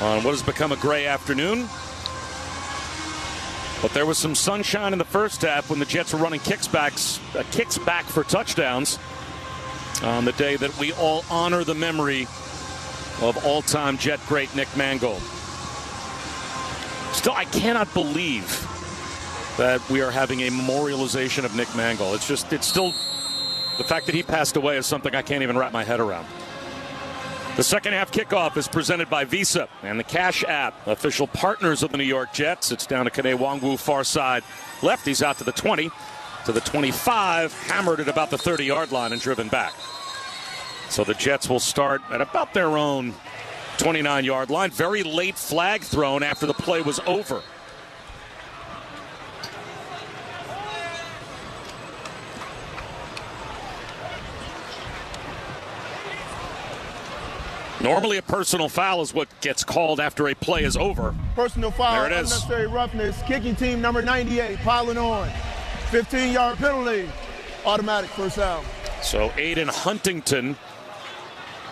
on what has become a gray afternoon. But there was some sunshine in the first half when the Jets were running kicks back for touchdowns on the day that we all honor the memory of all-time Jet great Nick Mangold. Still, I cannot believe that we are having a memorialization of Nick Mangold. It's still, the fact that he passed away is something I can't even wrap my head around. The second half kickoff is presented by Visa and the Cash App, official partners of the New York Jets. It's down to Kene Nwangwu, far side left. He's out to the 20. to the 25, hammered at about the 30-yard line and driven back. So the Jets will start at about their own 29-yard line. Very late flag thrown after the play was over. Normally a personal foul is what gets called after a play is over. Personal foul, there it is. Unnecessary roughness, kicking team number 98, piling on. 15-yard penalty, automatic first down. So Aiden Huntington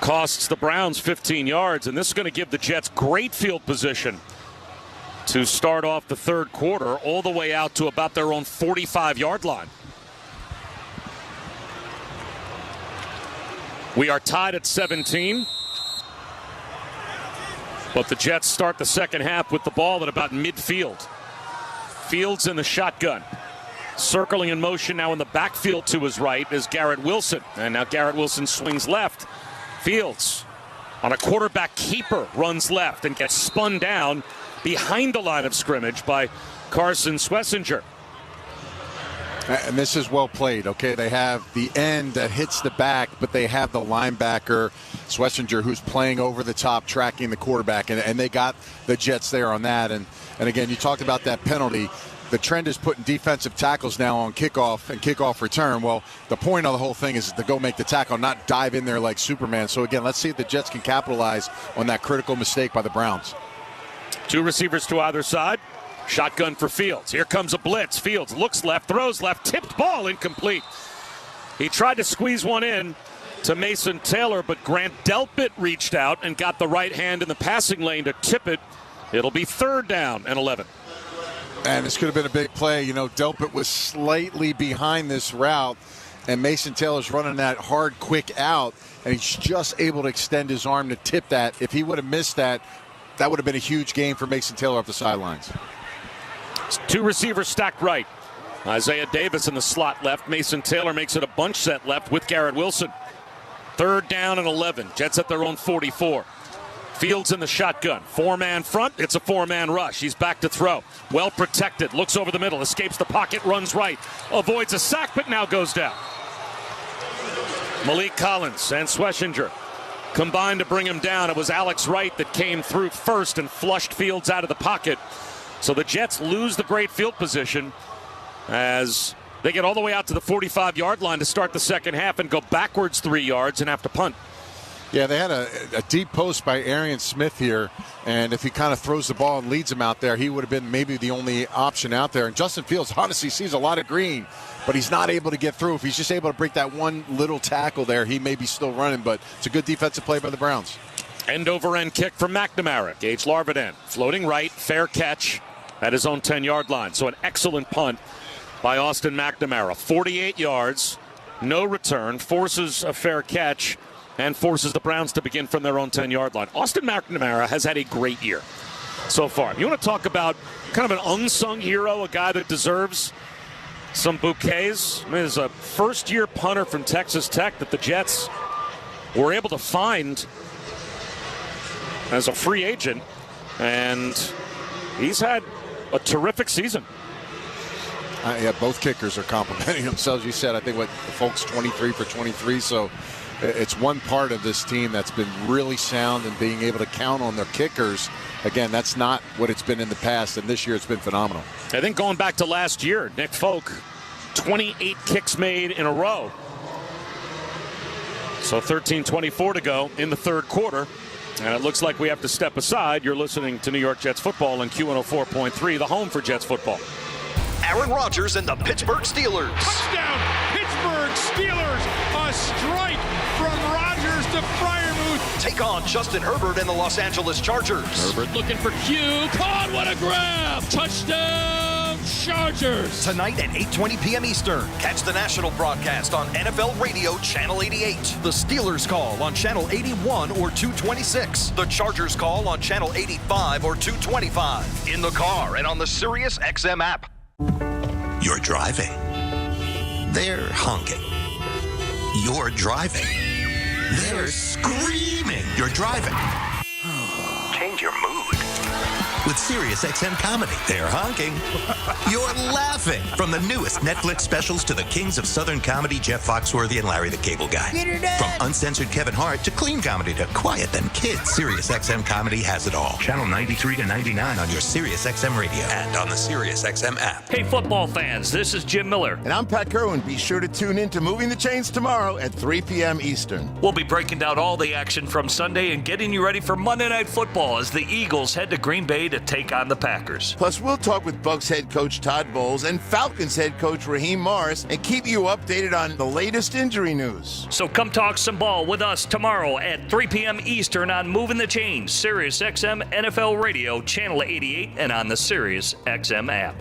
costs the Browns 15 yards, and this is going to give the Jets great field position to start off the third quarter all the way out to about their own 45-yard line. We are tied at 17. But the Jets start the second half with the ball at about midfield. Fields in the shotgun. Circling in motion now in the backfield to his right is Garrett Wilson. And now Garrett Wilson swings left. Fields on a quarterback keeper runs left and gets spun down behind the line of scrimmage by Carson Schlesinger. And this is well played, okay? They have the end that hits the back, but they have the linebacker, Schlesinger, who's playing over the top, tracking the quarterback, and they got the Jets there on that. And again, you talked about that penalty. The trend is putting defensive tackles now on kickoff and kickoff return. Well, the point of the whole thing is to go make the tackle, not dive in there like Superman. So, again, let's see if the Jets can capitalize on that critical mistake by the Browns. Two receivers to either side. Shotgun for Fields. Here comes a blitz. Fields looks left, throws left, tipped ball, incomplete. He tried to squeeze one in to Mason Taylor, but Grant Delpit reached out and got the right hand in the passing lane to tip it. It'll be third down and 11. And this could have been a big play. You know, Delpit was slightly behind this route, and Mason Taylor's running that hard, quick out, and he's just able to extend his arm to tip that. If he would have missed that, that would have been a huge game for Mason Taylor off the sidelines. Two receivers stacked right. Isaiah Davis in the slot left. Mason Taylor makes it a bunch set left with Garrett Wilson. Third down and 11. Jets at their own 44. Fields in the shotgun. Four-man front. It's a four-man rush. He's back to throw. Well protected. Looks over the middle. Escapes the pocket. Runs right. Avoids a sack, but now goes down. Malik Collins and Schlesinger combined to bring him down. It was Alex Wright that came through first and flushed Fields out of the pocket. So the Jets lose the great field position as they get all the way out to the 45-yard line to start the second half and go backwards 3 yards and have to punt. Yeah, they had a deep post by Arian Smith here, and if he kind of throws the ball and leads him out there, he would have been maybe the only option out there. And Justin Fields honestly sees a lot of green, but he's not able to get through. If he's just able to break that one little tackle there, he may be still running, but it's a good defensive play by the Browns. End-over-end kick from McNamara. Gage Larvin floating right, fair catch at his own 10-yard line. So an excellent punt by Austin McNamara. 48 yards, no return, forces a fair catch, and forces the Browns to begin from their own 10-yard line. Austin McNamara has had a great year so far. You want to talk about kind of an unsung hero, a guy that deserves some bouquets? I mean, he's a first-year punter from Texas Tech that the Jets were able to find as a free agent, and he's had a terrific season. Yeah, both kickers are complimenting themselves. You said, I think, what, folks, 23 for 23. So it's one part of this team that's been really sound and being able to count on their kickers. Again, that's not what it's been in the past, and this year it's been phenomenal. I think going back to last year, Nick Folk, 28 kicks made in a row. So 13:24 to go in the third quarter. And it looks like we have to step aside. You're listening to New York Jets football on Q104.3, the home for Jets football. Aaron Rodgers and the Pittsburgh Steelers. Touchdown, Pittsburgh Steelers. A strike from Rodgers to Freiermuth. Take on Justin Herbert and the Los Angeles Chargers. Herbert looking for Q. Caught, what a grab. Touchdown, Chargers. Tonight at 8:20 p.m. Eastern. Catch the national broadcast on NFL Radio Channel 88. The Steelers call on Channel 81 or 226. The Chargers call on Channel 85 or 225. In the car and on the Sirius XM app. You're driving. They're honking. You're driving. They're screaming. You're driving. Change your mood. With SiriusXM Comedy, they're honking. You're laughing. From the newest Netflix specials to the kings of Southern comedy, Jeff Foxworthy and Larry the Cable Guy. Get her done. From uncensored Kevin Hart to clean comedy to quiet them kids. SiriusXM Comedy has it all. Channel 93 to 99 on your SiriusXM radio and on the SiriusXM app. Hey, football fans, this is Jim Miller. And I'm Pat Kerwin. Be sure to tune in to Moving the Chains tomorrow at 3 p.m. Eastern. We'll be breaking down all the action from Sunday and getting you ready for Monday Night Football as the Eagles head to Green Bay to take on the Packers. Plus, we'll talk with Bucs head coach Todd Bowles and Falcons head coach Raheem Morris and keep you updated on the latest injury news. So come talk some ball with us tomorrow at 3 p.m. Eastern on Moving the Chains, SiriusXM NFL Radio, Channel 88, and on the SiriusXM app.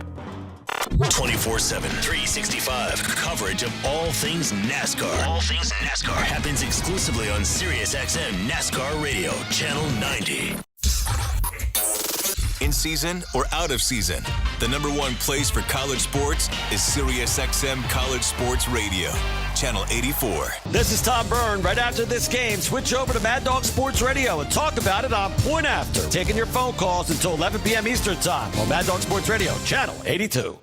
24/7, 365 coverage of all things NASCAR. All things NASCAR happens exclusively on SiriusXM NASCAR Radio, Channel 90. In season or out of season, the number one place for college sports is SiriusXM College Sports Radio, Channel 84. This is Tom Byrne. Right after this game, switch over to Mad Dog Sports Radio and talk about it on Point After. Taking your phone calls until 11 p.m. Eastern Time on Mad Dog Sports Radio, Channel 82.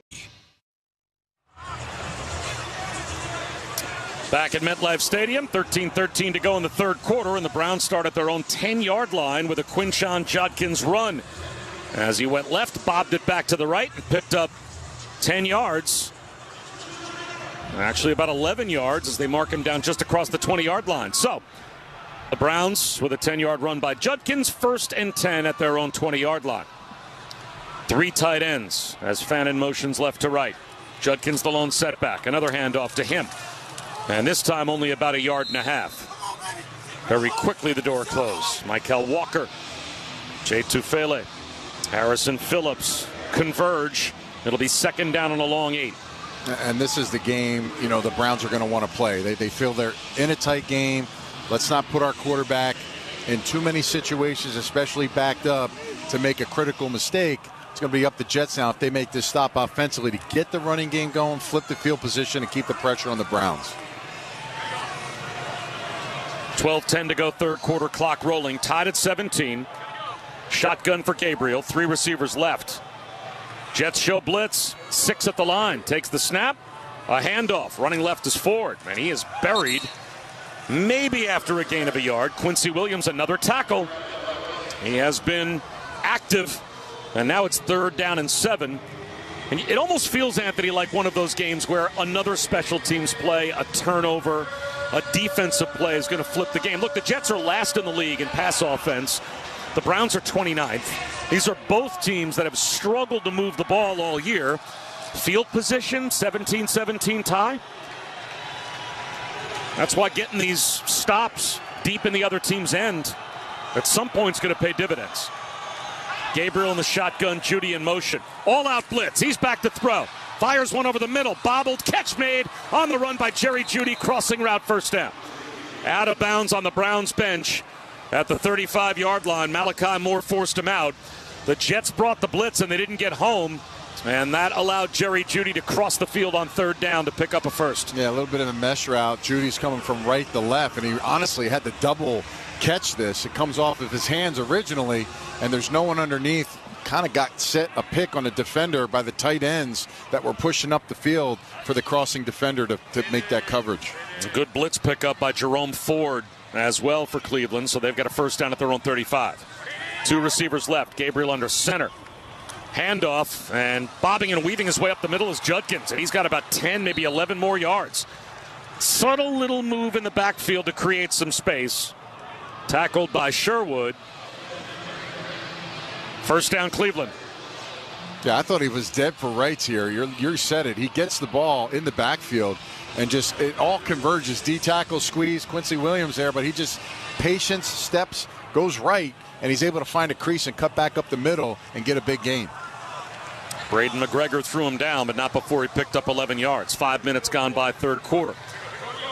Back at MetLife Stadium, 13-13 to go in the third quarter, and the Browns start at their own 10-yard line with a Quinshon Judkins run. As he went left, bobbed it back to the right, and picked up 10 yards. Actually, about 11 yards as they mark him down just across the 20-yard line. So, the Browns with a 10-yard run by Judkins, 1st and 10 at their own 20-yard line. 3 tight ends as Fannin motions left to right. Judkins the lone setback. Another handoff to him. And this time only about 1.5 yards. Very quickly the door closed. Michael Walker, Jay Tufele, Harrison Phillips converge. It'll be 2nd down and a long 8. And this is the game, the Browns are going to want to play. They feel they're in a tight game. Let's not put our quarterback in too many situations, especially backed up, to make a critical mistake. It's going to be up to Jets now if they make this stop offensively to get the running game going, flip the field position, and keep the pressure on the Browns. 12:10 to go, third quarter, clock rolling, tied at 17. Shotgun for Gabriel, 3 receivers left. Jets show blitz, 6 at the line, takes the snap, a handoff, running left is Ford, and he is buried, maybe after a gain of 1 yard. Quincy Williams, another tackle. He has been active, and now it's 3rd down and 7. And it almost feels, Anthony, like one of those games where another special teams play, a turnover, a defensive play is going to flip the game. Look, the Jets are last in the league in pass offense. The Browns are 29th. These are both teams that have struggled to move the ball all year. Field position, 17-17 tie. That's why getting these stops deep in the other team's end at some point is going to pay dividends. Gabriel in the shotgun, Judy in motion. All-out blitz. He's back to throw. Fires one over the middle. Bobbled. Catch made on the run by Jerry Judy. Crossing route, 1st down. Out of bounds on the Browns bench. At the 35-yard line, Malachi Moore forced him out. The Jets brought the blitz, and they didn't get home. And that allowed Jerry Judy to cross the field on 3rd down to pick up a 1st. Yeah, a little bit of a mesh route. Judy's coming from right to left, and he honestly had to double catch this. It comes off of his hands originally, and there's no one underneath. Kind of got set a pick on a defender by the tight ends that were pushing up the field for the crossing defender to make that coverage. A good blitz pickup by Jerome Ford as well for Cleveland, so they've got a 1st down at their own 35. 2 receivers left. Gabriel under center. Handoff, and bobbing and weaving his way up the middle is Judkins, and he's got about 10, maybe 11 more yards. Subtle little move in the backfield to create some space. Tackled by Sherwood. 1st down, Cleveland. Yeah, I thought he was dead for rights here. You said it. He gets the ball in the backfield, and just it all converges. D-tackle, squeeze, Quincy Williams there, but he just patience, steps, goes right, and he's able to find a crease and cut back up the middle and get a big gain. Braden McGregor threw him down, but not before he picked up 11 yards. 5 minutes gone by, third quarter.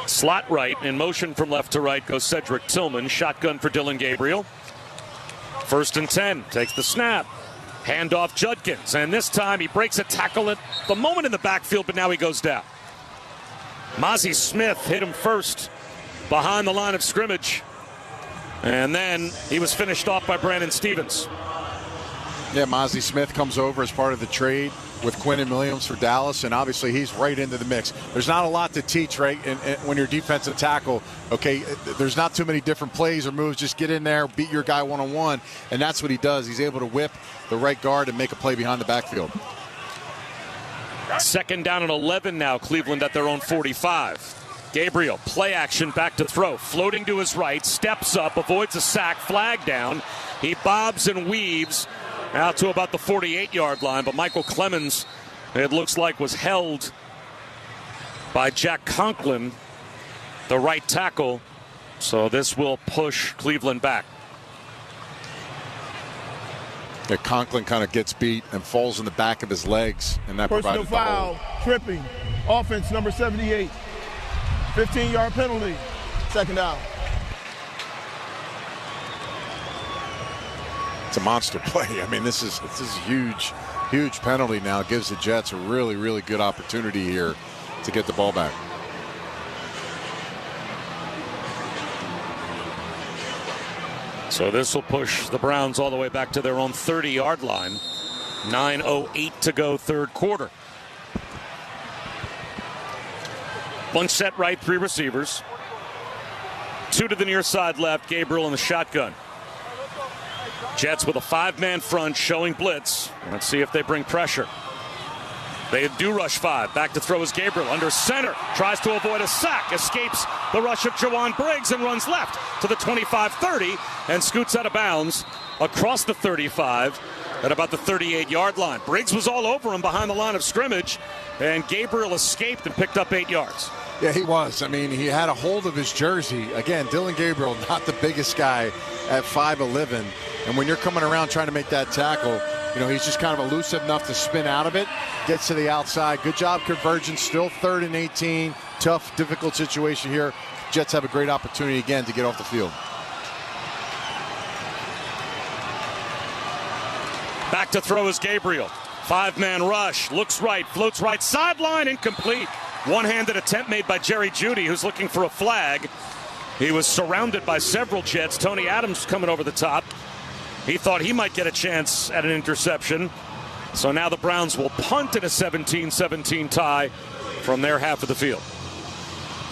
Slot right, in motion from left to right goes Cedric Tillman. Shotgun for Dylan Gabriel. 1st and 10, takes the snap. Handoff Judkins, and this time he breaks a tackle at the moment in the backfield, but now he goes down. Mozzie Smith hit him first behind the line of scrimmage, and then he was finished off by Brandon Stevens. Yeah, Mozzie Smith comes over as part of the trade with Quinnen Williams for Dallas, and obviously he's right into the mix. There's not a lot to teach, right, and when you're defensive tackle, okay, there's not too many different plays or moves. Just get in there, beat your guy one-on-one, and that's what he does. He's able to whip the right guard and make a play behind the backfield. 2nd down and 11 now, Cleveland at their own 45. Gabriel, play action, back to throw. Floating to his right, steps up, avoids a sack, flag down. He bobs and weaves out to about the 48-yard line, but Michael Clemens, it looks like, was held by Jack Conklin, the right tackle. So this will push Cleveland back. Yeah, Conklin kind of gets beat and falls in the back of his legs, and that personal provided the foul, hold. tripping, offense number 78, 15-yard penalty, 2nd down. It's a monster play. I mean, this is huge penalty now. It gives the Jets a really, really good opportunity here to get the ball back. So this will push the Browns all the way back to their own 30-yard line. 9:08 to go, 3rd quarter. Bunch set right, 3 receivers. 2 to the near side left, Gabriel in the shotgun. Jets with a 5-man front showing blitz. Let's see if they bring pressure. They do rush 5. Back to throw is Gabriel under center. Tries to avoid a sack. Escapes the rush of Jawan Briggs and runs left to the 25-30 and scoots out of bounds across the 35 at about the 38-yard line. Briggs was all over him behind the line of scrimmage, and Gabriel escaped and picked up 8 yards. Yeah, he was. I mean, he had a hold of his jersey. Again, Dillon Gabriel, not the biggest guy at 5'11". And when you're coming around trying to make that tackle, you know, he's just kind of elusive enough to spin out of it. Gets to the outside. Good job convergence. Still 3rd and 18. Tough, difficult situation here. Jets have a great opportunity again to get off the field. Back to throw is Gabriel. 5-man rush. Looks right. Floats right. Sideline. Incomplete. One-handed attempt made by Jerry Jeudy, who's looking for a flag. He was surrounded by several Jets. Tony Adams coming over the top. He thought he might get a chance at an interception. So now the Browns will punt in a 17-17 tie from their half of the field.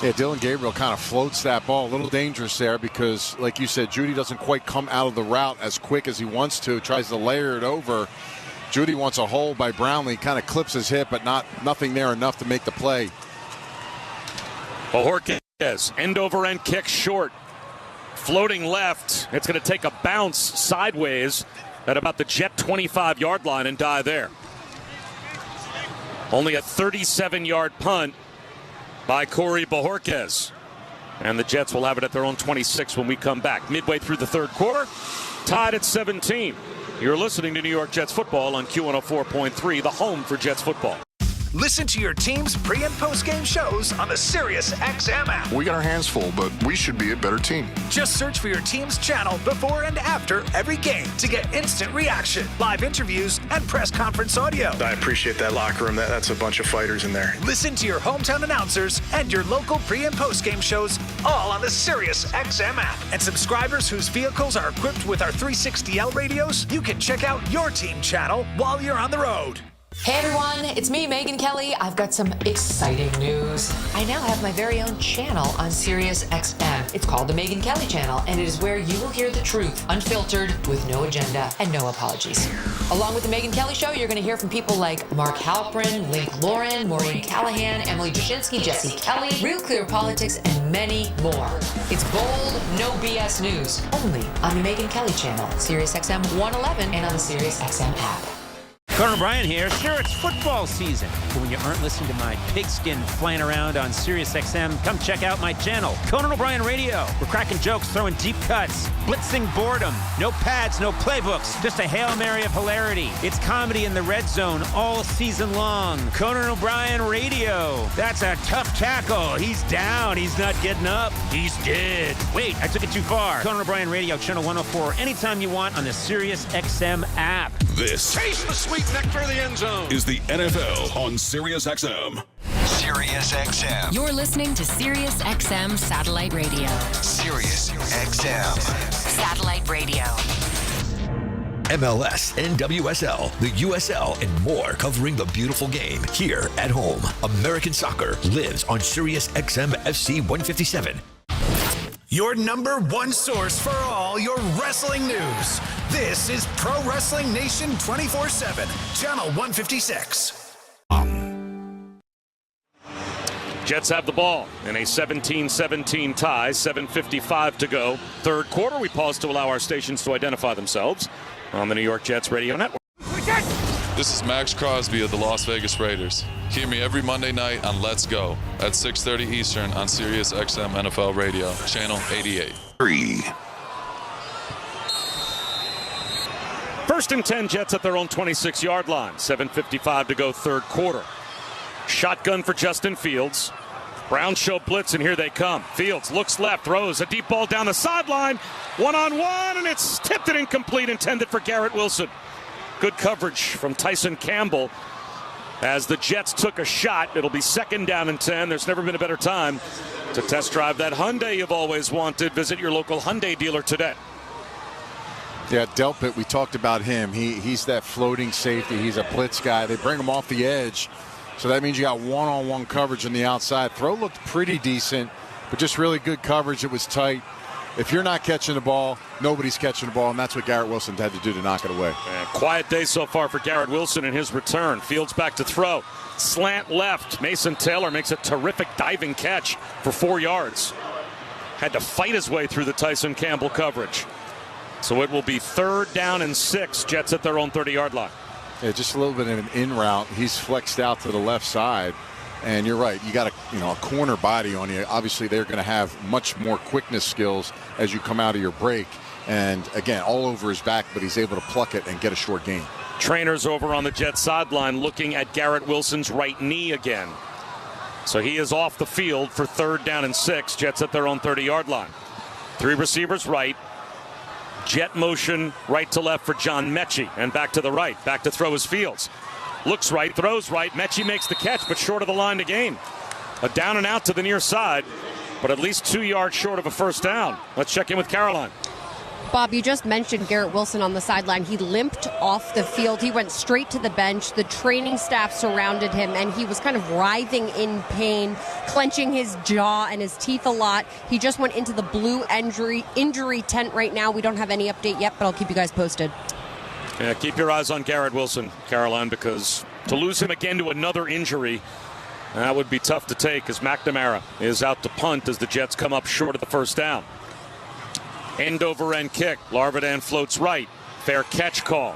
Yeah, Dillon Gabriel kind of floats that ball. A little dangerous there because, like you said, Jeudy doesn't quite come out of the route as quick as he wants to. Tries to layer it over. Jeudy wants a hold by Brownlee. Kind of clips his hip, but nothing there enough to make the play. Bojorquez, end-over-end kick short. Floating left. It's going to take a bounce sideways at about the Jet 25-yard line and die there. Only a 37-yard punt by Corey Bojorquez. And the Jets will have it at their own 26 when we come back. Midway through the 3rd quarter, tied at 17. You're listening to New York Jets football on Q104.3, the home for Jets football. Listen to your team's pre- and post-game shows on the SiriusXM app. We got our hands full, but we should be a better team. Just search for your team's channel before and after every game to get instant reaction, live interviews, and press conference audio. I appreciate that locker room. That's a bunch of fighters in there. Listen to your hometown announcers and your local pre- and post-game shows all on the SiriusXM app. And subscribers whose vehicles are equipped with our 360L radios, you can check out your team channel while you're on the road. Hey everyone, it's me, Megan Kelly. I've got some exciting news. I now have my very own channel on SiriusXM. It's called the Megan Kelly Channel, and it is where you will hear the truth, unfiltered, with no agenda and no apologies. Along with the Megan Kelly Show, you're going to hear from people like Mark Halperin, Link Lauren, Maureen Callahan, Emily Dushinsky, Jesse Kelly, Real Clear Politics, and many more. It's bold, no BS news, only on the Megan Kelly Channel, SiriusXM 111, and on the SiriusXM app. Conan O'Brien here. Sure, it's football season, but when you aren't listening to my pigskin flying around on SiriusXM, come check out my channel, Conan O'Brien Radio. We're cracking jokes, throwing deep cuts, blitzing boredom. No pads, no playbooks, just a Hail Mary of hilarity. It's comedy in the red zone all season long. Conan O'Brien Radio. That's a tough tackle. He's down. He's not getting up. He's dead. Wait, I took it too far. Conan O'Brien Radio, channel 104, anytime you want on the SiriusXM app. This Taste the sweet nectar of the end zone is the NFL on SiriusXM. SiriusXM. You're listening to SiriusXM Satellite Radio. SiriusXM. Satellite Radio. MLS, NWSL, the USL, and more, covering the beautiful game here at home. American soccer lives on Sirius XM FC 157. Your number one source for all your wrestling news. This is Pro Wrestling Nation 24/7, Channel 156. Jets have the ball in a 17-17 tie, 7:55 to go. Third quarter, we pause to allow our stations to identify themselves on the New York Jets radio network. This is Max Crosby of the Las Vegas Raiders. Hear me every Monday night on Let's Go at 6:30 Eastern on Sirius XM NFL Radio, Channel 88. 3. First and 10, Jets at their own 26-yard line. 7:55 to go, third quarter. Shotgun for Justin Fields. Browns show blitz, and here they come. Fields looks left, throws a deep ball down the sideline. One-on-one, and it's tipped and incomplete, intended for Garrett Wilson. Good coverage from Tyson Campbell as the Jets took a shot. It'll be second down and 10. There's never been a better time to test drive that Hyundai you've always wanted. Visit your local Hyundai dealer today. Yeah, Delpit, we talked about him. He's that floating safety. He's a blitz guy. They bring him off the edge. So that means you got one-on-one coverage on the outside. Throw looked pretty decent, but just really good coverage. It was tight. If you're not catching the ball, nobody's catching the ball, and that's what Garrett Wilson had to do to knock it away. Quiet day so far for Garrett Wilson in his return. Fields back to throw. Slant left. Mason Taylor makes a terrific diving catch for 4 yards. Had to fight his way through the Tyson Campbell coverage. So it will be third down and 6. Jets at their own 30-yard line. Yeah, just a little bit of an in route. He's flexed out to the left side. And you're right. You got a corner body on you. Obviously, they're going to have much more quickness skills as you come out of your break. And again, all over his back, but he's able to pluck it and get a short gain. Trainers over on the Jets sideline looking at Garrett Wilson's right knee again. So he is off the field for third down and 6. Jets at their own 30-yard line. 3 receivers right. Jet motion right to left for John Mechie, and back to the right. Back to throw is Fields. Looks right, throws right. Mechie makes the catch, but short of the line to gain. A down and out to the near side, but at least 2 yards short of a first down. Let's check in with Caroline. Bob, you just mentioned Garrett Wilson on the sideline. He limped off the field. He went straight to the bench. The training staff surrounded him, and he was kind of writhing in pain, clenching his jaw and his teeth a lot. He just went into the blue injury tent right now. We don't have any update yet, but I'll keep you guys posted. Yeah, keep your eyes on Garrett Wilson, Caroline, because to lose him again to another injury, that would be tough to take, as McNamara is out to punt as the Jets come up short of the first down. End over end kick. Larvidan floats right. Fair catch call.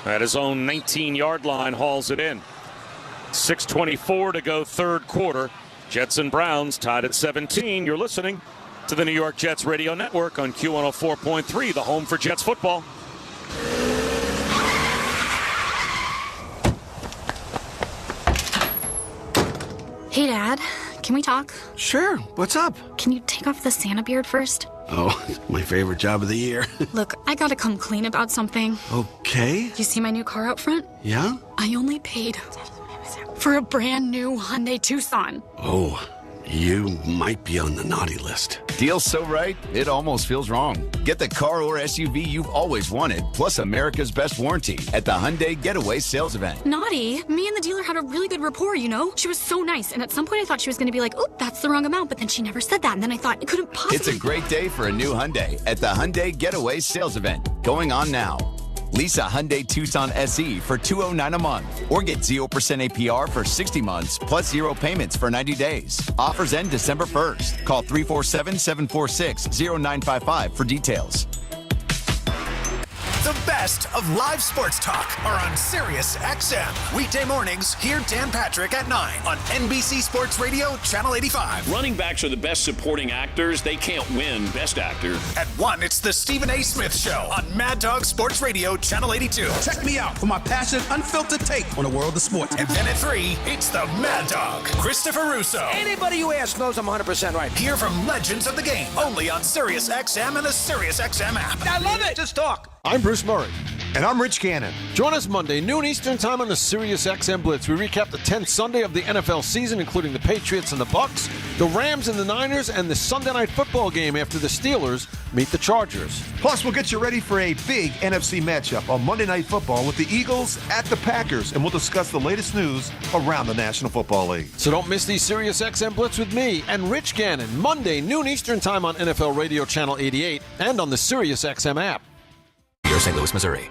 At his own 19-yard line, hauls it in. 6:24 to go, third quarter. Jets and Browns tied at 17. You're listening to the New York Jets Radio Network on Q104.3, the home for Jets football. Hey, Dad. Can we talk? Sure. What's up? Can you take off the Santa beard first? Oh, my favorite job of the year. Look, I gotta come clean about something. Okay. You see my new car out front? Yeah? I only paid for a brand new Hyundai Tucson. Oh, you might be on the naughty list. Deal's so right, it almost feels wrong. Get the car or SUV you've always wanted, plus America's best warranty at the Hyundai Getaway Sales Event. Naughty? Me and the dealer had a really good rapport, you know? She was so nice, and at some point I thought she was going to be like, oh, that's the wrong amount, but then she never said that, and then I thought it couldn't possibly... It's a great day for a new Hyundai at the Hyundai Getaway Sales Event, going on now. Lease a Hyundai Tucson SE for $209 a month, or get 0% APR for 60 months, plus 0 payments for 90 days. Offers end December 1st. Call 347-746-0955 for details. The best of live sports talk are on Sirius XM. Weekday mornings, hear Dan Patrick at 9 on NBC Sports Radio, Channel 85. Running backs are the best supporting actors. They can't win Best Actor. At 1, it's the Stephen A. Smith Show on Mad Dog Sports Radio, Channel 82. Check me out for my passionate, unfiltered take on the world of sports. And then at 3, it's the Mad Dog, Christopher Russo. Anybody you ask knows I'm 100% right. Hear from legends of the game, only on Sirius XM and the Sirius XM app. I love it. Just talk. I'm Bruce Murray. And I'm Rich Gannon. Join us Monday, noon Eastern time on the Sirius XM Blitz. We recap the 10th Sunday of the NFL season, including the Patriots and the Bucks, the Rams and the Niners, and the Sunday night football game after the Steelers meet the Chargers. Plus, we'll get you ready for a big NFC matchup on Monday Night Football with the Eagles at the Packers, and we'll discuss the latest news around the National Football League. So don't miss the Sirius XM Blitz with me and Rich Gannon, Monday, noon Eastern time on NFL Radio Channel 88 and on the Sirius XM app. You're St. Louis, Missouri.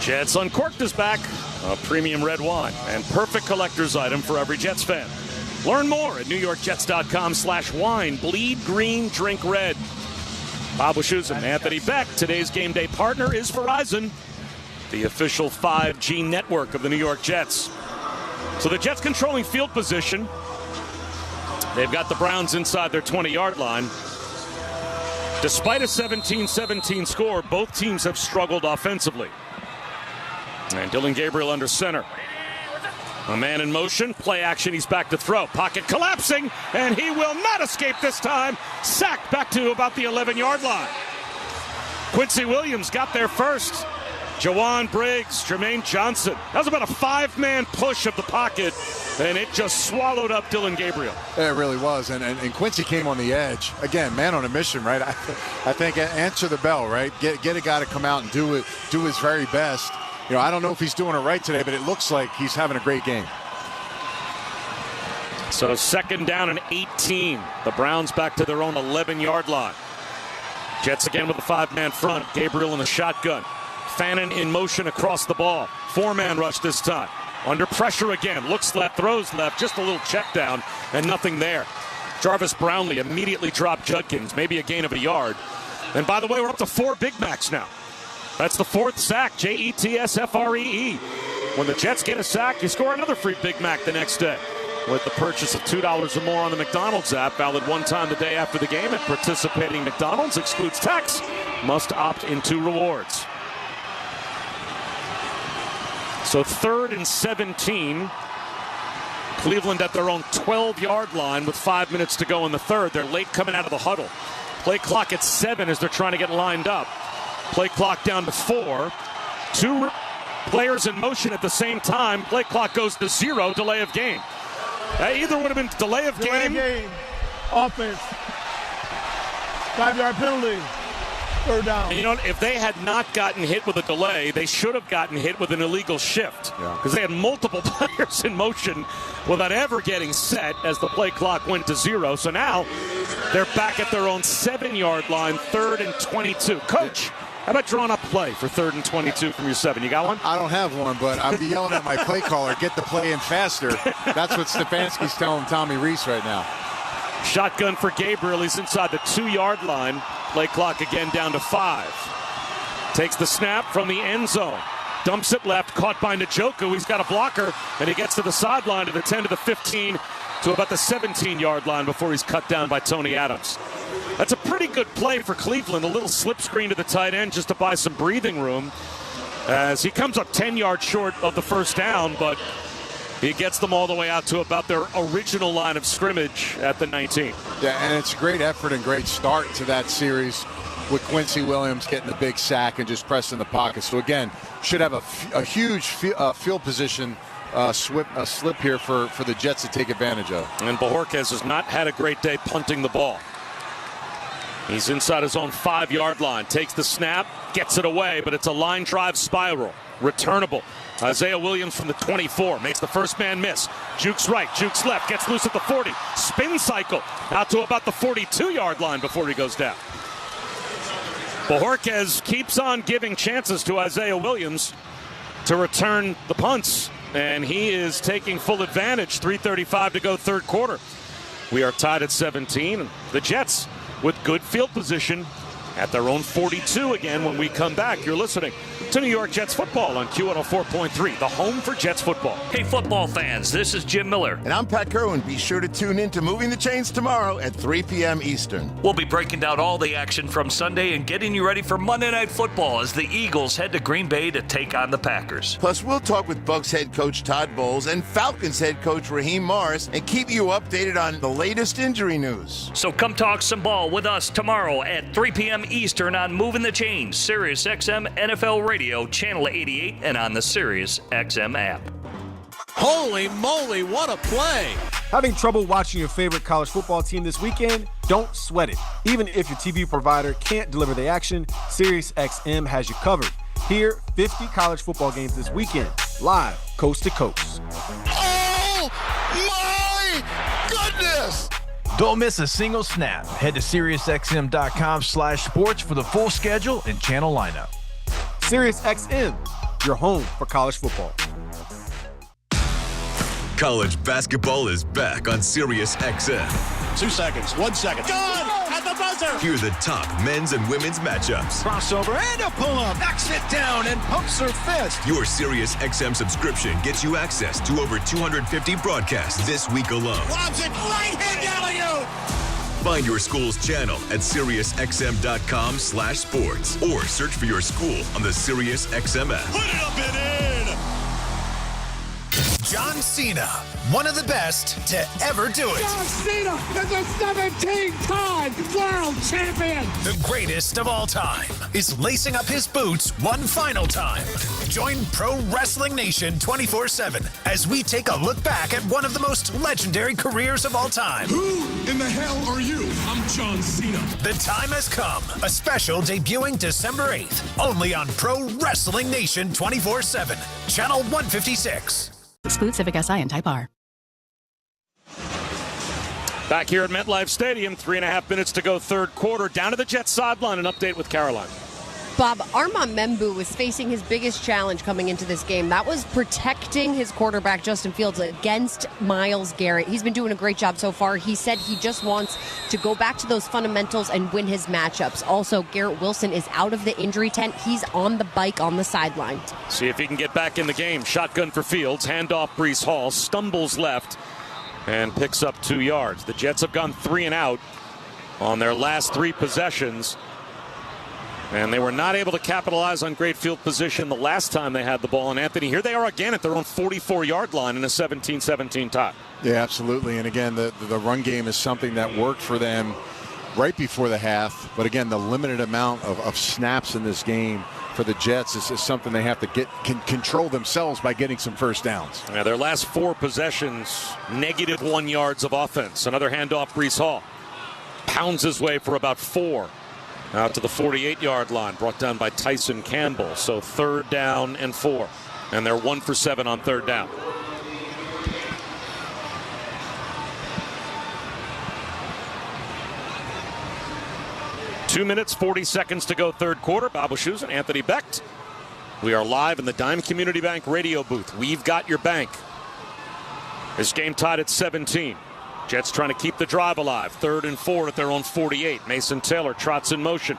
Jets Uncorked is back, a premium red wine and perfect collector's item for every Jets fan. Learn more at NewYorkJets.com/wine. Bleed green, drink red. Bob Wischusen and Anthony Beck. Today's game day partner is Verizon, the official 5G network of the New York Jets. So the Jets controlling field position. They've got the Browns inside their 20-yard line. Despite a 17-17 score, both teams have struggled offensively. And Dillon Gabriel under center. A man in motion, play action, he's back to throw. Pocket collapsing, and he will not escape this time. Sacked back to about the 11-yard line. Quincy Williams got there first. Jawan Briggs, Jermaine Johnson. That was about a 5-man push of the pocket, and it just swallowed up Dillon Gabriel. Yeah, it really was, and Quincy came on the edge. Again, man on a mission, right? I think answer the bell, right? Get a guy to come out and do his very best. You know, I don't know if he's doing it right today, but it looks like he's having a great game. So 2nd down and 18. The Browns back to their own 11-yard line. Jets again with a 5-man front. Gabriel in the shotgun. Fannin in motion across the ball. 4-man rush this time. Under pressure again. Looks left, throws left. Just a little check down and nothing there. Jarvis Brownlee immediately dropped Judkins. Maybe a gain of a yard. And by the way, we're up to 4 Big Macs now. That's the 4th sack, JETSFREE. When the Jets get a sack, you score another free Big Mac the next day. With the purchase of $2 or more on the McDonald's app, valid one time the day after the game at participating McDonald's, excludes tax, must opt into rewards. So 3rd and 17. Cleveland at their own 12-yard line with 5 minutes to go in the third. They're late coming out of the huddle. Play clock at 7 as they're trying to get lined up. Play clock down to 4. 2 players in motion at the same time. Play clock goes to 0. Delay of game. That either would have been delay of game. Offense. 5-yard penalty. 3rd down. You know, if they had not gotten hit with a delay, they should have gotten hit with an illegal shift. Because they had multiple players in motion without ever getting set as the play clock went to 0. So now they're back at their own 7-yard line, 3rd and 22. Coach, how about drawing up play for 3rd and 22 from your 7? You got one? I don't have one, but I'd be yelling at my play caller, get the play in faster. That's what Stefanski's telling Tommy Rees right now. Shotgun for Gabriel. He's inside the 2-yard line. Play clock again down to 5. Takes the snap from the end zone. Dumps it left, caught by Njoku. He's got a blocker, and he gets to the sideline to the 10 to the 15 to about the 17-yard line before he's cut down by Tony Adams. That's a pretty good play for Cleveland. A little slip screen to the tight end just to buy some breathing room as he comes up 10 yards short of the 1st down, but he gets them all the way out to about their original line of scrimmage at the 19. Yeah, and it's a great effort and great start to that series with Quincy Williams getting the big sack and just pressing the pocket. So again, should have a huge field position slip here for the Jets to take advantage of. And Bojorquez has not had a great day punting the ball. He's inside his own 5-yard line, takes the snap, gets it away, but it's a line drive spiral. Returnable. Isaiah Williams from the 24 makes the first man miss. Jukes right, jukes left, gets loose at the 40. Spin cycle out to about the 42-yard line before he goes down. Bojorquez keeps on giving chances to Isaiah Williams to return the punts, and he is taking full advantage. 3:35 to go, 3rd quarter. We are tied at 17. The Jets with good field position at their own 42 again when we come back. You're listening to New York Jets football on Q104.3, the home for Jets football. Hey, football fans, this is Jim Miller. And I'm Pat Kerwin. Be sure to tune in to Moving the Chains tomorrow at 3 p.m. Eastern. We'll be breaking down all the action from Sunday and getting you ready for Monday Night Football as the Eagles head to Green Bay to take on the Packers. Plus, we'll talk with Bucs head coach Todd Bowles and Falcons head coach Raheem Morris and keep you updated on the latest injury news. So come talk some ball with us tomorrow at 3 p.m. p.m. Eastern on Moving the Chains, Sirius XM NFL Radio, Channel 88, and on the Sirius XM app. Holy moly, what a play! Having trouble watching your favorite college football team this weekend? Don't sweat it. Even if your TV provider can't deliver the action, SiriusXM has you covered. Hear 50 college football games this weekend, live, coast to coast. Oh, my goodness! Don't miss a single snap. Head to SiriusXM.com/sports for the full schedule and channel lineup. SiriusXM, your home for college football. College basketball is back on Sirius XM. 2 seconds, 1 second. Gone at the buzzer. Hear the top men's and women's matchups. Crossover and a pull-up. Knocks it down and pumps her fist. Your Sirius XM subscription gets you access to over 250 broadcasts this week alone. Lobs it right hand alley-oop. Find your school's channel at SiriusXM.com/sports or search for your school on the Sirius XM app. Put it up and in. John Cena, one of the best to ever do it. John Cena is a 17-time world champion. The greatest of all time is lacing up his boots one final time. Join Pro Wrestling Nation 24/7 as we take a look back at one of the most legendary careers of all time. Who in the hell are you? I'm John Cena. The time has come. A special debuting December 8th, only on Pro Wrestling Nation 24/7, Channel 156. Exclude Civic Si and Type R. Back here at MetLife Stadium, 3.5 minutes to go, third quarter. Down to the Jets sideline, an update with Caroline. Bob, Armand Membu was facing his biggest challenge coming into this game. That was protecting his quarterback, Justin Fields, against Myles Garrett. He's been doing a great job so far. He said he just wants to go back to those fundamentals and win his matchups. Also, Garrett Wilson is out of the injury tent. He's on the bike on the sideline. See if he can get back in the game. Shotgun for Fields. Handoff Breece Hall. Stumbles left and picks up 2 yards. The Jets have gone 3 and out on their last 3 possessions. And they were not able to capitalize on great field position the last time they had the ball. And Anthony, here they are again at their own 44-yard line in a 17-17 tie. Yeah, absolutely. And again, the run game is something that worked for them right before the half. But again, the limited amount of snaps in this game for the Jets is something they have to control themselves by getting some first downs. Yeah, their last 4 possessions, -1 yards of offense. Another handoff, Breece Hall pounds his way for about 4. Out to the 48-yard line, brought down by Tyson Campbell. So 3rd down and 4. And they're 1 for 7 on 3rd down. Two minutes, 40 seconds to go, third quarter. Bob Wischusen and Anthony Becht. We are live in the Dime Community Bank radio booth. We've got your bank. This game tied at 17. Jets trying to keep the drive alive. 3rd and 4 at their own 48. Mason Taylor trots in motion.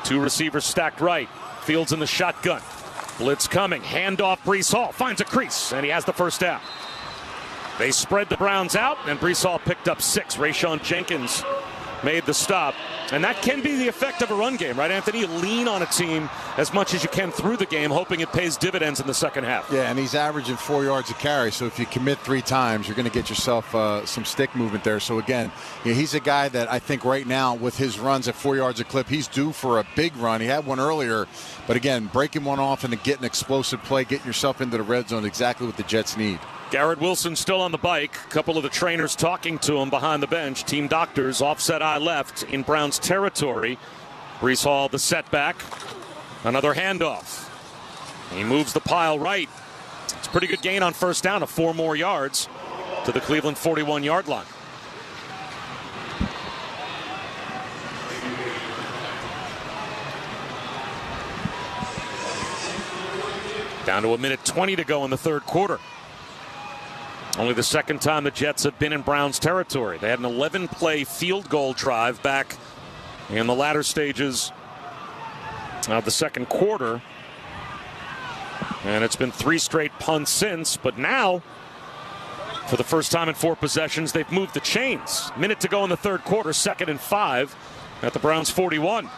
2 receivers stacked right. Fields in the shotgun. Blitz coming. Handoff Breece Hall. Finds a crease, and he has the first down. They spread the Browns out, and Breece Hall picked up 6. Rayshon Jenkins made the stop. And that can be the effect of a run game, right, Anthony? You lean on a team as much as you can through the game, hoping it pays dividends in the second half. Yeah, and he's averaging 4 yards a carry. So if you commit 3 times, you're going to get yourself some stick movement there. So again, he's a guy that I think right now with his runs at 4 yards a clip, he's due for a big run. He had one earlier, but again, breaking one off and to get an explosive play, getting yourself into the red zone, exactly what the Jets need. Garrett Wilson still on the bike. A couple of the trainers talking to him behind the bench. Team doctors, offset eye left in Browns territory. Breece Hall, the setback. Another handoff. He moves the pile right. It's a pretty good gain on first down of 4 more yards to the Cleveland 41-yard line. Down to 1:20 to go in the third quarter. Only the second time the Jets have been in Browns territory. They had an 11-play field goal drive back in the latter stages of the second quarter. And it's been 3 straight punts since. But now, for the first time in 4 possessions, they've moved the chains. Minute to go in the third quarter, 2nd and 5 at the Browns 41.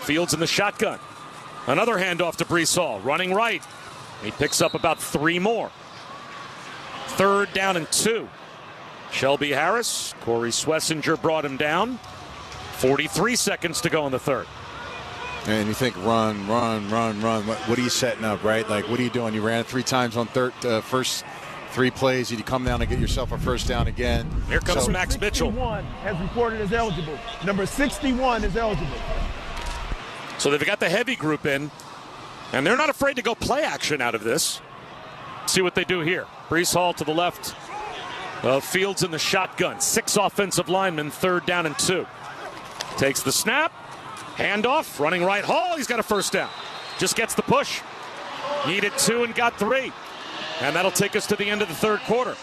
Fields in the shotgun. Another handoff to Breece Hall, running right. He picks up about 3 more. 3rd down and 2. Shelby Harris, Corey Swessinger brought him down. 43 seconds to go in the third. And you think run. What are you setting up, right? Like, what are you doing? You ran it 3 times on first 3 plays. You come down and get yourself a first down again. Here comes Max Mitchell. Number 61 has reported as eligible. Number 61 is eligible. So they've got the heavy group in, and they're not afraid to go play action out of this. See what they do here. Breece Hall to the left of Fields in the shotgun. 6 offensive linemen, 3rd down and 2. Takes the snap, handoff, running right. Hall, he's got a first down. Just gets the push. Needed 2 and got 3. And that'll take us to the end of the 3rd quarter.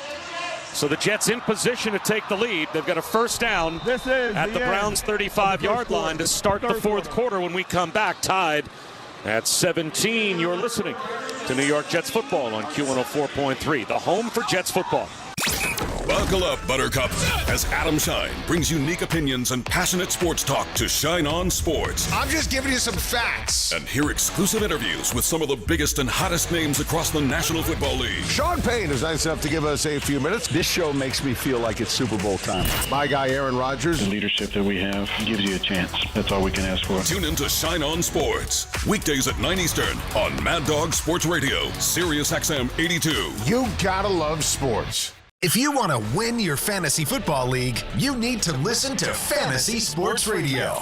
So the Jets in position to take the lead. They've got a first down at the Browns' 35-yard line to start the 4th quarter when we come back tied at 17. You're listening to New York Jets football on Q104.3, the home for Jets football. Buckle up, Buttercup, as Adam Shine brings unique opinions and passionate sports talk to Shine On Sports. I'm just giving you some facts. And hear exclusive interviews with some of the biggest and hottest names across the National Football League. Sean Payne is nice enough to give us a few minutes. This show makes me feel like it's Super Bowl time. My guy, Aaron Rodgers. The leadership that we have gives you a chance. That's all we can ask for. Tune in to Shine On Sports, weekdays at 9 Eastern on Mad Dog Sports Radio, Sirius XM 82. You gotta love sports. If you want to win your fantasy football league, you need to listen to Fantasy Sports Radio.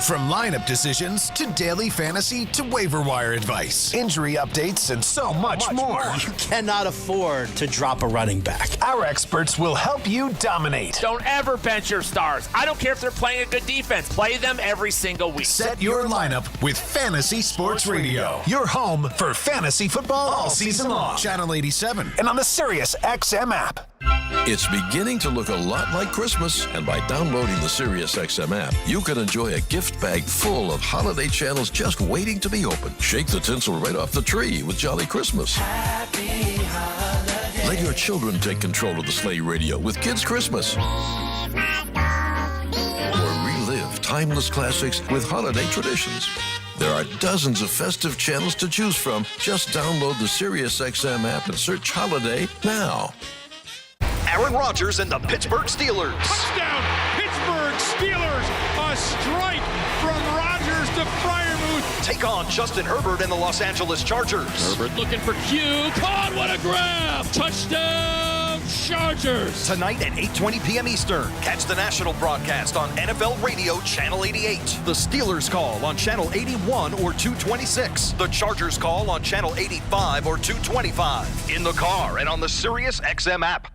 From lineup decisions to daily fantasy to waiver wire advice, injury updates, and so much more. You cannot afford to drop a running back. Our experts will help you dominate. Don't ever bench your stars. I don't care if they're playing a good defense. Play them every single week. Set your lineup with Fantasy Sports Radio. Your home for fantasy football all season long. Channel 87 and on the Sirius XM app. It's beginning to look a lot like Christmas, and by downloading the SiriusXM app, you can enjoy a gift bag full of holiday channels just waiting to be opened. Shake the tinsel right off the tree with Jolly Christmas. Happy holidays. Let your children take control of the sleigh radio with Kids Christmas. Or relive timeless classics with holiday traditions. There are dozens of festive channels to choose from. Just download the SiriusXM app and search Holiday now. Aaron Rodgers and the Pittsburgh Steelers. Touchdown, Pittsburgh Steelers. A strike from Rodgers to Freiermuth. Take on Justin Herbert and the Los Angeles Chargers. Herbert looking for Q. Caught, what a grab. Touchdown, Chargers. Tonight at 8:20 p.m. Eastern. Catch the national broadcast on NFL Radio Channel 88. The Steelers call on Channel 81 or 226. The Chargers call on Channel 85 or 225. In the car and on the Sirius XM app.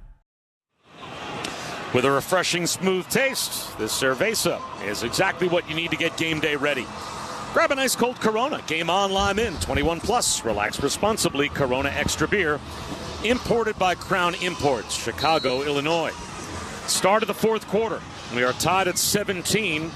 With a refreshing, smooth taste, this Cerveza is exactly what you need to get game day ready. Grab a nice cold Corona. Game on, lime in. 21 plus. Relax responsibly. Corona Extra Beer. Imported by Crown Imports, Chicago, Illinois. Start of the 4th quarter. We are tied at 17.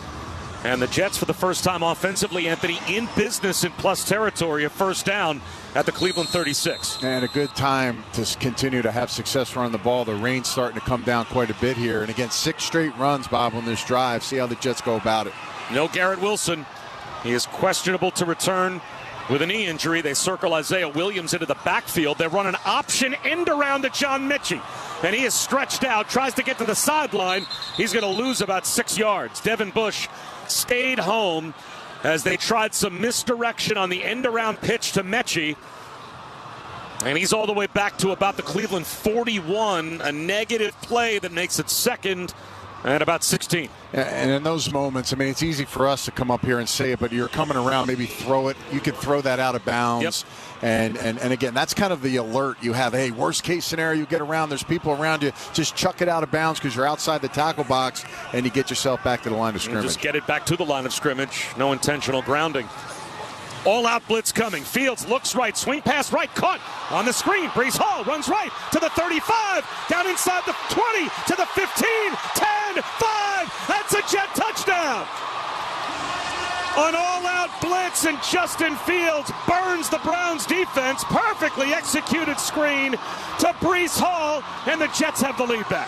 And the Jets, for the first time offensively, Anthony, in business in plus territory, a first down at the Cleveland 36. And a good time to continue to have success running the ball. The rain's starting to come down quite a bit here. And again, 6 straight runs, Bob, on this drive. See how the Jets go about it. No Garrett Wilson. He is questionable to return with a knee injury. They circle Isaiah Williams into the backfield. They run an option end around to John Mechie. And he is stretched out, tries to get to the sideline. He's going to lose about 6 yards. Devin Bush stayed home as they tried some misdirection on the end-around pitch to Mechie. And he's all the way back to about the Cleveland 41, a negative play that makes it 2nd and about 16. And in those moments, I mean, it's easy for us to come up here and say it, but you're coming around, maybe throw it. You could throw that out of bounds. Yep. And again, that's kind of the alert you have. Hey, worst case scenario, you get around, there's people around you, just chuck it out of bounds because you're outside the tackle box and you get yourself back to the line of scrimmage. Just get it back to the line of scrimmage. No intentional grounding. All-out blitz coming. Fields looks right. Swing pass right. Caught on the screen. Breece Hall runs right to the 35. Down inside the 20 to the 15. 10, 5. That's a Jet touchdown. An all-out blitz, and Justin Fields burns the Browns defense. Perfectly executed screen to Breece Hall, and the Jets have the lead back.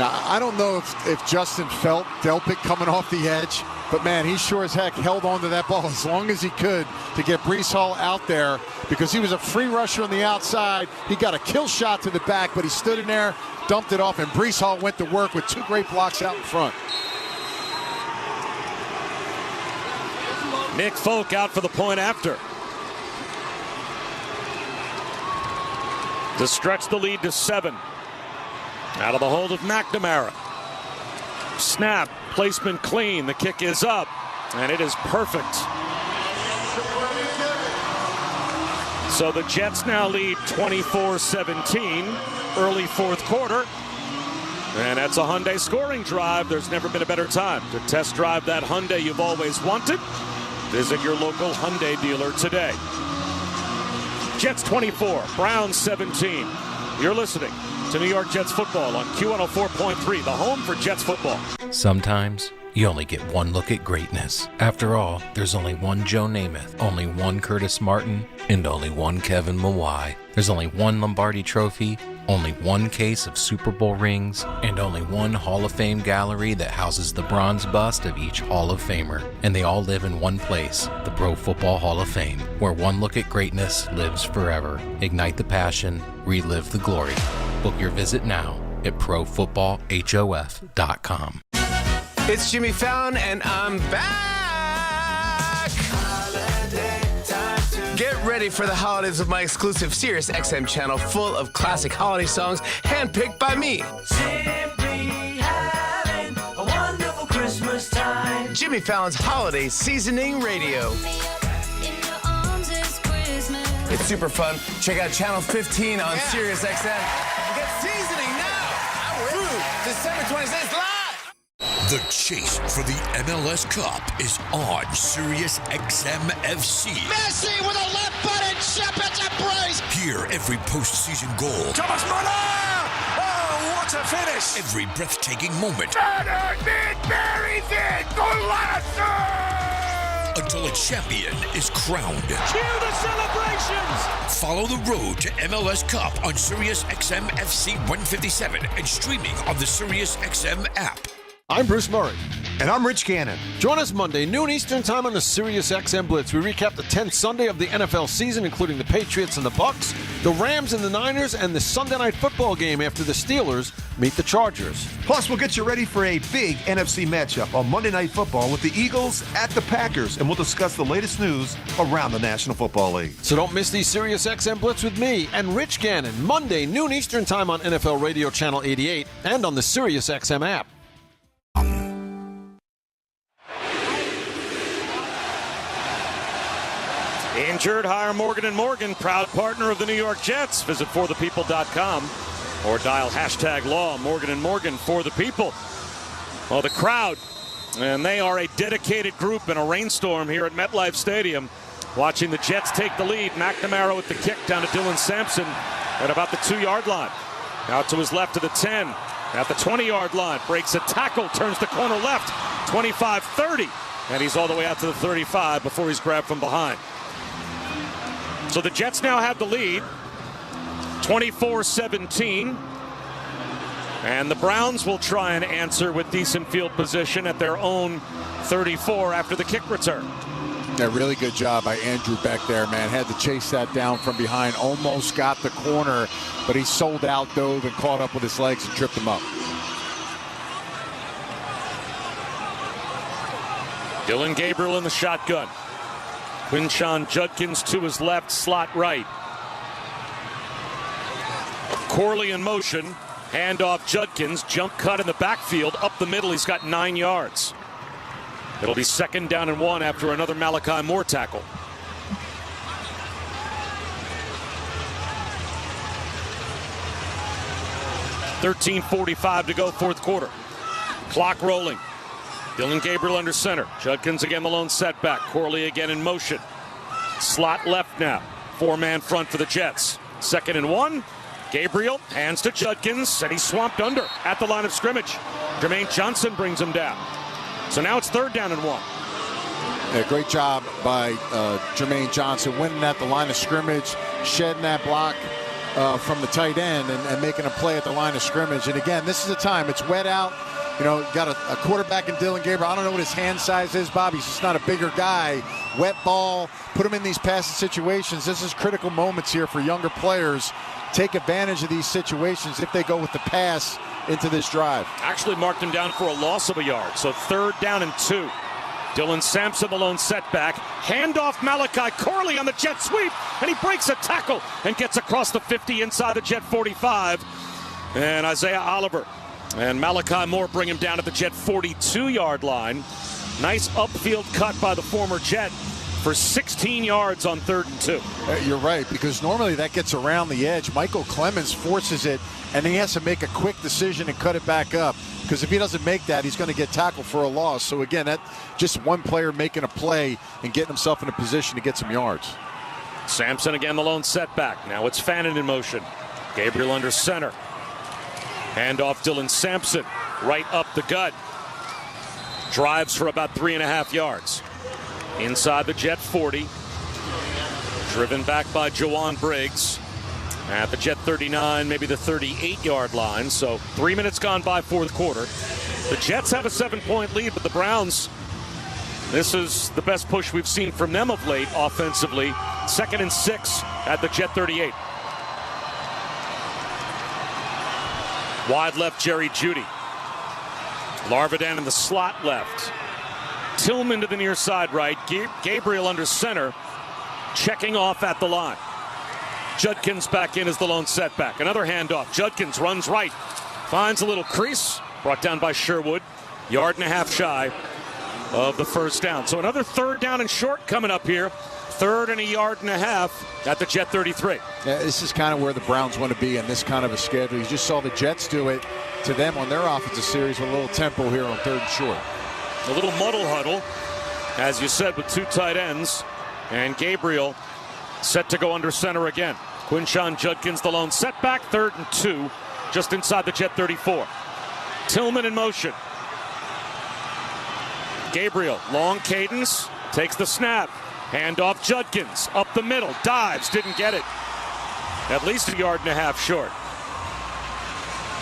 Now, I don't know if Justin felt Delpit coming off the edge, but man, he sure as heck held on to that ball as long as he could to get Breece Hall out there because he was a free rusher on the outside. He got a kill shot to the back, but he stood in there, dumped it off, and Breece Hall went to work with 2 great blocks out in front. Nick Folk out for the point after. To stretch the lead to 7. Out of the hold of McNamara. Snap, placement clean. The kick is up, and it is perfect. So the Jets now lead 24-17, early fourth quarter. And that's a Hyundai scoring drive. There's never been a better time to test drive that Hyundai you've always wanted. Visit your local Hyundai dealer today. Jets 24, Browns 17. You're listening to New York Jets football on Q104.3, the home for Jets football. Sometimes you only get one look at greatness. After all, there's only one Joe Namath, only one Curtis Martin, and only one Kevin Mawai. There's only one Lombardi Trophy, only one case of Super Bowl rings, and only one Hall of Fame gallery that houses the bronze bust of each Hall of Famer. And they all live in one place, the Pro Football Hall of Fame, where one look at greatness lives forever. Ignite the passion, relive the glory. Book your visit now at ProFootballHof.com. It's Jimmy Fallon, and I'm back! Get ready for the holidays with my exclusive Sirius XM channel full of classic holiday songs handpicked by me. Simply having a wonderful Christmas time. Jimmy Fallon's Holiday Seasoning Radio. It's super fun. Check out Channel 15 on Sirius XM. Get seasoning now through December 26th live. The chase for the MLS Cup is on Sirius XM FC. Messi with a left-footed shot at the brace. Hear every postseason goal. Thomas Muller! Oh, what a finish! Every breathtaking moment. Buries it! Golazo! Until a champion is crowned. Cue the celebrations! Follow the road to MLS Cup on Sirius XM FC 157 and streaming on the Sirius XM app. I'm Bruce Murray. And I'm Rich Gannon. Join us Monday, noon Eastern Time on the Sirius XM Blitz. We recap the 10th Sunday of the NFL season, including the Patriots and the Bucks, the Rams and the Niners, and the Sunday Night Football game after the Steelers meet the Chargers. Plus, we'll get you ready for a big NFC matchup on Monday Night Football with the Eagles at the Packers, and we'll discuss the latest news around the National Football League. So don't miss the Sirius XM Blitz with me and Rich Gannon, Monday, noon Eastern Time on NFL Radio Channel 88 and on the Sirius XM app. Injured, hire Morgan & Morgan, proud partner of the New York Jets. Visit forthepeople.com or dial #law. Morgan & Morgan for the people. Well, the crowd, and they are a dedicated group in a rainstorm here at MetLife Stadium, watching the Jets take the lead. McNamara with the kick down to Dylan Sampson at about the 2-yard line. Out to his left to the 10. At the 20-yard line, breaks a tackle, turns the corner left, 25-30. And he's all the way out to the 35 before he's grabbed from behind. So the Jets now have the lead, 24-17. And the Browns will try and answer with decent field position at their own 34 after the kick return. A really good job by Andrew Beck there, man. Had to chase that down from behind. Almost got the corner, but he sold out, dove, and caught up with his legs and tripped him up. Dylan Gabriel in the shotgun. Quinshon Judkins to his left, slot right. Corley in motion. Handoff Judkins. Jump cut in the backfield. Up the middle, he's got 9 yards. It'll be 2nd down and 1 after another Malachi Moore tackle. .45 to go, fourth quarter. Clock rolling. Dylan Gabriel under center. Judkins again the lone setback. Corley again in motion. Slot left now. 4-man front for the Jets. 2nd and 1. Gabriel hands to Judkins, and he's swamped under at the line of scrimmage. Jermaine Johnson brings him down. So now it's 3rd down and 1. Yeah, great job by Jermaine Johnson winning at the line of scrimmage, shedding that block from the tight end and making a play at the line of scrimmage. And again, this is the time. It's wet out. You know, got a quarterback in Dylan Gabriel. I don't know what his hand size is, Bob. He's just not a bigger guy. Wet ball, put him in these passing situations. This is critical moments here for younger players. Take advantage of these situations if they go with the pass into this drive. Actually marked him down for a loss of a yard. So 3rd down and 2. Dylan Sampson, the lone setback. Handoff Malachi Corley on the Jet sweep, and he breaks a tackle and gets across the 50 inside the Jet 45. And Isaiah Oliver and Malachi Moore bring him down at the Jet 42-yard line. Nice upfield cut by the former Jet for 16 yards on 3rd and 2. You're right, because normally that gets around the edge. Michael Clemens forces it, and he has to make a quick decision and cut it back up. Because if he doesn't make that, he's going to get tackled for a loss. So again, that just one player making a play and getting himself in a position to get some yards. Sampson again, the lone setback. Now it's Fannin in motion. Gabriel under center. Handoff Dylan Sampson, right up the gut. Drives for about 3.5 yards. Inside the Jet 40. Driven back by Jawan Briggs. At the Jet 39, maybe the 38-yard line. So 3 minutes gone by fourth quarter. The Jets have a 7-point lead, but the Browns, this is the best push we've seen from them of late offensively. 2nd and 6 at the Jet 38. Wide left, Jerry Jeudy. Larvidan in the slot left. Tillman to the near side right. Gabriel under center. Checking off at the line. Judkins back in as the lone setback. Another handoff. Judkins runs right. Finds a little crease. Brought down by Sherwood. 1.5 yards shy of the first down. So another 3rd down and short coming up here. 3rd and 1.5 yards at the Jet 33. Yeah, this is kind of where the Browns want to be in this kind of a schedule. You just saw the Jets do it to them on their offensive series with a little tempo here on 3rd and short. A little muddle huddle, as you said, with 2 tight ends. And Gabriel set to go under center again. Quinshon Judkins, the lone setback. 3rd and 2, just inside the Jet 34. Tillman in motion. Gabriel, long cadence, takes the snap. Handoff Judkins, up the middle, dives, didn't get it. At least 1.5 yards short.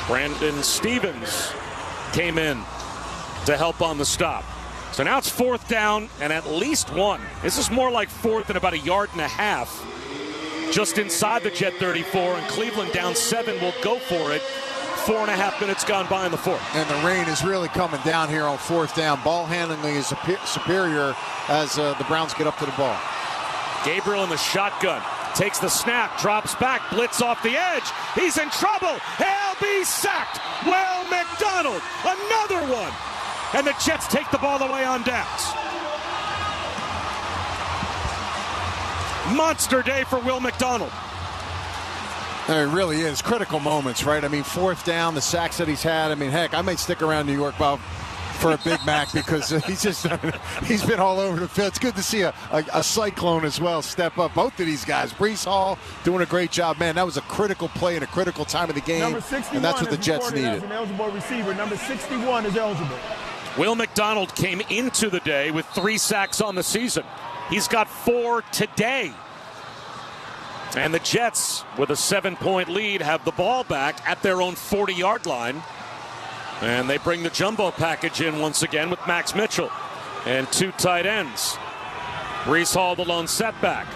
Brandon Stevens came in to help on the stop. So now it's 4th down and at least 1. This is more like 4th and about 1.5 yards. Just inside the Jet 34, and Cleveland down 7 will go for it. 4.5 minutes gone by in the 4th. And the rain is really coming down here on 4th down. Ball handling is superior as the Browns get up to the ball. Gabriel in the shotgun. Takes the snap, drops back, blitz off the edge. He's in trouble. He'll be sacked. Will McDonald, another one. And the Jets take the ball away on downs. Monster day for Will McDonald. It really is. Critical moments, right? I mean, 4th down, the sacks that he's had. I mean, heck, I might stick around New York, Bob, for a Big Mac because he's been all over the field. It's good to see a Cyclone as well step up. Both of these guys. Breece Hall doing a great job. Man, that was a critical play at a critical time of the game, and that's what the Jets needed. An eligible receiver. Number 61 is eligible. Will McDonald came into the day with 3 sacks on the season. He's got 4 today. And the Jets, with a 7-point lead, have the ball back at their own 40-yard line. And they bring the jumbo package in once again with Max Mitchell and 2 tight ends. Breece Hall, the lone setback.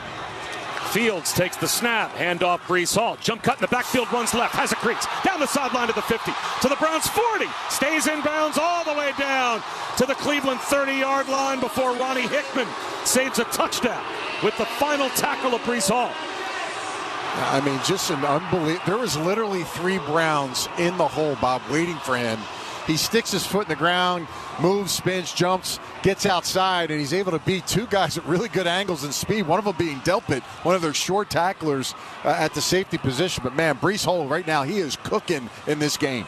Fields takes the snap, handoff Breece Hall. Jump cut in the backfield, runs left, has a crease. Down the sideline to the 50, to the Browns 40. Stays in bounds all the way down to the Cleveland 30-yard line before Ronnie Hickman saves a touchdown with the final tackle of Breece Hall. I mean, just an unbelievable. There was literally 3 Browns in the hole, Bob, waiting for him. He sticks his foot in the ground, moves, spins, jumps, gets outside, and he's able to beat 2 guys at really good angles and speed, one of them being Delpit, one of their short tacklers at the safety position. But, man, Breece Hall right now, he is cooking in this game.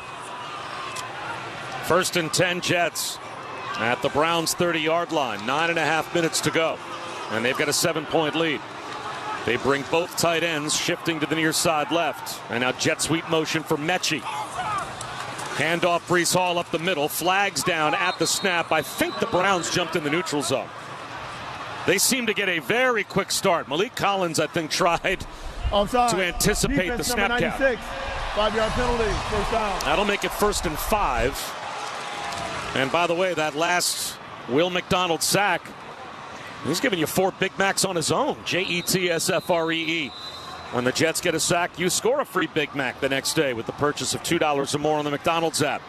1st and 10 Jets at the Browns 30-yard line. 9.5 minutes to go, and they've got a 7-point lead. They bring both tight ends shifting to the near side left. And now jet sweep motion for Mechie. Handoff Breece Hall up the middle. Flags down at the snap. I think the Browns jumped in the neutral zone. They seem to get a very quick start. Malik Collins, I think, tried to anticipate Defense the snap number 96. count. 5-yard penalty, first down. That'll make it 1st and 5. And by the way, that last Will McDonald sack, he's giving you 4 Big Macs on his own. JETSFREE. When the Jets get a sack, you score a free Big Mac the next day with the purchase of $2 or more on the McDonald's app.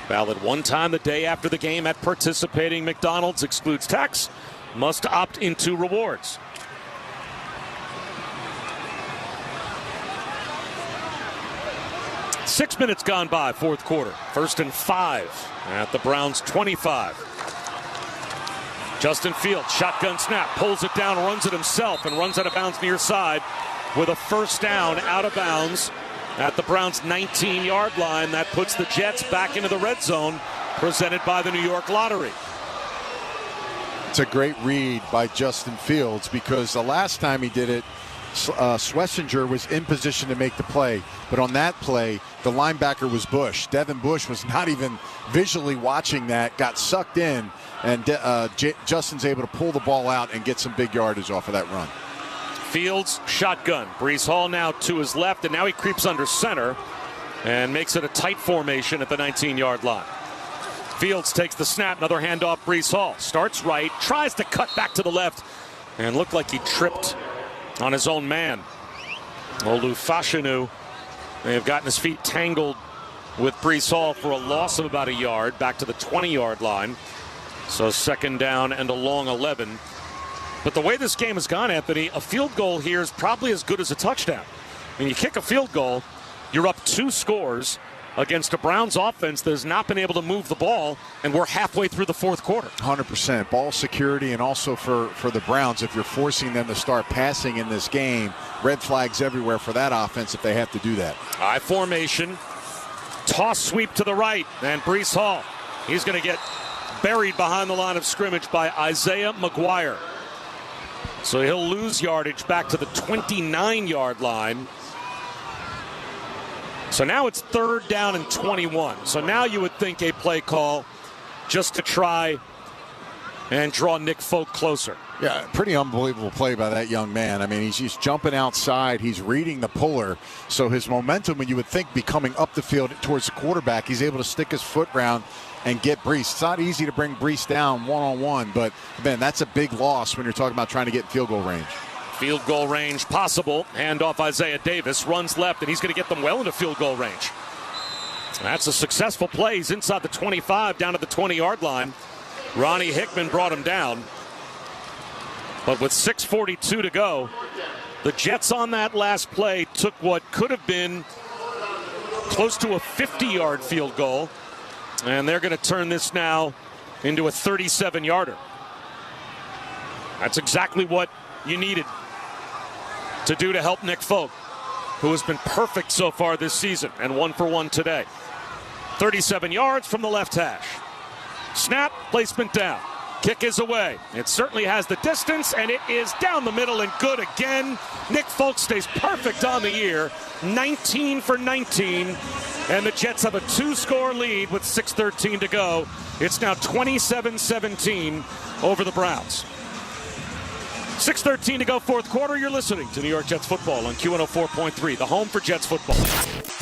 Valid one time the day after the game at participating McDonald's. Excludes tax. Must opt into rewards. Six minutes gone by, fourth quarter. 1st and 5 at the Browns 25. Justin Fields, shotgun snap, pulls it down, runs it himself, and runs out of bounds near side with a first down out of bounds at the Browns' 19-yard line. That puts the Jets back into the red zone, presented by the New York Lottery. It's a great read by Justin Fields, because the last time he did it, Schlesinger was in position to make the play, but on that play, the linebacker was Bush. Devin Bush was not even visually watching that, got sucked in, and Justin's able to pull the ball out and get some big yardage off of that run. Fields, shotgun. Breece Hall now to his left, and now he creeps under center and makes it a tight formation at the 19-yard line. Fields takes the snap, another handoff. Breece Hall starts right, tries to cut back to the left, and looked like he tripped on his own man. Olu Fashanu may have gotten his feet tangled with Breece Hall for a loss of about a yard back to the 20-yard line. So second down and a long 11. But the way this game has gone, Anthony, a field goal here is probably as good as a touchdown. I mean, you kick a field goal, you're up 2 scores against a Browns offense that has not been able to move the ball, and we're halfway through the fourth quarter. 100%. Ball security, and also for the Browns, if you're forcing them to start passing in this game, red flags everywhere for that offense if they have to do that. I formation, toss sweep to the right, and Breece Hall, he's going to get buried behind the line of scrimmage by Isaiah McGuire. So he'll lose yardage back to the 29-yard line. So now it's 3rd down and 21. So now you would think a play call just to try and draw Nick Folk closer. Yeah, pretty unbelievable play by that young man. I mean, he's just jumping outside. He's reading the puller. So his momentum, when you would think, be coming up the field towards the quarterback, he's able to stick his foot round and get Breece. It's not easy to bring Breece down one-on-one, but, man, that's a big loss when you're talking about trying to get in field goal range. Field goal range possible. Handoff Isaiah Davis. Runs left, and he's going to get them well into field goal range. That's a successful play. He's inside the 25, down to the 20-yard line. Ronnie Hickman brought him down. But with 6:42 to go, the Jets on that last play took what could have been close to a 50-yard field goal, and they're going to turn this now into a 37-yarder. That's exactly what you needed to do to help Nick Folk, who has been perfect so far this season and 1 for 1 today. 37 yards from the left hash. Snap, placement down. Kick is away. It certainly has the distance, and it is down the middle and good again. Nick Folk stays perfect on the year. 19 for 19, and the Jets have a 2-score lead with 6:13 to go. It's now 27-17 over the Browns. 6:13 to go, fourth quarter. You're listening to New York Jets football on Q104.3, the home for Jets football.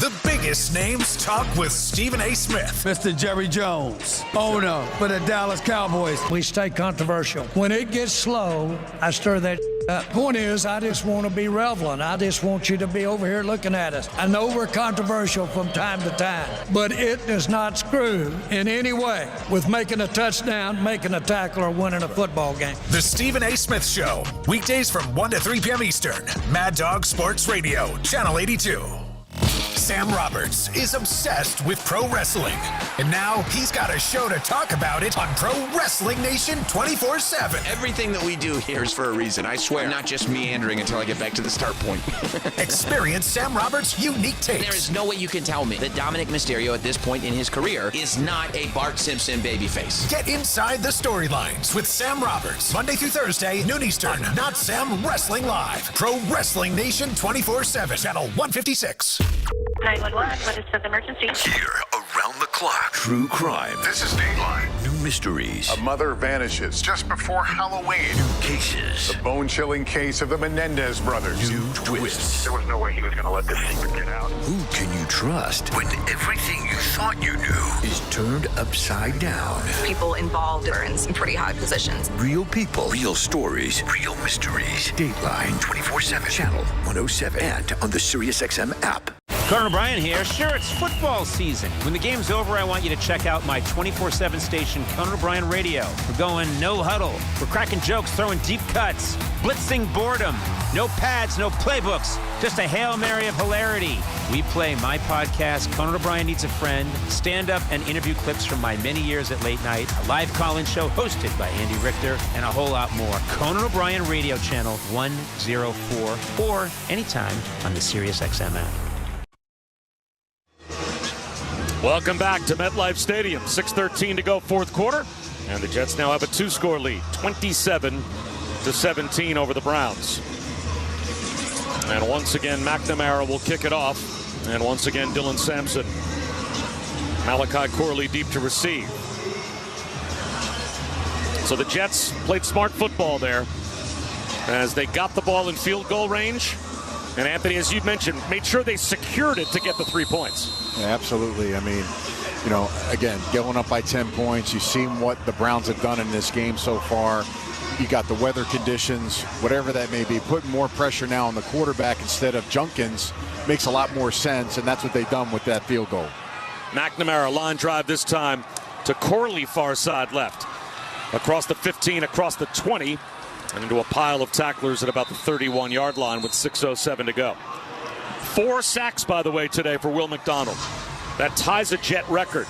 The biggest names talk with Stephen A. Smith. Mr. Jerry Jones, owner for the Dallas Cowboys. We stay controversial. When it gets slow, I stir that up. Point is, I just want to be relevant. I just want you to be over here looking at us. I know we're controversial from time to time, but it does not screw in any way with making a touchdown, making a tackle, or winning a football game. The Stephen A. Smith Show, weekdays from 1 to 3 p.m. Eastern. Mad Dog Sports Radio, Channel 82. Sam Roberts is obsessed with pro wrestling, and now he's got a show to talk about it on Pro Wrestling Nation 24/7. Everything that we do here is for a reason, I swear. I'm not just meandering until I get back to the start point. Experience Sam Roberts' unique takes. There is no way you can tell me that Dominic Mysterio at this point in his career is not a Bart Simpson babyface. Get inside the storylines with Sam Roberts, Monday through Thursday, noon Eastern. Not Sam Wrestling Live. Pro Wrestling Nation 24/7, Channel 156. 911, what is the emergency? Here, around the clock. True crime. This is Dateline. New mysteries. A mother vanishes just before Halloween. New cases. The bone-chilling case of the Menendez brothers. New twists. There was no way he was going to let this secret get out. Who can you trust when everything you thought you knew is turned upside down? People involved are in some pretty high positions. Real people, real stories, real mysteries. Dateline 24/7, Channel 107, and on the SiriusXM app. Conan O'Brien here. Sure, it's football season. When the game's over, I want you to check out my 24/7 station, Conan O'Brien Radio. We're going no huddle. We're cracking jokes, throwing deep cuts, blitzing boredom. No pads, no playbooks, just a Hail Mary of hilarity. We play my podcast, Conan O'Brien Needs a Friend, stand-up and interview clips from my many years at late night, a live call-in show hosted by Andy Richter, and a whole lot more. Conan O'Brien Radio Channel 104, or anytime on the SiriusXM app. Welcome back to MetLife Stadium. 6:13 to go, fourth quarter. And the Jets now have a 2-score lead, 27-17 over the Browns. And once again, McNamara will kick it off. And once again, Dylan Sampson. Malachi Corley deep to receive. So the Jets played smart football there as they got the ball in field goal range. And Anthony, as you mentioned, made sure they secured it to get the 3 points. Yeah, absolutely. I mean, you know, again, going up by 10 points, you've seen what the Browns have done in this game so far. You got the weather conditions, whatever that may be, putting more pressure now on the quarterback instead of Junkins makes a lot more sense, and that's what they've done with that field goal. McNamara, line drive this time to Corley, far side left. Across the 15, across the 20, and into a pile of tacklers at about the 31-yard line with 6:07 to go. 4 sacks, by the way, today for Will McDonald. That ties a Jet record.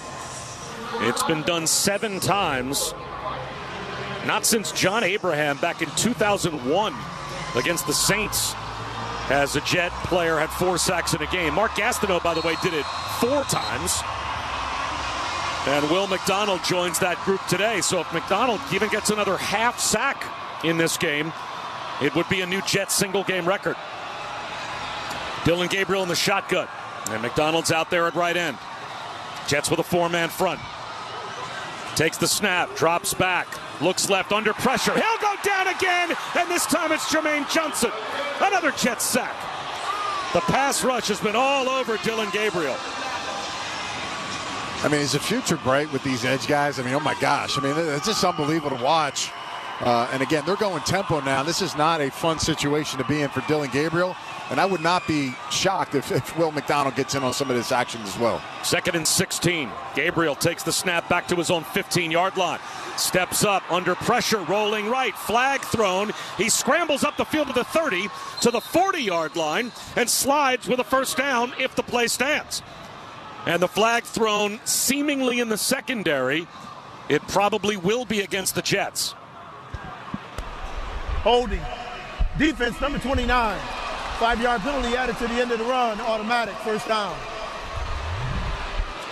It's been done 7 times, not since John Abraham back in 2001 against the Saints, as a Jet player had 4 sacks in a game. Mark Gastineau, by the way, did it 4 times. And Will McDonald joins that group today. So if McDonald even gets another half sack in this game, it would be a new Jet single-game record. Dylan Gabriel in the shotgun. And McDonald's out there at right end. Jets with a 4-man front. Takes the snap, drops back, looks left under pressure. He'll go down again, and this time it's Jermaine Johnson. Another Jets sack. The pass rush has been all over Dylan Gabriel. I mean, is the future bright with these edge guys? I mean, oh my gosh. I mean, it's just unbelievable to watch. And again, they're going tempo now. This is not a fun situation to be in for Dylan Gabriel. And I would not be shocked if Will McDonald gets in on some of this action as well. 2nd and 16. Gabriel takes the snap back to his own 15-yard line. Steps up under pressure, rolling right. Flag thrown. He scrambles up the field to the 30, to the 40-yard line, and slides with a first down if the play stands. And the flag thrown seemingly in the secondary. It probably will be against the Jets. Holding. Defense, number 29. 5-yard penalty added to the end of the run. Automatic, first down.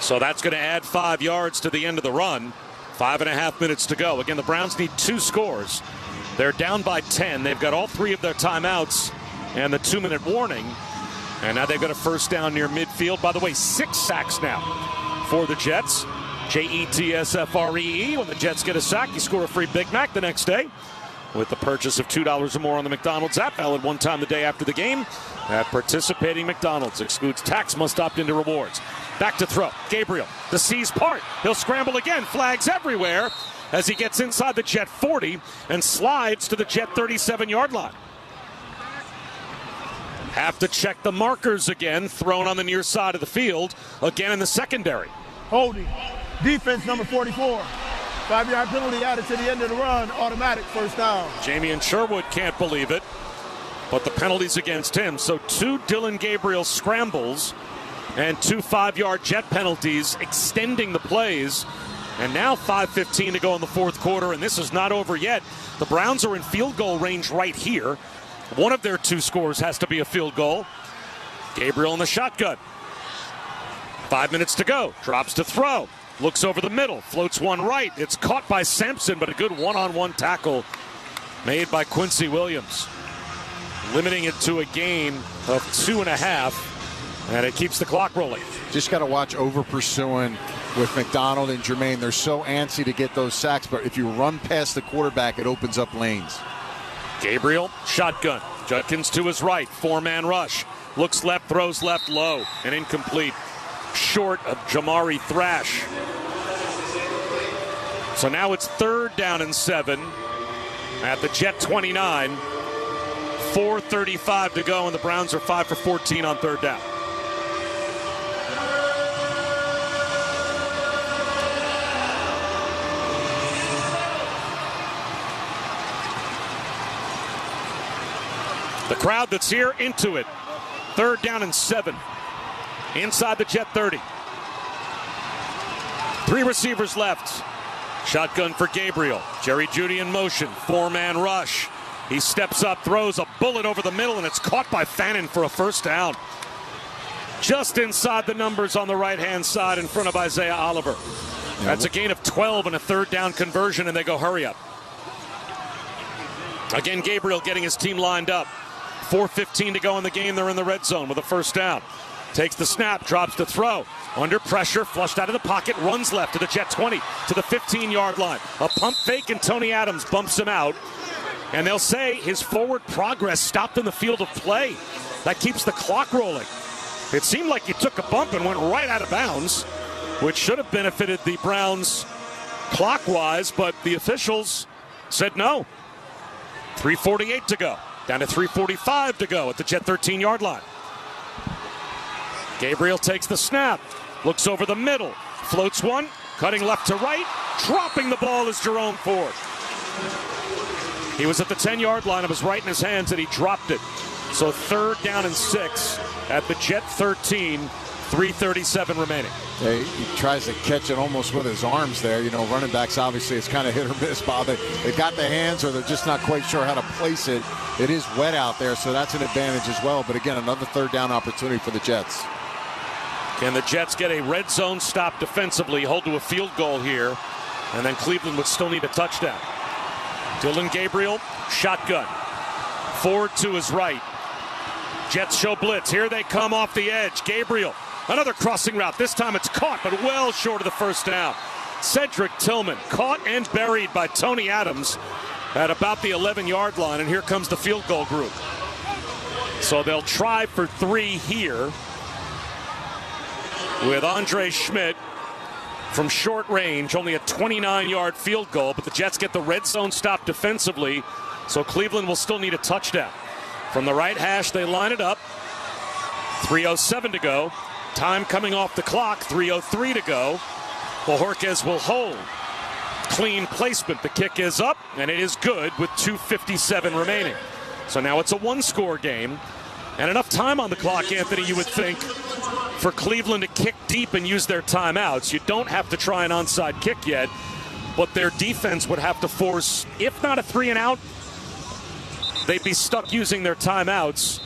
So that's going to add 5 yards to the end of the run. 5.5 minutes to go. Again, the Browns need 2 scores. They're down by 10. They've got all 3 of their timeouts and the 2-minute warning. And now they've got a first down near midfield. By the way, 6 sacks now for the Jets. JETSFREE. When the Jets get a sack, you score a free Big Mac the next day with the purchase of $2 or more on the McDonald's app. Valid one time the day after the game at participating McDonald's. Excludes tax, must opt into rewards. Back to throw. Gabriel, the C's part. He'll scramble again. Flags everywhere as he gets inside the Jet 40 and slides to the Jet 37-yard line. Have to check the markers again. Thrown on the near side of the field. Again in the secondary. Holding. Defense, number 44. 5-yard penalty added to the end of the run. Automatic, first down. Jamie and Sherwood can't believe it, but the penalties against him. So 2 Dylan Gabriel scrambles and 2 5-yard Jet penalties extending the plays. And now 5:15 to go in the fourth quarter, and this is not over yet. The Browns are in field goal range right here. One of their 2 scores has to be a field goal. Gabriel in the shotgun. 5 minutes to go. Drops to throw. Looks over the middle. Floats one right. It's caught by Sampson, but a good one-on-one tackle made by Quincy Williams. Limiting it to a gain of 2.5, and it keeps the clock rolling. Just got to watch over pursuing with McDonald and Jermaine. They're so antsy to get those sacks, but if you run past the quarterback, it opens up lanes. Gabriel, shotgun. Judkins to his right. 4-man rush. Looks left, throws left low, and incomplete. Short of Jamari Thrash. So now it's 3rd down and 7 at the Jet 29. 4:35 to go, and the Browns are 5 for 14 on 3rd down. The crowd that's here into it. 3rd down and 7. Inside the Jet 30. 3 receivers left. Shotgun for Gabriel. Jerry Jeudy in motion. 4-man rush. He steps up, throws a bullet over the middle, and it's caught by Fannin for a first down. Just inside the numbers on the right-hand side in front of Isaiah Oliver. That's a gain of 12 and a 3rd down conversion, and they go hurry up. Again, Gabriel getting his team lined up. 4:15 to go in the game. They're in the red zone with a first down. Takes the snap, drops the throw. Under pressure, flushed out of the pocket, runs left to the Jet 20, to the 15-yard line. A pump fake, and Tony Adams bumps him out. And they'll say his forward progress stopped in the field of play. That keeps the clock rolling. It seemed like he took a bump and went right out of bounds, which should have benefited the Browns clock-wise, but the officials said no. 3:48 to go. Down to 3:45 to go at the Jet 13-yard line. Gabriel takes the snap, looks over the middle, floats one, cutting left to right, dropping the ball is Jerome Ford. He was at the 10-yard line, it was right in his hands, and he dropped it. So 3rd down and 6 at the Jet 13, 3:37 remaining. He tries to catch it almost with his arms there. You know, running backs, obviously, it's kind of hit or miss, Bob. They got the hands, or they're just not quite sure how to place it. It is wet out there, so that's an advantage as well. But again, another 3rd down opportunity for the Jets. Can the Jets get a red zone stop defensively, hold to a field goal here, and then Cleveland would still need a touchdown. Dillon Gabriel, shotgun. Ford to his right. Jets show blitz. Here they come off the edge. Gabriel, another crossing route. This time it's caught, but well short of the first down. Cedric Tillman caught and buried by Tony Adams at about the 11-yard line, and here comes the field goal group. So they'll try for 3 here with Andre Schmidt from short range, only a 29-yard field goal, but the Jets get the red zone stop defensively, so Cleveland will still need a touchdown. From the right hash, they line it up. 3:07 to go. Time coming off the clock, 3:03 to go. Bojorquez will hold. Clean placement. The kick is up, and it is good with 2:57 remaining. So now it's a 1-score game, and enough time on the clock, Anthony, you would think, for Cleveland to kick deep and use their timeouts. You don't have to try an onside kick yet, but their defense would have to force, if not a 3-and-out, they'd be stuck using their timeouts.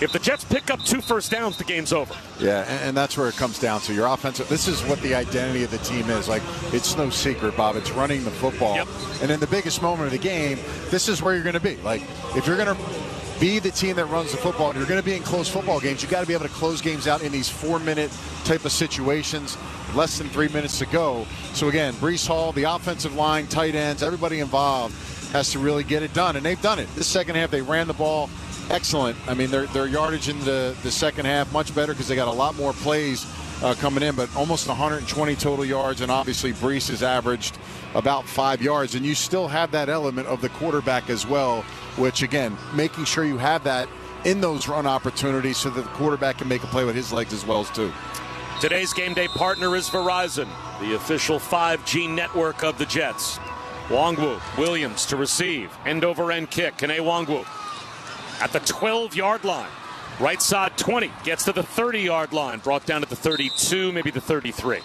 If the Jets pick up 2 first downs, the game's over. Yeah, and that's where it comes down to. Your offensive, this is what the identity of the team is. Like, it's no secret, Bob. It's running the football. Yep. And in the biggest moment of the game, this is where you're going to be. Like, if you're going to be the team that runs the football, and you're going to be in close football games, you got to be able to close games out in these 4-minute type of situations, less than 3 minutes to go. So again, Breece Hall, the offensive line, tight ends, everybody involved has to really get it done, and they've done it. This second half, they ran the ball excellent. I mean, their yardage in the second half much better because they got a lot more plays coming in, but almost 120 total yards, and obviously Breece has averaged about 5 yards, and you still have that element of the quarterback as well, which again, making sure you have that in those run opportunities so that the quarterback can make a play with his legs as well as too. Today's game day partner is Verizon, the official 5G network of the Jets. Nwangwu, Williams to receive, end-over-end kick. Kene Nwangwu at the 12-yard line. Right side 20, gets to the 30-yard line, brought down at the 32, maybe the 33.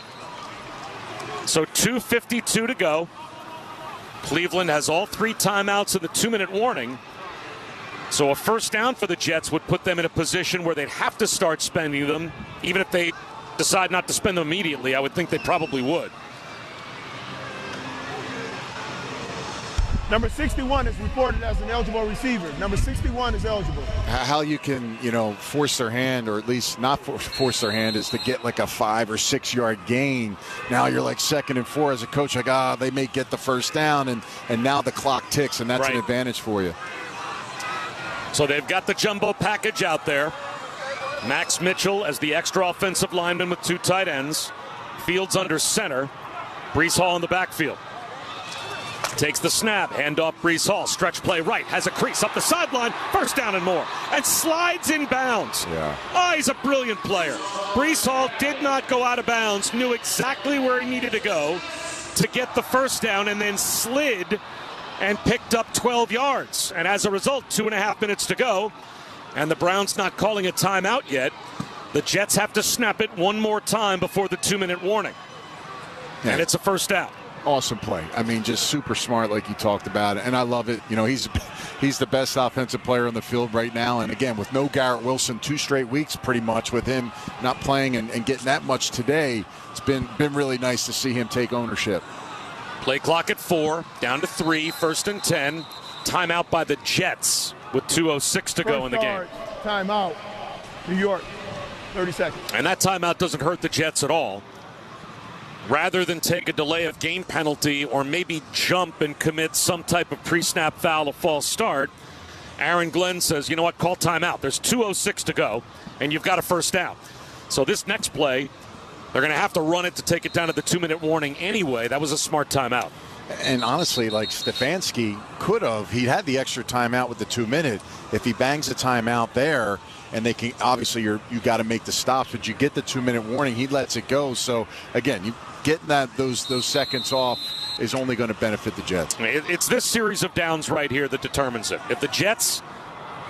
So 2:52 to go. Cleveland has all 3 timeouts in the 2-minute warning. So a first down for the Jets would put them in a position where they'd have to start spending them. Even if they decide not to spend them immediately, I would think they probably would. Number 61 is reported as an eligible receiver. Number 61 is eligible. How you can, force their hand, or at least not force their hand, is to get like a 5 or 6 yard gain. Now you're like 2nd and 4 as a coach, like, they may get the first down, and now the clock ticks, and that's right. An advantage for you. So they've got the jumbo package out there. Max Mitchell as the extra offensive lineman with 2 tight ends. Fields under center. Breece Hall in the backfield. Takes the snap, handoff Breece Hall, stretch play right, has a crease up the sideline, first down and more, and slides in bounds. Yeah. He's a brilliant player. Breece Hall did not go out of bounds, knew exactly where he needed to go to get the first down, and then slid and picked up 12 yards. And as a result, 2.5 minutes to go, and the Browns not calling a timeout yet. The Jets have to snap it one more time before the 2-minute warning. Yeah. And it's a first down. Awesome play. I mean, just super smart like you talked about. And I love it. You know, he's the best offensive player on the field right now. And again, with no Garrett Wilson, 2 straight weeks pretty much with him not playing and getting that much today, it's been really nice to see him take ownership. Play clock at 4, down to 3, 1st and 10. Timeout by the Jets with 2:06 to go in the game. Timeout. New York. 30 seconds. And that timeout doesn't hurt the Jets at all. Rather than take a delay of game penalty or maybe jump and commit some type of pre-snap foul, a false start, Aaron Glenn says, you know what, call timeout. There's 2:06 to go, and you've got a first down. So this next play, they're going to have to run it to take it down to the 2-minute warning anyway. That was a smart timeout. And honestly, like Stefanski could have, he had the extra timeout with the 2-minute. If he bangs a timeout there, and they can, obviously you got to make the stops, but you get the 2-minute warning, he lets it go. So again, you getting those seconds off is only going to benefit the Jets. It's this series of downs right here that determines it. If the Jets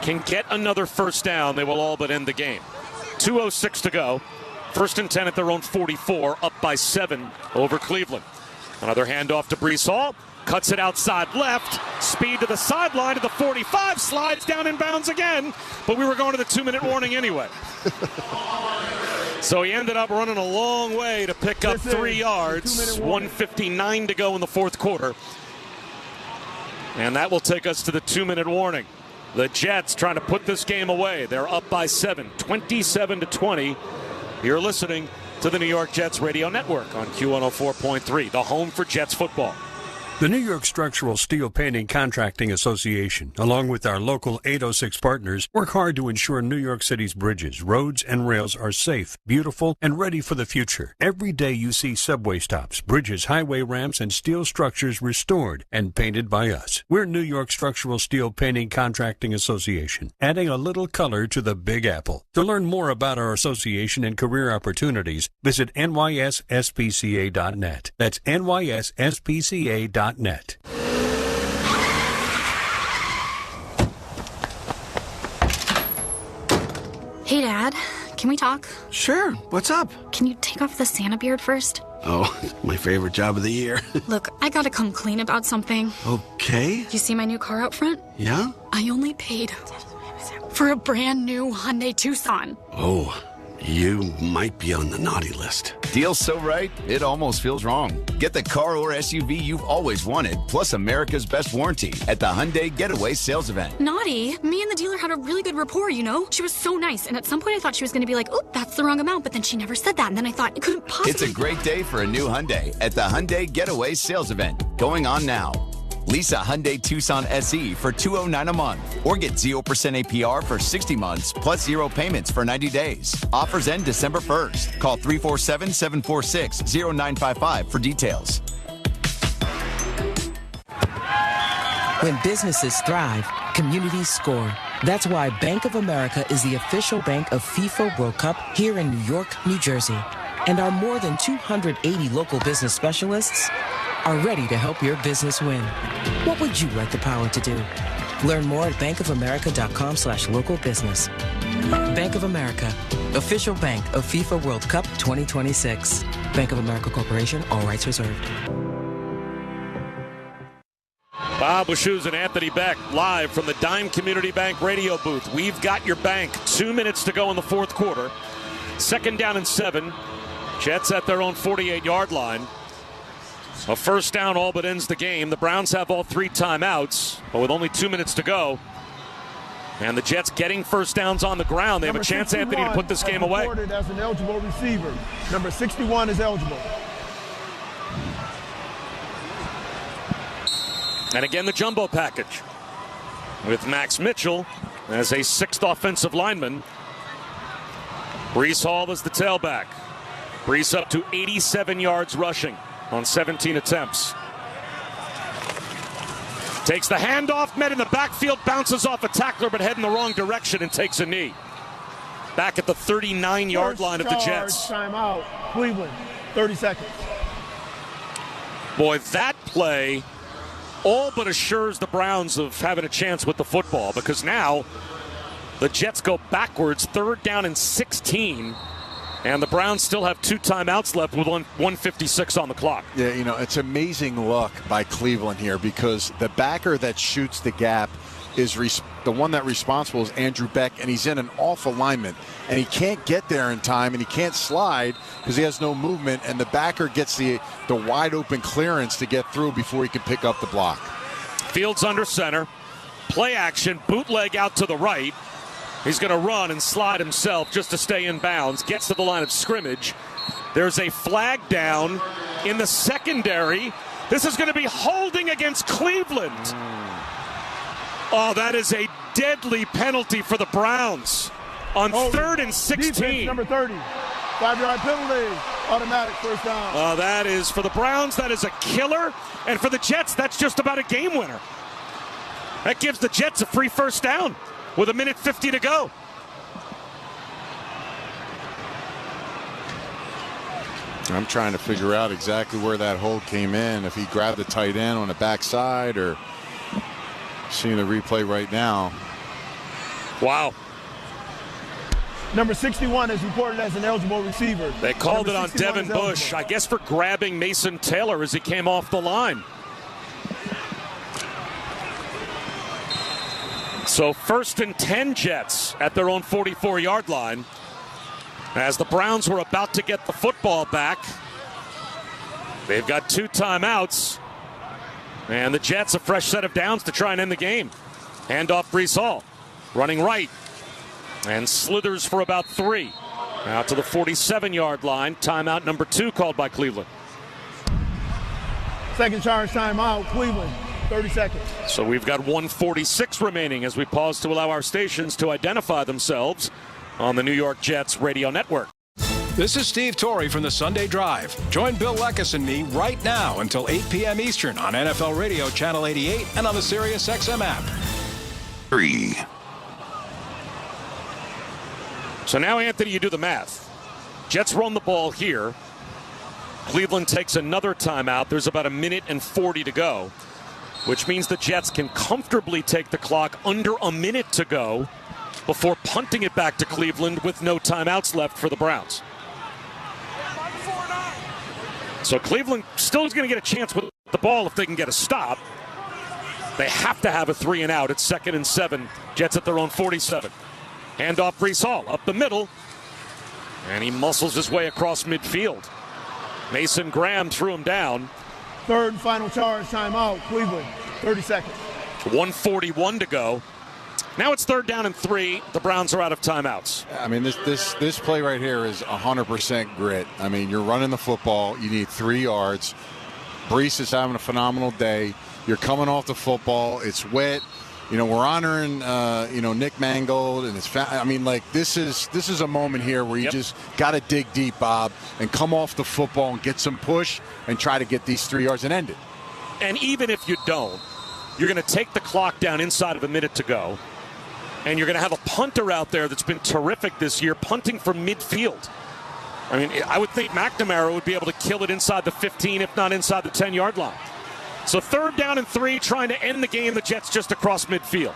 can get another first down, they will all but end the game. 2:06 to go. 1st and 10 at their own 44, up by 7 over Cleveland. Another handoff to Breece Hall. Cuts it outside left. Speed to the sideline to the 45. Slides down in bounds again. But we were going to the 2-minute warning anyway. So he ended up running a long way to pick up 3 yards. 1:59 to go in the fourth quarter. And that will take us to the 2-minute warning. The Jets trying to put this game away. They're up by 7, 27-20. You're listening to the New York Jets Radio Network on Q104.3, the home for Jets football. The New York Structural Steel Painting Contracting Association, along with our local 806 partners, work hard to ensure New York City's bridges, roads, and rails are safe, beautiful, and ready for the future. Every day you see subway stops, bridges, highway ramps, and steel structures restored and painted by us. We're New York Structural Steel Painting Contracting Association, adding a little color to the Big Apple. To learn more about our association and career opportunities, visit nyspca.net. That's nyspca.net. Hey, Dad. Can we talk? Sure. What's up? Can you take off the Santa beard first? Oh, my favorite job of the year. Look, I gotta come clean about something. Okay. You see my new car out front? Yeah? I only paid for a brand new Hyundai Tucson. Oh, you might be on the naughty list. Deal's so right, it almost feels wrong. Get the car or SUV you've always wanted, plus America's best warranty at the Hyundai Getaway Sales Event. Naughty? Me and the dealer had a really good rapport, you know? She was so nice, and at some point I thought she was going to be like, oh, that's the wrong amount, but then she never said that, and then I thought it couldn't possibly... It's a great day for a new Hyundai at the Hyundai Getaway Sales Event, going on now. Lease a Hyundai Tucson SE for $209 a month, or get 0% APR for 60 months, plus 0 payments for 90 days. Offers end December 1st. Call 347-746-0955 for details. When businesses thrive, communities score. That's why Bank of America is the official bank of FIFA World Cup here in New York, New Jersey. And our more than 280 local business specialists are ready to help your business win. What would you like the power to do? Learn more at bankofamerica.com/local business. Bank of America, official bank of FIFA World Cup 2026. Bank of America Corporation, all rights reserved. Bob Wischusen and Anthony Beck live from the Dime Community Bank radio booth. We've got your bank. 2 minutes to go in the fourth quarter. 2nd down and 7. Jets at their own 48-yard line. A first down all but ends the game. The Browns have all 3 timeouts, but with only 2 minutes to go. And the Jets getting first downs on the ground. They have a chance, Anthony, to put this game away. Reported as an eligible receiver. Number 61 is eligible. And again, the jumbo package with Max Mitchell as a 6th offensive lineman. Breece Hall is the tailback. Breece up to 87 yards rushing on 17 attempts. Takes the handoff, met in the backfield, bounces off a tackler, but heading the wrong direction and takes a knee. Back at the 39-yard line of the Jets. Timeout. Cleveland. 30 seconds. Boy, that play all but assures the Browns of having a chance with the football, because now the Jets go backwards, 3rd down and 16, and the Browns still have 2 timeouts left with 1:56 on the clock. Yeah, it's amazing luck by Cleveland here, because the backer that shoots the gap is the one that responsible is Andrew Beck, and he's in an off alignment, and he can't get there in time, and he can't slide because he has no movement, and the backer gets the wide open clearance to get through before he can pick up the block. Fields under center, play action, bootleg out to the right. He's going to run and slide himself just to stay in bounds. Gets to the line of scrimmage. There's a flag down in the secondary. This is going to be holding against Cleveland. Oh, that is a deadly penalty for the Browns on 3rd and 16. Defense number 30. 5-yard penalty. Automatic first down. That is, for the Browns, that is a killer. And for the Jets, that's just about a game winner. That gives the Jets a free first down with 1:50 to go. I'm trying to figure out exactly where that hold came in. If he grabbed the tight end on the backside, or seeing the replay right now. Wow. Number 61 is reported as an eligible receiver. They called it on Devin Bush, I guess for grabbing Mason Taylor as he came off the line. So 1st and 10 Jets at their own 44-yard line. As the Browns were about to get the football back, they've got 2 timeouts. And the Jets a fresh set of downs to try and end the game. Handoff Breece Hall, running right, and slithers for about 3. Out to the 47-yard line. Timeout number 2 called by Cleveland. Second charge timeout, Cleveland. 30 seconds. So we've got 1:46 remaining as we pause to allow our stations to identify themselves on the New York Jets radio network. This is Steve Torrey from the Sunday Drive. Join Bill Leckus and me right now until 8 p.m. Eastern on NFL Radio Channel 88 and on the Sirius XM app. 3. So now, Anthony, you do the math. Jets run the ball here. Cleveland takes another timeout. There's about 1:40 to go, which means the Jets can comfortably take the clock under a minute to go before punting it back to Cleveland with no timeouts left for the Browns. So Cleveland still is going to get a chance with the ball if they can get a stop. They have to have a 3 and out. It's 2nd and 7. Jets at their own 47. Handoff Breece Hall up the middle. And he muscles his way across midfield. Mason Graham threw him down. 3rd and final charge timeout, Cleveland. 30 seconds. 1:41 to go. Now it's 3rd down and 3. The Browns are out of timeouts. I mean, this play right here is 100% grit. I mean, you're running the football. You need 3 yards. Breece is having a phenomenal day. You're coming off the football. It's wet. We're honoring, Nick Mangold and his family. I mean, this is a moment here where you just got to dig deep, Bob, and come off the football and get some push and try to get these 3 yards and end it. And even if you don't, you're going to take the clock down inside of a minute to go. And you're going to have a punter out there that's been terrific this year, punting from midfield. I mean, I would think McNamara would be able to kill it inside the 15, if not inside the 10-yard line. So 3rd down and 3, trying to end the game. The Jets just across midfield.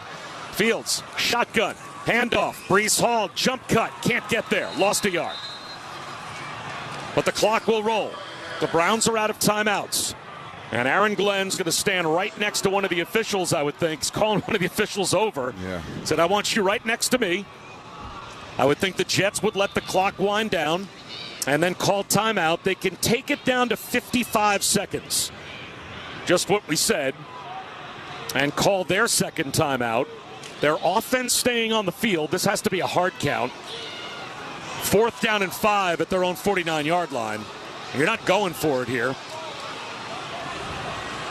Fields, shotgun, handoff. Breece Hall, jump cut, can't get there, lost a yard. But the clock will roll. The Browns are out of timeouts. And Aaron Glenn's going to stand right next to one of the officials, I would think. He's calling one of the officials over. Yeah. Said, I want you right next to me. I would think the Jets would let the clock wind down and then call timeout. They can take it down to 55 seconds. Just what we said. And call their second timeout. Their offense staying on the field. This has to be a hard count. 4th down and 5 at their own 49-yard line. You're not going for it here.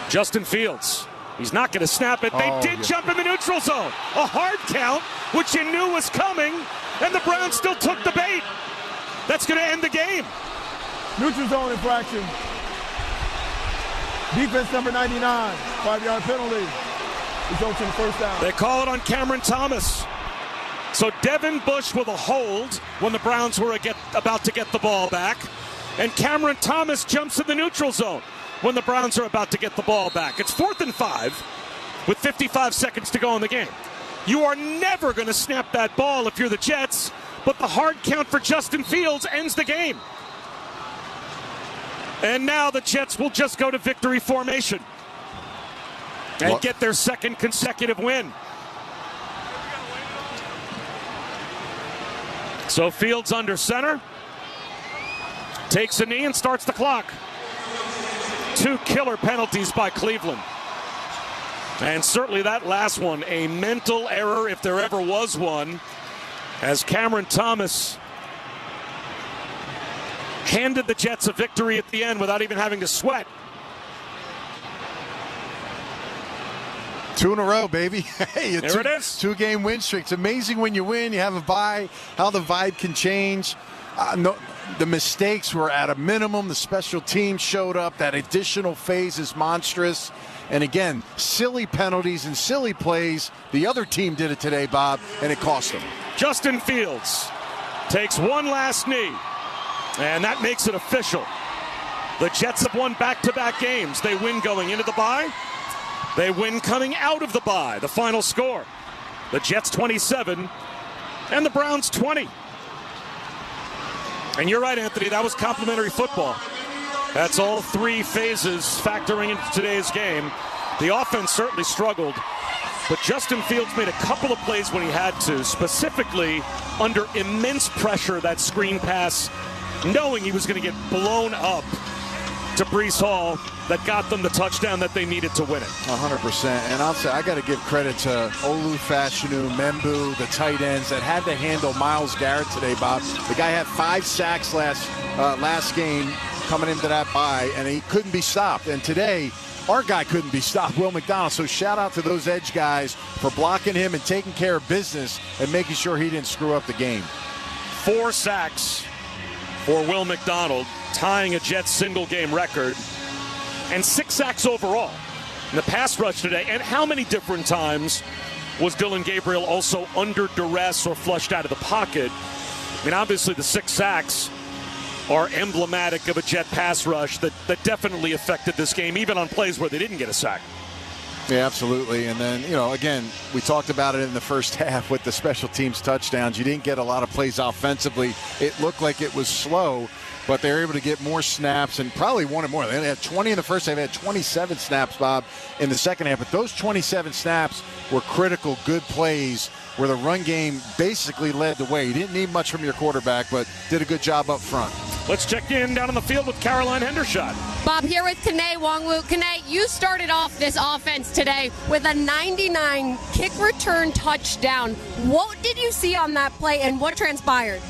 Justin Fields. He's not going to snap it. They did jump in the neutral zone. A hard count, which you knew was coming, and the Browns still took the bait. That's going to end the game. Neutral zone infraction. Defense number 99. 5-yard penalty. Results in first down. They call it on Cameron Thomas. So Devin Bush with a hold when the Browns were about to get the ball back. And Cameron Thomas jumps in the neutral zone. when the Browns are about to get the ball back. It's 4th and 5 with 55 seconds to go in the game. You are never going to snap that ball if you're the Jets, but the hard count for Justin Fields ends the game. And now the Jets will just go to victory formation and get their second consecutive win. So Fields under center, takes a knee and starts the clock. 2 killer penalties by Cleveland. And certainly that last one, a mental error if there ever was one, as Cameron Thomas handed the Jets a victory at the end without even having to sweat. 2 in a row, baby. Hey, there it is. 2-game win streak. It's amazing when you win, you have a bye, how the vibe can change. The mistakes were at a minimum. The special teams showed up. That additional phase is monstrous. And again, silly penalties and silly plays. The other team did it today, Bob, and it cost them. Justin Fields takes one last knee, and that makes it official. The Jets have won back-to-back games. They win going into the bye. They win coming out of the bye. The final score, the Jets 27 and the Browns 20. And you're right, Anthony, that was complimentary football. That's all 3 phases factoring into today's game. The offense certainly struggled, but Justin Fields made a couple of plays when he had to, specifically under immense pressure, that screen pass, knowing he was going to get blown up to Breece Hall, that got them the touchdown that they needed to win it. 100%. And I'll say, I got to give credit to Olu Fashanu, Membu, the tight ends that had to handle Myles Garrett today, Bob. The guy had 5 sacks last game coming into that bye, and he couldn't be stopped. And today, our guy couldn't be stopped, Will McDonald. So shout out to those edge guys for blocking him and taking care of business and making sure he didn't screw up the game. 4 sacks for Will McDonald, tying a Jets single-game record, and 6 sacks overall in the pass rush today. And how many different times was Dylan Gabriel also under duress or flushed out of the pocket? I mean, obviously the 6 sacks are emblematic of a Jet pass rush that definitely affected this game, even on plays where they didn't get a sack. Yeah, absolutely. And then, again, we talked about it in the first half with the special teams touchdowns. You didn't get a lot of plays offensively. It looked like it was slow, but they were able to get more snaps and probably wanted more. They had 20 in the first half. They had 27 snaps, Bob, in the second half. But those 27 snaps were critical, good plays where the run game basically led the way. You didn't need much from your quarterback, but did a good job up front. Let's check in down on the field with Caroline Hendershot. Bob, here with Kene Nwangwu. Kene, you started off this offense today with a 99 kick return touchdown. What did you see on that play, and what transpired?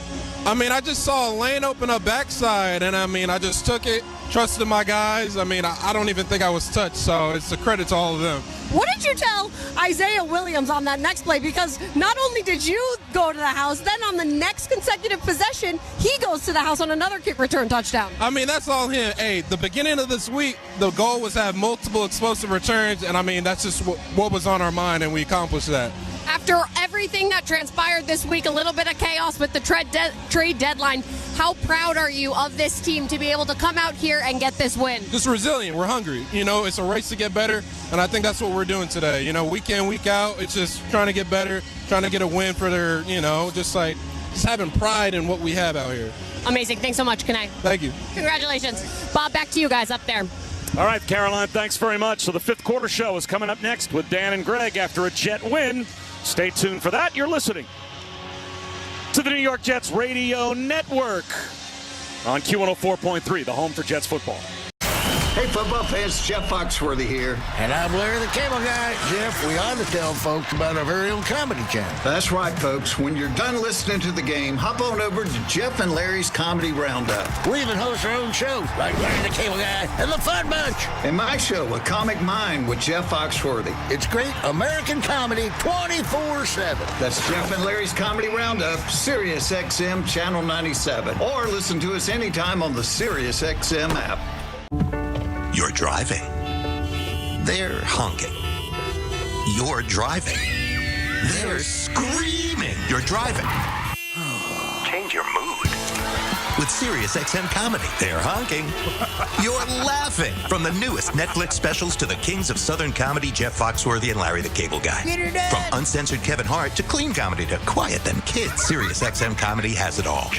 I mean, I just saw a lane open up backside, and I just took it, trusted my guys. I don't even think I was touched, so it's a credit to all of them. What did you tell Isaiah Williams on that next play? Because not only did you go to the house, then on the next consecutive possession, he goes to the house on another kick return touchdown. That's all him. Hey, the beginning of this week, the goal was to have multiple explosive returns, and that's just what was on our mind, and we accomplished that. After everything that transpired this week, a little bit of chaos with the trade deadline, how proud are you of this team to be able to come out here and get this win? Just resilient. We're hungry. It's a race to get better, and I think that's what we're doing today. Week in, week out, it's just trying to get better, trying to get a win for their, just having pride in what we have out here. Amazing. Thanks so much, Kene. Thank you. Congratulations. Bob, back to you guys up there. All right, Caroline, thanks very much. So the 5th quarter show is coming up next with Dan and Greg after a Jet win. Stay tuned for that. You're listening to the New York Jets Radio Network on Q104.3, the home for Jets football. Hey, football fans, Jeff Foxworthy here. And I'm Larry the Cable Guy. Jeff, we ought to tell folks about our very own comedy channel. That's right, folks. When you're done listening to the game, hop on over to Jeff and Larry's Comedy Roundup. We even host our own shows, like Larry the Cable Guy and the Fun Bunch. And my show, A Comic Mind with Jeff Foxworthy. It's great American comedy 24/7. That's Jeff and Larry's Comedy Roundup, Sirius XM Channel 97. Or listen to us anytime on the Sirius XM app. You're driving. They're honking. You're driving. They're screaming. You're driving. Change your mood. with SiriusXM Comedy. They're honking. You're laughing. From the newest Netflix specials to the kings of Southern comedy, Jeff Foxworthy and Larry the Cable Guy. Get her done. From uncensored Kevin Hart to clean comedy to quiet them kids. SiriusXM Comedy has it all.